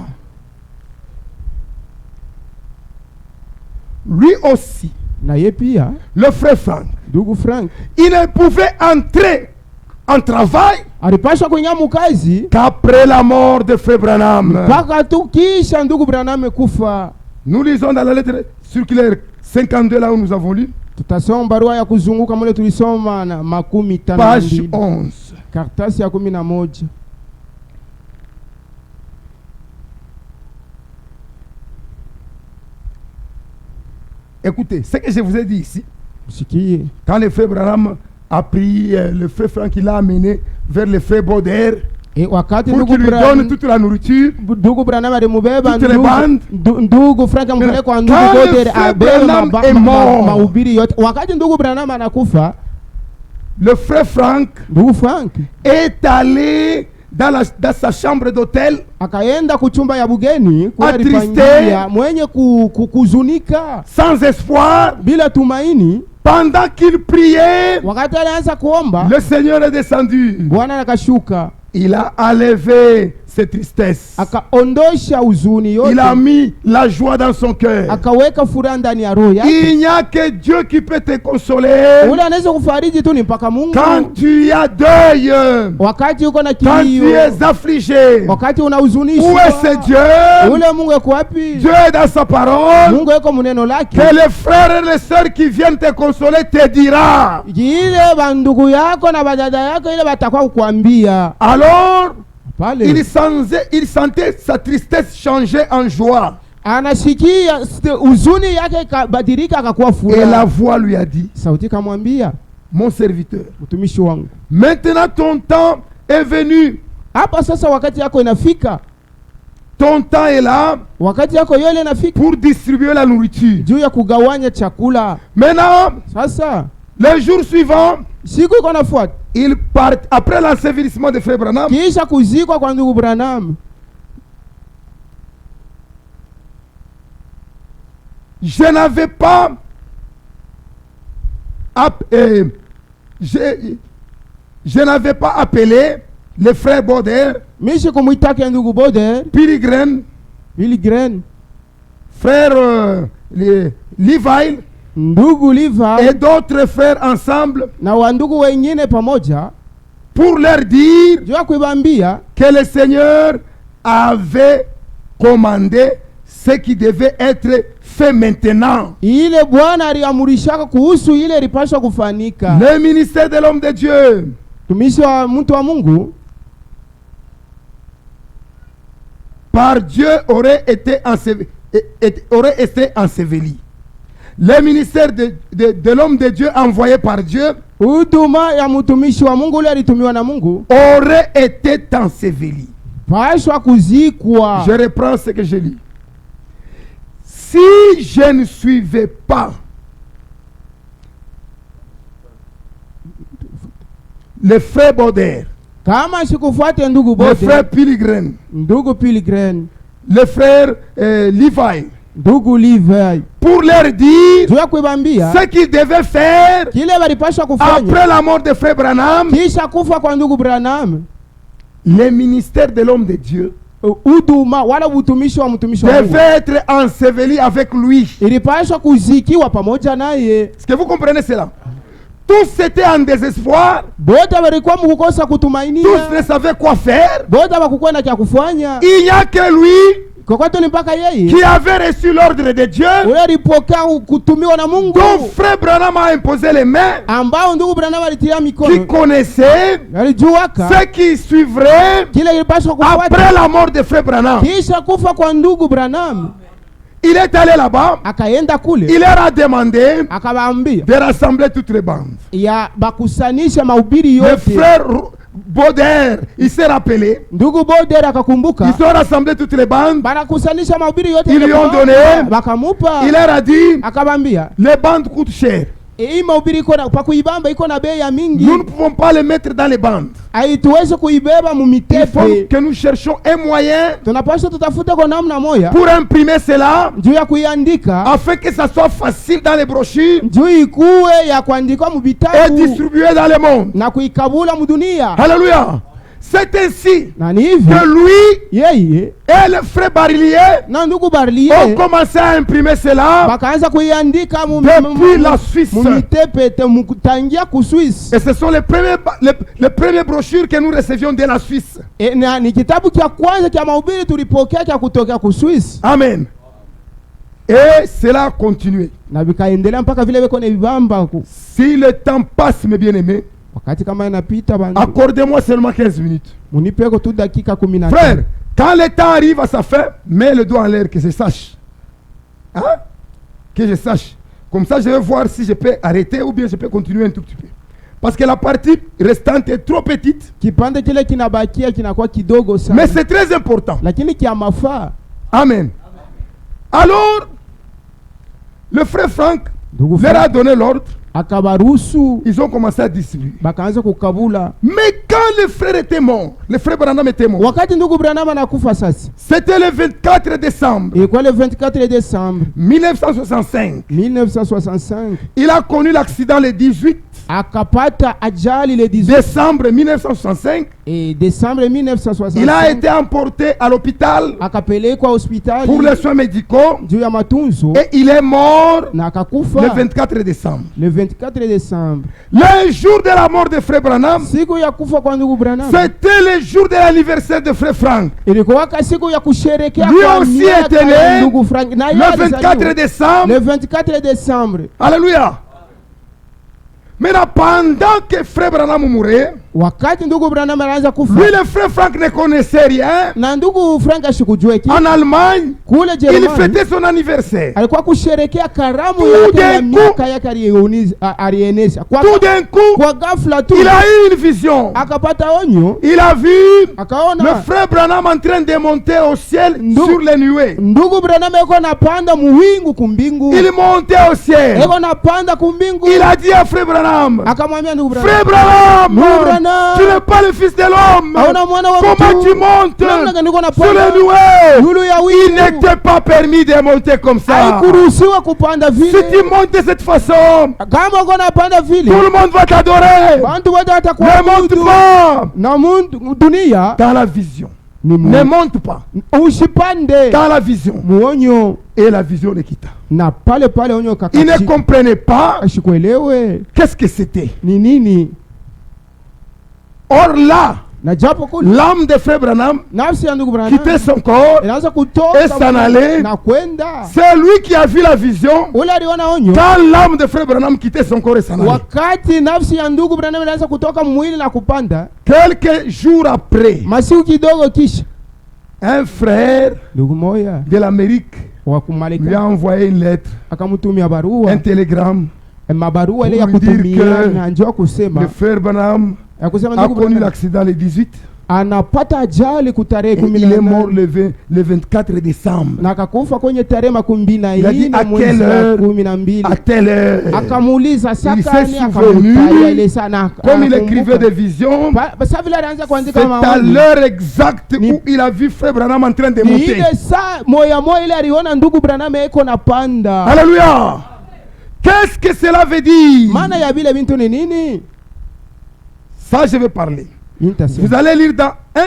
Lui aussi, Na ye pia le frère Frank, ndugu Frank il ne pouvait entrer en travail alipashwa kunyamu kazi qu'après la mort de frère Branham. mpaka tu kisha ndugu Branham kufa. Nous lisons dans la lettre circulaire 52, là où nous avons lu, Tutasoma barua ya kuzunguka mule tulisoma na 52, page 11. karatasi ya 11. Écoutez, ce que je vous ai dit ici, Msikie quand le frère Branham a pris, le frère Frank, il a amené vers le frère Bauder wakati pour qu'il lui donne toute la nourriture. ndugu Branham alimubeba Toutes les bandes. ndugu Frank ampeleka kwa ndugu Quand le Bauder frère abebe Branham est mort. mahubiri yote. Wakati ndugu Branham anakufa, Le frère Frank ndugu Frank est allé dans sa chambre d'hôtel akaenda kuchumba ya bugeni kule Attriste. alipangia, mwenye kuzunika sans espoir. bila tumaini. Pendant qu'il priait, Wakati alianza kuomba, le Seigneur est descendu. Bwana akashuka Il a enlevé ses tristesses. akaondosha huzuni Il yote, a mis la joie dans son cœur. akaweka furaha ndani ya roho yake. Il n'y a que Dieu qui peut te consoler. Ule anaweza kufariji tu ni mpaka Mungu. Quand tu as deuil, Wakati uko na quand tu kilio, es affligé, wakati où unahuzunishwa, est ce Dieu? ule Mungu yuko wapi? Dieu est dans sa parole. Mungu yuko muneno lake. Que les frères et les sœurs qui viennent te consoler te dira. Ile bandugu yako na badada yako ile batakuwa kukwambia Alors, pale. il sentait sa tristesse changer en joie. Anasikia huzuni yake ikabadilika akakuwa Et la furaha. voix lui a dit, Sauti kamwambia, mon serviteur, mtumishi wangu, maintenant ton temps est venu. hapa sasa wakati yako inafika. Ton temps est là Wakati yako yole inafika pour distribuer la nourriture. juu ya kugawanya chakula. Maintenant, Sasa le jour suivant, siku iko nafuata, ils partent après l'ensevelissement de Frère Branham. kisha kuzikwa kwa ndugu Branham. Je n'avais pas je n'avais pas appelé le frère Bauder, Mishi kumwitake ndugu Bauder, Pilgrim, Billy Graham, frère Levi ndugu Liva et d'autres frères ensemble na wandugu wengine pamoja, pour leur dire juu ya kuibambia que le Seigneur avait commandé ce qui devait être fait maintenant. ile Bwana aliamrishaka kuhusu ile ilipaswa kufanika. Le ministère de l'homme de Dieu Tumishi wa mtu wa Mungu par Dieu aurait été enseveli. Le ministère de l'homme de Dieu envoyé par Dieu huduma ya mtumishi wa Mungu ule alitumiwa na Mungu aurait été enseveli. pashwa kuzikwa. Je reprends ce que je lis. Si je ne suivais pas le frère Bauder, Kama sikufuate ndugu le Bauder, frère Pilgrim, ndugu Pilgrim, le frère Levi, ndugu Levi, pour leur dire juu ya kuibambia ce qu'ils devaient faire kile walipaswa kufanya après la mort de frère Branham, kisha kufa kwa ndugu Branham. le ministère de l'homme de Dieu Huduma wala utumishi wa mtumishi wa Mungu devait être enseveli avec lui. ilipaswa kuzikiwa pamoja naye. Est-ce que vous comprenez cela? Tous étaient en désespoir. Bote walikuwa mkukosa kutumainia, Tous ne savaient quoi faire. bote hawakukuwa na cha kufanya. Il n'y a que lui Kokoto ni mpaka yeye qui avait reçu l'ordre de Dieu, ule alipokea kutumiwa na Mungu, dont frère Branham a imposé les mains, ambao ndugu Branham alitia qui mikono, connaissait alijuaka ce qui suivrait kile kilipaswa kufuata après la mort de frère Branham. kisha kufa kwa ndugu Branham. Il est allé là-bas, Akaenda kule il leur a demandé akawaambia de rassembler toutes les bandes. ya bakusanisha mahubiri Le yote. frère Bauder, il s'est rappelé, Ndugu Bauder akakumbuka, ils ont rassemblé toutes les bandes, banakusanisha mahubiri yote, Ils lui ont donné. bakamupa, il leur a dit, akabambia les bandes coûtent cher. hii mahubiri iko na pa kuibamba iko na bei ya mingi, Nous ne pouvons pas les mettre dans les bandes. haituwezi kuibeba Il faut mumitepe. que nous cherchions un moyen Tunapaswa tutafute kwa namna moya pour imprimer cela, juu ya kuiandika, afin que ça soit facile dans les brochures juu ikuwe ya kuandikwa et mubitabu distribué dans le monde. na kuikabula mudunia. Alléluia. C'est ainsi Na ni hivi que lui yeye et le frère Barillier na ndugu ont Barlie commencé à imprimer cela bakaanza kuiandika depuis la Suisse. mumitepe mukutangia ku Swiss. Et ce sont les premières brochures que nous recevions de la Suisse. Na ni kitabu kya kwanza kya mahubiri tulipokea kya kutokea ku Swiss, Amen. Et cela a continué. na vikaendelea mpaka vile viko na vibamba ku. Si le temps passe, mes bien-aimés, Wakati kama inapita bandu, accordez-moi seulement 15 minutes. munipeko tu dakika 15. Frère, quand le temps arrive à sa fin, mets le doigt en l'air que je sache. Hein? Que je sache. Comme ça, je vais voir si je peux arrêter ou bien je peux continuer un tout petit peu. Parce que la partie restante est trop petite. Kipande kile kinabakia kinakuwa kidogo sana. Mais c'est très important. Lakini kia mafaa. Amen. Alors, le frère Franck leur a donné l'ordre. Akabaruhusu. Ils ont commencé à distribuer. Bakaanza kukabula. Mais quand le frère était mort, le frère Branham était mort. Wakati ndugu Branham anakufa sasa. C'était le 24 décembre. Ilikuwa le 24 décembre 1965. 1965. Il a connu l'accident le 18 akapata ajali le 18 décembre 1965. et décembre 1965. Il a été emporté à l'hôpital akapelekwa hospitali pour les soins médicaux juu ya matunzo et il est mort na akakufa le 24 décembre. le 24 décembre. Le jour de la mort de frère Branham, Siku ya kufa kwa ndugu Branham c'était le jour de l'anniversaire de frère Frank. ilikuwa siku ya kusherekea Lui kwa aussi miaka était né ya ndugu Frank na yeye le 24 décembre. le 24 décembre. Alléluia. Maintenant, pendant que frère Branham mourait, Wakati ndugu Branham anaanza kufa, lui le frère Frank ne connaissait rien. na ndugu Frank ashikujua kitu. En Allemagne, Kule il Jerumani fêtait son anniversaire. alikuwa kusherekea karamu Tout yake ya d'un miaka yake alieneza. Tout d'un coup, Kwa ghafla tu il a eu une vision. akapata onyo, Il a vu le akaona frère Branham en train de monter au ciel sur les nuées. ndugu Branham yuko napanda muwingu kumbingu, Il montait au ciel. yuko napanda kumbingu. Il a dit à frère Branham, Akamwambia ndugu Branham, frère Branham, Ndugu Branham, tu n'es pas le fils de l'homme. hauna mwana wa Comment mtu. tu montes Namna gani uko sur napanda les nuées? yulu ya Il wingu? n'était pas permis de monter comme ça. Haikuruhusiwa kupanda Si vile. tu montes de cette façon, Kama uko napanda vile, tout le monde va t'adorer. bantu wote Ne monte watakuabudu. pas Na mundu dunia dans la vision. ni Ne monte pas usipande dans la vision. muonyo, Et la vision le quitta. na pale pale onyo Il ne kakati. comprenait pas Ashikuelewe qu'est-ce que c'était. ni nini. Or là, Na japo kule l'âme de frère Branham nafsi ya ndugu Branham quittait son corps. inaanza Et kutoka s'en allait. na kwenda. C'est lui qui a vu la vision. Ule aliona onyo Quand l'âme de frère Branham quittait son corps et s'en allait. wakati nafsi ya ndugu Branham inaanza kutoka mwili na kupanda. Quelques jours après, Masiku kidogo kisha un frère ndugu moya de l'Amérique wa lui a kumaleka envoyé une lettre, akamtumia barua, un télégramme. mabarua ile ya Pour lui dire kutumia que na njoo kusema Le frère Branham ya kusema a ndugu connu Branham l'accident le 18 anapata ajali kutarehe et il est mort 18 le 24 décembre. na akakufa kwenye tarehe 24 Il a dit à quelle heure? 12. À telle heure. Akamuuliza Il sakani, s'est akamutaja souvenu, ile sana. comme il écrivait des visions, Sasa vile alianza c'est kuandika à maoni. l'heure exacte Ni- où il a vu frère Branham en train de Ni monter. ile saa moya moya ile aliona ndugu Branham eko napanda. Alléluia. Qu'est-ce que cela veut dire? Maana ya vile bintu ni nini? Ça, je vais parler. Nitasema. Vous allez lire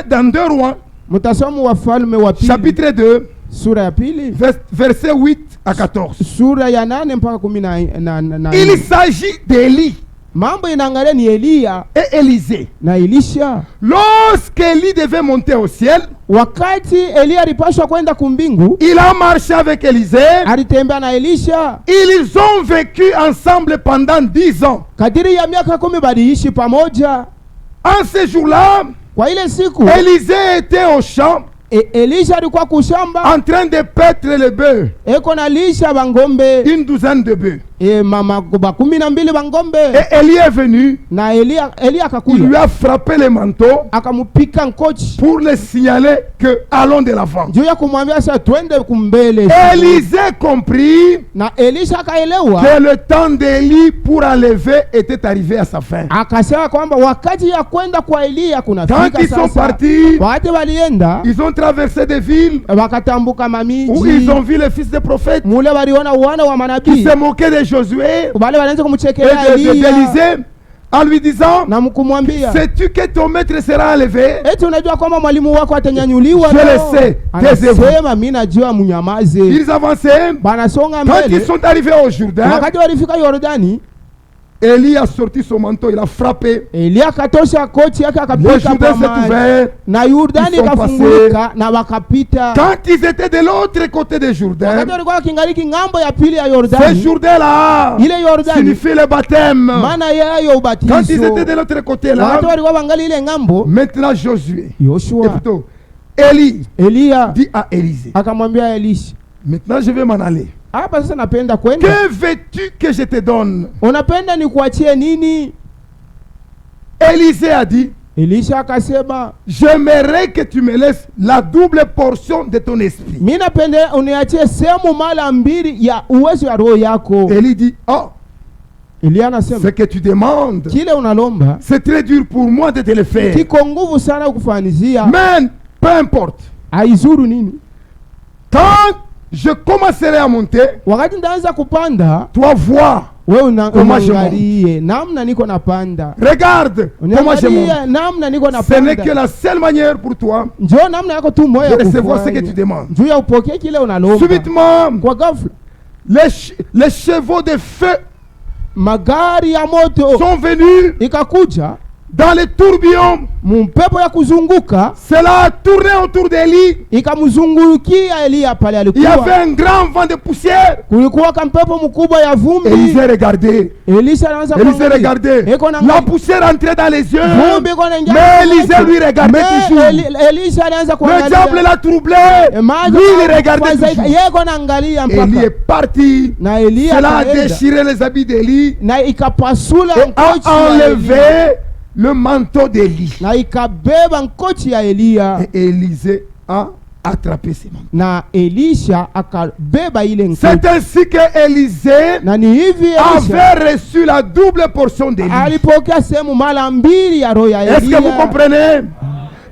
dans 2 Rois, Mtasoma Wafalme wa pili chapitre 2, sura ya pili versets 8 à 14. sura ya 8 mpaka 10 Il s'agit d'Élie mambo inaangalia ni Eliya et Élisée. na Elisha. Lorsqu'Élie devait monter au ciel, Wakati Eliya alipashwa kwenda kumbingu, il a marché avec Élisée. alitembea na Elisha. Ils ont vécu ensemble pendant 10 ans. Kadiri ya miaka 10 baliishi pamoja. En ce jour-là, Kwa ile siku Élisée était au champ Elisha alikuwa kushamba en train de paître les bœufs, eko na lisha bangombe une douzaine de bœufs. mama 12 bangombe. Et Élie est venu, Na Eliya il lui akakuya a frappé le manteau akamupika nkochi pour le signaler que allons de l'avant. juu ya kumwambia sasa twende kumbele. Élisée comprit Na Elisha akaelewa, que le temps d'Élie pour enlever était arrivé à sa fin. akasema kwamba wakati ya kwenda kwa Eliya Quand kunafika ils sont sasa. partis, Wakati walienda ils ont traversé des villes wakatambuka où mamiji ils ont vu le fils des prophètes mule waliona wana wa qui manabii se moquaient de Josué wale wanaanza et kumchekelea Eliya d'Élisée en lui disant, na mkumwambia, sais-tu que ton maître sera enlevé? eti unajua kwamba mwalimu wako atanyanyuliwa Je le leo? sais, taisez-vous. Anasema mimi najua, mnyamaze. Ils avançaient. Banasonga Quand ils mbele. sont arrivés au Jourdain, Wakati walifika Yordani, Élie a sorti son manteau, il a frappé. Eliya akatosha koti yake Le akapika Jourdain s'est pamoja ouvert. na Yordani Ils sont ikafungulika na wakapita. Quand ils étaient de l'autre côté du Jourdain, Wakati walikuwa wakingaliki ngambo ya pili ya ce Yordani, Jourdain-là ile Yordani signifie le baptême. maana yayo Quand ubatizo. ils étaient de l'autre côté là, Wakati walikuwa wangali ile ngambo, maintenant Josué, et Yoshua plutôt Élie Eliya dit à Élisée, akamwambia Elisha, maintenant je vais m'en aller. hapa sasa napenda kwenda. Que veux-tu que je te donne? Unapenda nikuachie nini? Élisée a dit, Elisha akasema, j'aimerais que tu me laisses la double portion de ton esprit. mimi napenda uniachie sehemu mara mbili ya uwezo ya roho yako. Élie dit, oh, Elia ce anasema, que tu demandes, kile unalomba c'est très dur pour moi de te le faire. kiko nguvu sana kufanizia. Mais peu importe. Aizuru nini? Quand je commencerai à monter, Wakati ndaanza kupanda, toi vois, wewe Comment je unaangalie namna niko napanda. regarde comment je monte. Uniangalie namna niko Ce n'est que napanda. la seule manière pour toi Njoo namna yako tu moyo de ya recevoir ce que tu kufanya. demandes. Njoo ya upokee kile unalomba. Subitement, Kwa ghafla les chevaux de feu magari ya moto sont venus ikakuja dans les tourbillons. mpepo ya kuzunguka Cela a tourné autour d'Élie. ikamzungukia Elia pale Il y avait alikuwa. un grand vent de poussière. Kulikuwa kampepo mkubwa ya vumbi. Élisée regardait. Elisha anaanza Élisée regardait. Eko na La poussière entrait dans les yeux. vumbi iko naingia. Mais Élisée lui regardait toujours. Elisha anaanza Le diable kuangalia. l'a troublé. Lui, il regardait toujours. Yeko naangalia Élie mpaka est parti. na Elia Cela a akaenda. déchiré les habits d'Élie Na ikapasula et nkochi a ya enlevé Elia. le manteau d'Élie. Na ikabeba nkochi ya Elia. Et Élisée a attrapé ses manteaux. Na Elisha akabeba ile nkochi. C'est ainsi que Élisée Na ni hivi Elisha avait reçu la double portion d'Élie. alipokea sehemu mara mbili ya roho ya Est-ce que vous Elia. comprenez?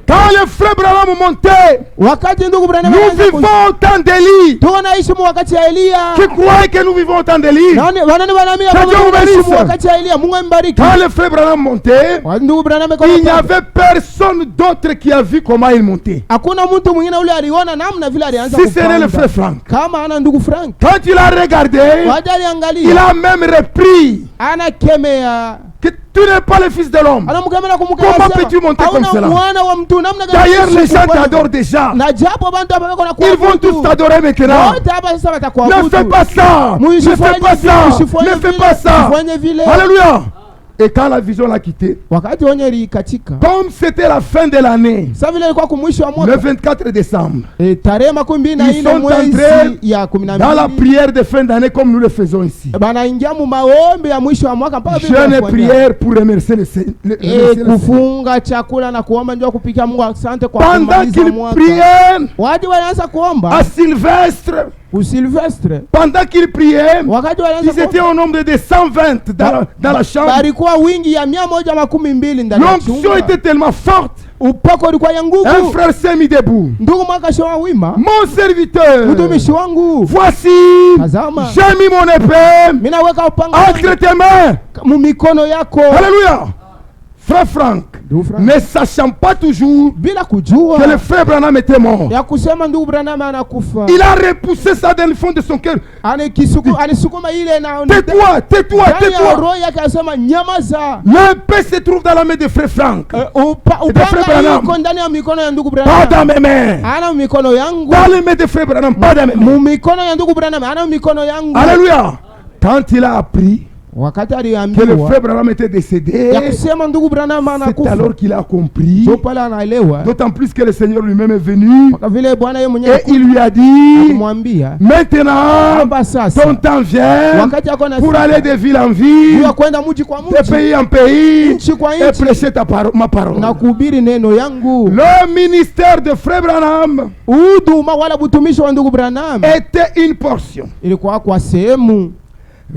Quand le frère Branham montait, Wakati ndugu Branham nous anaanza vivons au temps d'Élie. tunaishi mu wakati ya Elia. Qui croyait que nous vivons au temps d'Élie? Nani wanaamini Que kama Dieu vous tunaishi mu bénisse. wakati ya Elia. Mungu ambariki. Quand le frère Branham montait, Wakati ndugu Branham il n'y avait personne d'autre qui a vu comment il montait. hakuna mtu mwingine ule aliona namna vile alianza Si ce n'est le kupanda. frère Franck. Kama ana ndugu Frank. Quand il a regardé, Wakati il aliangalia a même repris anakemea. que tu n'es pas le fils de l'homme. Anamkemea kumkemea. Comment peux-tu monter comme cela? Mwana wa mtu namna gani? D'ailleurs, les gens t'adorent déjà. Na japo bantu hapa wako na Ils vont tous t'adorer maintenant. wote hapa sasa Ne watakuabudu. fais pas ça. Ne fais pas ça. Ne fais pas ça. Usifanye vile. Alléluia. Et quand la vision l'a quitté, Wakati onye likatika. comme c'était la fin de l'année, Sasa vile ilikuwa kumwisho wa le mwaka. 24 décembre, Tarehe 24 ils sont mwezi entrés ya dans la 12. prière de fin d'année comme nous le faisons ici. Banaingia mu maombi ya mwisho wa mwaka mpaka vile Jeûne et tunafanya. prière pour remercier le Seigneur. Kufunga chakula na kuomba ndio kupikia Mungu asante kwa Pendant kumaliza qu'ils mwaka. priaient Watu wanaanza kuomba à Sylvestre, Silvestre. pendant qu'ils priaient, Wakati wanaanza ils étaient au nombre de 120 dans la chambre. balikuwa wingi ya 112 ndani ya L'onction chumba. était tellement forte. Upako ulikuwa ya Un nguvu. frère s'est mis debout. Ndugu mwaka shoa wima. Mon serviteur, Mtumishi wangu. voici, Tazama. j'ai mis mon épée Mimi naweka upanga entre tes mains. mu mikono yako. Alléluia. Frère Franck, Ndugu Frank. ne sachant pas toujours Bila kujua que le frère Branham était mort, ya kusema ndugu Branham anakufa. il a repoussé ça dans le fond de son cœur. Anisukuma ile na Tais-toi, tais-toi, ndani ya tais-toi. roho yake anasema nyamaza. L'épée se trouve dans la main de frère Franck. Upanga Branham. iko ndani ya mikono ya ndugu Pas Branham. dans mes mains. Ana mikono yangu. Dans les mains de frère Branham, pas dans mes mains. Mu mikono ya ndugu Branham. Ana mikono yangu. Alléluia. Quand il a appris Wakati que le aliambiwa frère Branham était décédé, ya kusema ndugu Branham c'est anakufa. alors qu'il a compris. Ndio pale anaelewa. D'autant plus que le Seigneur lui-même est venu Kwa vile Bwana yeye mwenyewe et il lui a dit, kumwambia maintenant, kwamba sasa ton temps vient wakati yako pour aller de ville en ya ville, kwenda mji kwa de mji pays en pays, nchi kwa et nchi prêcher ma parole. na kuhubiri neno yangu. Le ministère de frère Branham Huduma wala butumishi wa ndugu Branham était une portion. ilikuwa kwa sehemu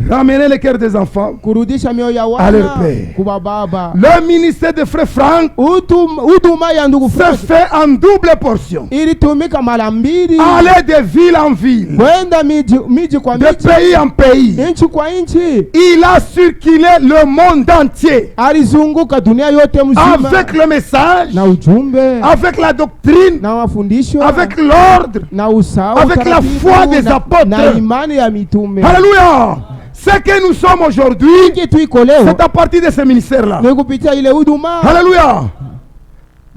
Ramener le cœur des enfants. kurudisha mioyo ya À leur wana père. kuba baba. Le ministère de frère Franck Huduma ya ndugu se Frank fait en double portion. ilitumika mara mbili Aller de ville en ville, kwenda miji kwa de miji, pays en pays. nchi kwa nchi. Il a circulé le monde entier Alizunguka dunia yote mzima avec le message, na ujumbe avec la doctrine, na mafundisho avec l'ordre, na usawa, avec la utaratibu, foi des na apôtres. imani ya mitume. Alléluia. Ce que nous sommes aujourd'hui, Hiki tuiko leo c'est à partir de ce ministère-là. ni kupitia ile huduma. Alléluia.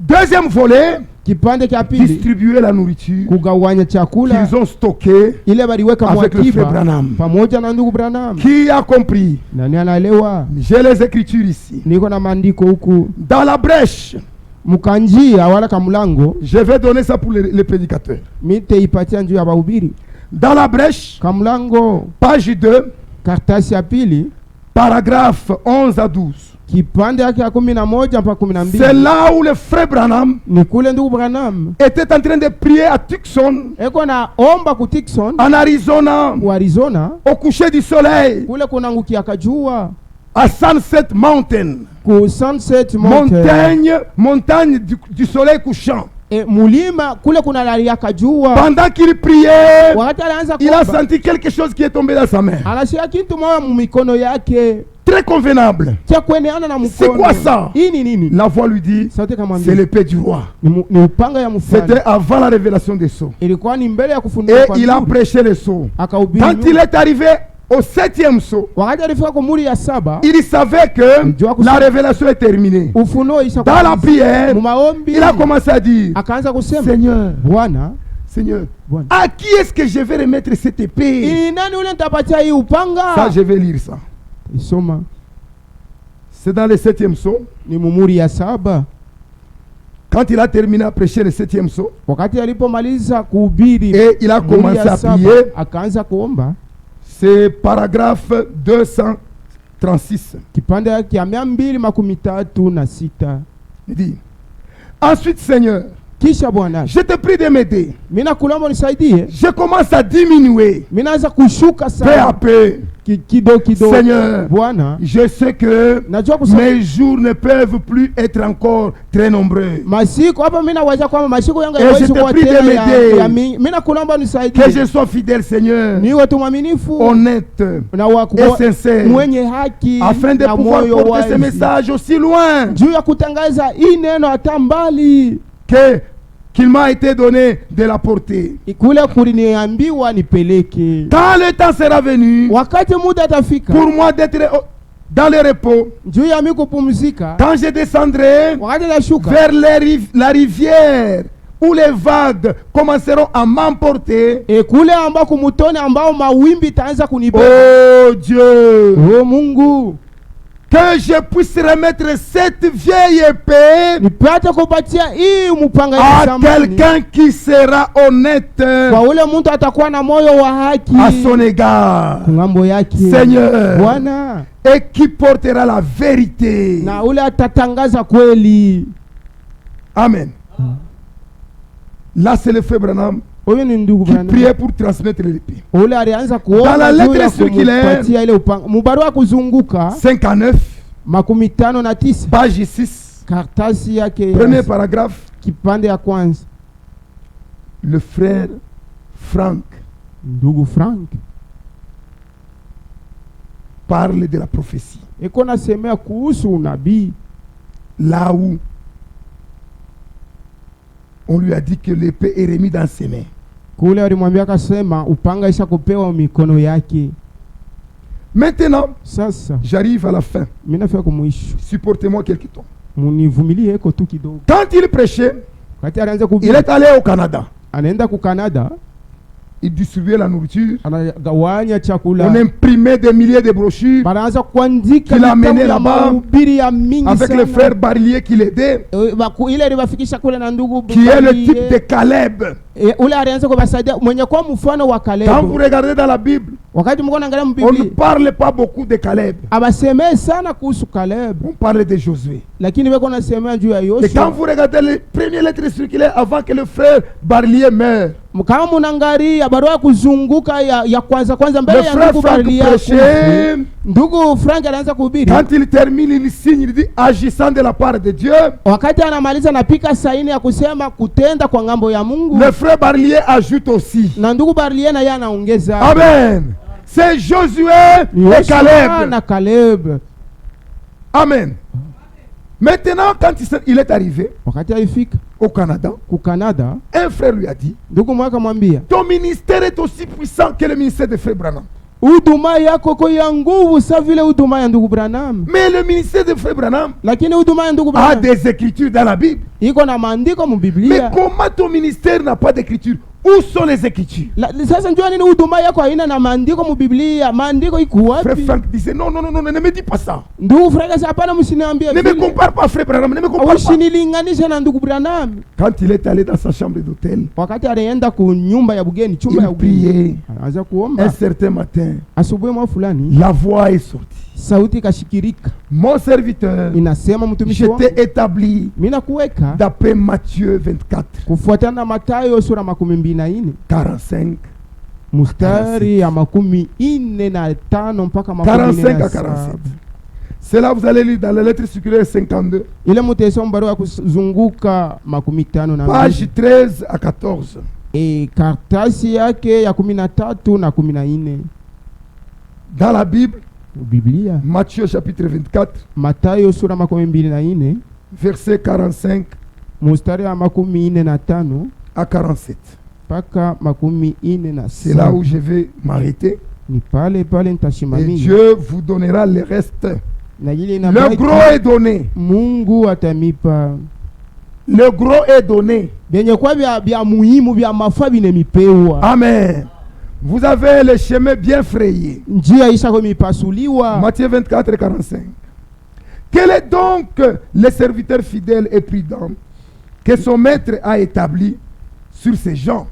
Deuxième volet, Kipande cha pili distribuer la nourriture kugawanya chakula qu'ils ont stocké. ile baliweka Avec le frère mwakiba Branham. pamoja na ndugu Branham. Qui a compris? Nani anaelewa? J'ai les écritures ici. Niko na maandiko huku Dans la brèche, mkanjia wala kamlango je vais donner ça pour les prédicateurs. miteipatia njuu ya bahubiri. Dans la brèche, Kamlango page 2, kartasi ya pili paragraphe 11 à 12. kipande yake ya 11 mpaka 12. C'est là où le frère Branham Ni kule ndugu Branham était en train de prier à Tucson, eko na omba ku Tucson en Arizona, ku Arizona, au coucher du soleil, kule kuna ngukia kajua à Sunset Mountain, ku Sunset Mountain, montagne du soleil couchant. mulima kule kuna lalia kajua. Pendant qu'il priait, Wakati alianza il a kuomba, senti quelque chose qui est tombé dans sa main. anashia kitu moja mumikono yake Très convenable. cha kueneana na mkono. C'est quoi ça? Hii ni nini? La voix lui dit, Sauti kama c'est l'épée du roi. ni upanga ya mfalme. C'était avant la révélation des sceaux. Ilikuwa ni mbele ya kufunuliwa Et kwa il a nuru. prêché les sceaux. Akahubiri Quand nuru. il est arrivé au 7e sceau, Wakati alifika kwa muri ya 7, il savait que la révélation est terminée. ufunuo isha Dans la prière, mumaombi, il a commencé à dire, akaanza kusema, Seigneur, Bwana, Seigneur, Bwana, à qui est-ce que je vais remettre cette épée? ni nani ule nitapatia hii upanga? Ça, je vais lire ça. Isoma C'est dans le 7e sceau. ni mumuri ya 7. Quand il a terminé à prêcher le 7e sceau, Wakati alipomaliza kuhubiri et il a muri commencé ya à 7, prier, akaanza kuomba. c'est paragraphe 236. Kipande yake ya 236. Il dit, ensuite Seigneur, Kisha Bwana, je te prie de m'aider. mimi nakuomba unisaidie. Je commence à diminuer Mimi naanza kushuka peu à sana peu. kidogo. Seigneur, Bwana, je sais que najua kusema mes jours ne peuvent plus être encore très nombreux. masiku hapa, mimi nawaza kwamba masiku yangu Et haiwezi je te kuwa prie de tena m'aider. ya mingi. Mimi nakuomba Que unisaidie, je sois fidèle, Seigneur, niwe tu mwaminifu honnête na et sincère, mwenye haki afin de na pouvoir moyo porter ce wazi, message aussi loin juu ya kutangaza hii neno hata mbali qu'il m'a été donné de la porter. kule kuliniambiwa nipeleke. Quand le temps sera venu Wakati muda atafika pour moi d'être dans le repos, juu ya mimi kupumzika, quand je descendrai wakati nashuka vers la rivière où les vagues commenceront à m'emporter, kule ambako mutoni ambao mawimbi itaanza kunibeba. oh Dieu, Oh Mungu, que je puisse remettre cette vieille épée nipate kupatia hii mpanga ya à zamani quelqu'un qui sera honnête kwa ule mtu atakuwa na moyo wa haki à son égard, ngambo yake, Seigneur, Bwana, et qui portera la vérité. na ule atatangaza kweli. Amen. Là, c'est le frère Branham Huyu ni ndugu qui Branham, priait pour transmettre l'épée. ule alianza Dans la kuomba lettre juu ya circulaire, kumpatia ile upanga. Mubarua kuzunguka 59, 59, page 6, kartasi yake premier ya paragraphe, kipande ya kwanza. le frère Frank Ndugu Frank parle de la prophétie. iko nasemea kuhusu unabii, Là où on lui a dit que l'épée est remise dans ses mains. kule alimwambia akasema upanga isha kupewa mikono yake. Maintenant, Sasa j'arrive à la fin. mimi nafika kumwisho, Supportez-moi quelque temps. munivumilie iko tu kidogo. Quand il prêchait, Wakati alianza il kuhubiri, est allé au Canada. anaenda ku Canada, Il distribuait la nourriture. anagawanya chakula, On imprimait des milliers de brochures banaanza kuandika Qu'il a vitabu amené ya là-bas mahubiri ya mingi avec sana. le frère Barillier qui l'aidait, Ile iliwafikisha kule na ndugu qui est le Barillier. type de Caleb. Ule alianza kubasaidia mwenye kwa mfano wa Quand vous Caleb. regardez dans la Bible, Wakati mko naangalia on ne mbiblia, parle pas beaucoup de Caleb. abasemee sana kuhusu Caleb, On parle de Josué. lakini weko nasemea juu ya Et quand Yoshua. vous regardez les premières lettres circulaires avant que le frère Barillier meure, Kama munangalia barua ya kuzunguka ya kwanza mbele le ya frère ndugu Frank Barillier prêchait. ndugu Frank anaanza kuhubiri. Quand il termine, il signe, il dit agissant de la part de Dieu. Wakati anamaliza napika saini ya kusema kutenda kwa ngambo ya Mungu, Le frère Barillier ajoute aussi. na ndugu Barillier na yeye anaongeza. Amen. C'est Josué et Yoshua Caleb. na Caleb. Amen. Maintenant, quand il est arrivé Wakati alifika au Canada, ku Canada, un frère lui a dit, ndugu mwaka mwambia, ton ministère est aussi puissant que le ministère de frère Branham. huduma yako ko ya nguvu sa vile huduma ya ndugu Branham, Mais le ministère de frère Branham lakini huduma ya ndugu a Branham des écritures dans la Bible. iko na maandiko mu Mais Biblia. comment ton ministère n'a pas d'écriture? Où sont les écritures? Sasa njua nini huduma yako haina na maandiko mu Biblia? Maandiko iko Frère wapi? Frank disait non, non, non, non, ne me dis pas ça. Ndugu Frank sasa, hapana, msiniambie Ne me vile. compare pas, frère Branham, ne me compare pas. Usinilinganishe na ndugu Branham. Quand il est allé dans sa chambre d'hôtel, Wakati alienda ku nyumba ya bugeni, chumba ya il bugeni, priait. anaanza Un kuomba. certain matin, Asubuhi mwa fulani la voix est sortie. sauti kashikirika, mon serviteur, inasema mtumishi je wangu t'ai établi mina kuweka d'après Matthieu 24, kufuatana na Mathayo sura 24 45, mstari ya 45 mpaka 45 à 47. 47. C'est là vous allez lire dans la lettre circulaire 52, Ile mutesoma barua ya kuzunguka 52 page 13 à 14. kartasi yake ya 13 na 14. Dans la Bible, Biblia Matthieu chapitre 24, Mathayo sura 24 verset 45 mstari ya 45 à 47. mpaka 47. C'est là où je vais m'arrêter. Ni pale Et nitashimamia. Dieu vous donnera le reste. Na ile Le inabaki gros est donné. Mungu atamipa. Le gros est donné. Benye kwa bya muhimu bya mafaa binemipewa. Amen. Vous avez le chemin bien frayé. Njia isha komipasuliwa. Matthieu 24, 45. Quel est donc le serviteur fidèle et prudent que son maître a établi sur ces gens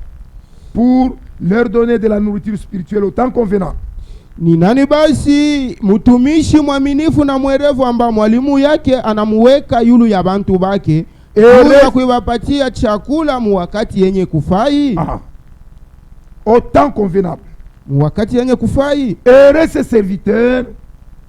pour leur donner de la nourriture spirituelle au temps convenant? Ni nani basi mtumishi mwaminifu na mwerevu amba mwalimu yake anamuweka yulu ya bantu bake ili kuiwapatia chakula mu wakati yenye kufai? Au temps convenable. Mu wakati yenye kufai. Heureux ce serviteur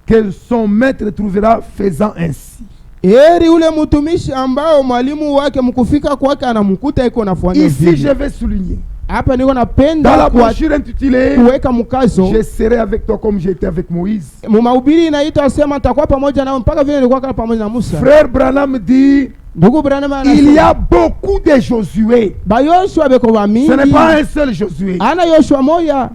que son maître trouvera faisant ainsi. Eri ule mtumishi ambao mwalimu wake mkufika kwake anamkuta iko nafanya Ici vile. je vais souligner. Hapa niko Dans napenda la brochure intitulée kuweka mkazo. Je serai avec toi comme j'étais avec Moïse. Mu mahubiri inaitwa sema nitakuwa pamoja nawe mpaka vile nilikuwa pamoja na Musa. Frère Branham dit Ndugu Branham anasema il y a beaucoup de Josué. ba Yoshua beko ba mingi. Ce n'est pas un seul Josué. Ana Yoshua moya.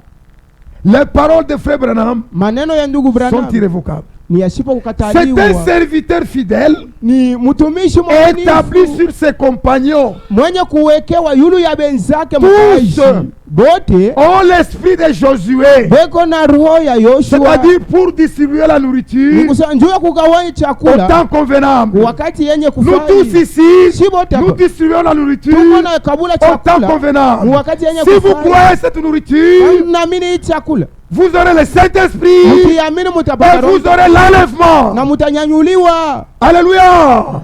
Les paroles de Frère Branham Maneno ya ndugu Branham sont irrévocables. ni yasipo C'est kukataliwa. un serviteur fidèle Ni mtumishi établi mwaminifu sur ses compagnons. mwenye kuwekewa yulu ya benzake Tous mkaji. Bote ont l'esprit de Josué. beko na roho ya Yoshua. C'est-à-dire pour distribuer la nourriture Njoo kugawanya au chakula temps convenable. wakati yenye Nous kufai. tous ici, Si bote nous distribuons la nourriture tuko na kabula au temps chakula convenable. wakati yenye Si vous kufai. croyez cette nourriture, Naamini hii chakula vous aurez le Saint-Esprit mkiamini et mutapata roho vous aurez l'enlèvement. na mutanyanyuliwa. Alléluia.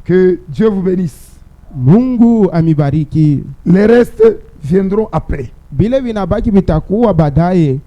Que Dieu vous bénisse. Mungu amibariki. Les restes viendront après. Bile vinabaki vitakuwa baadaye.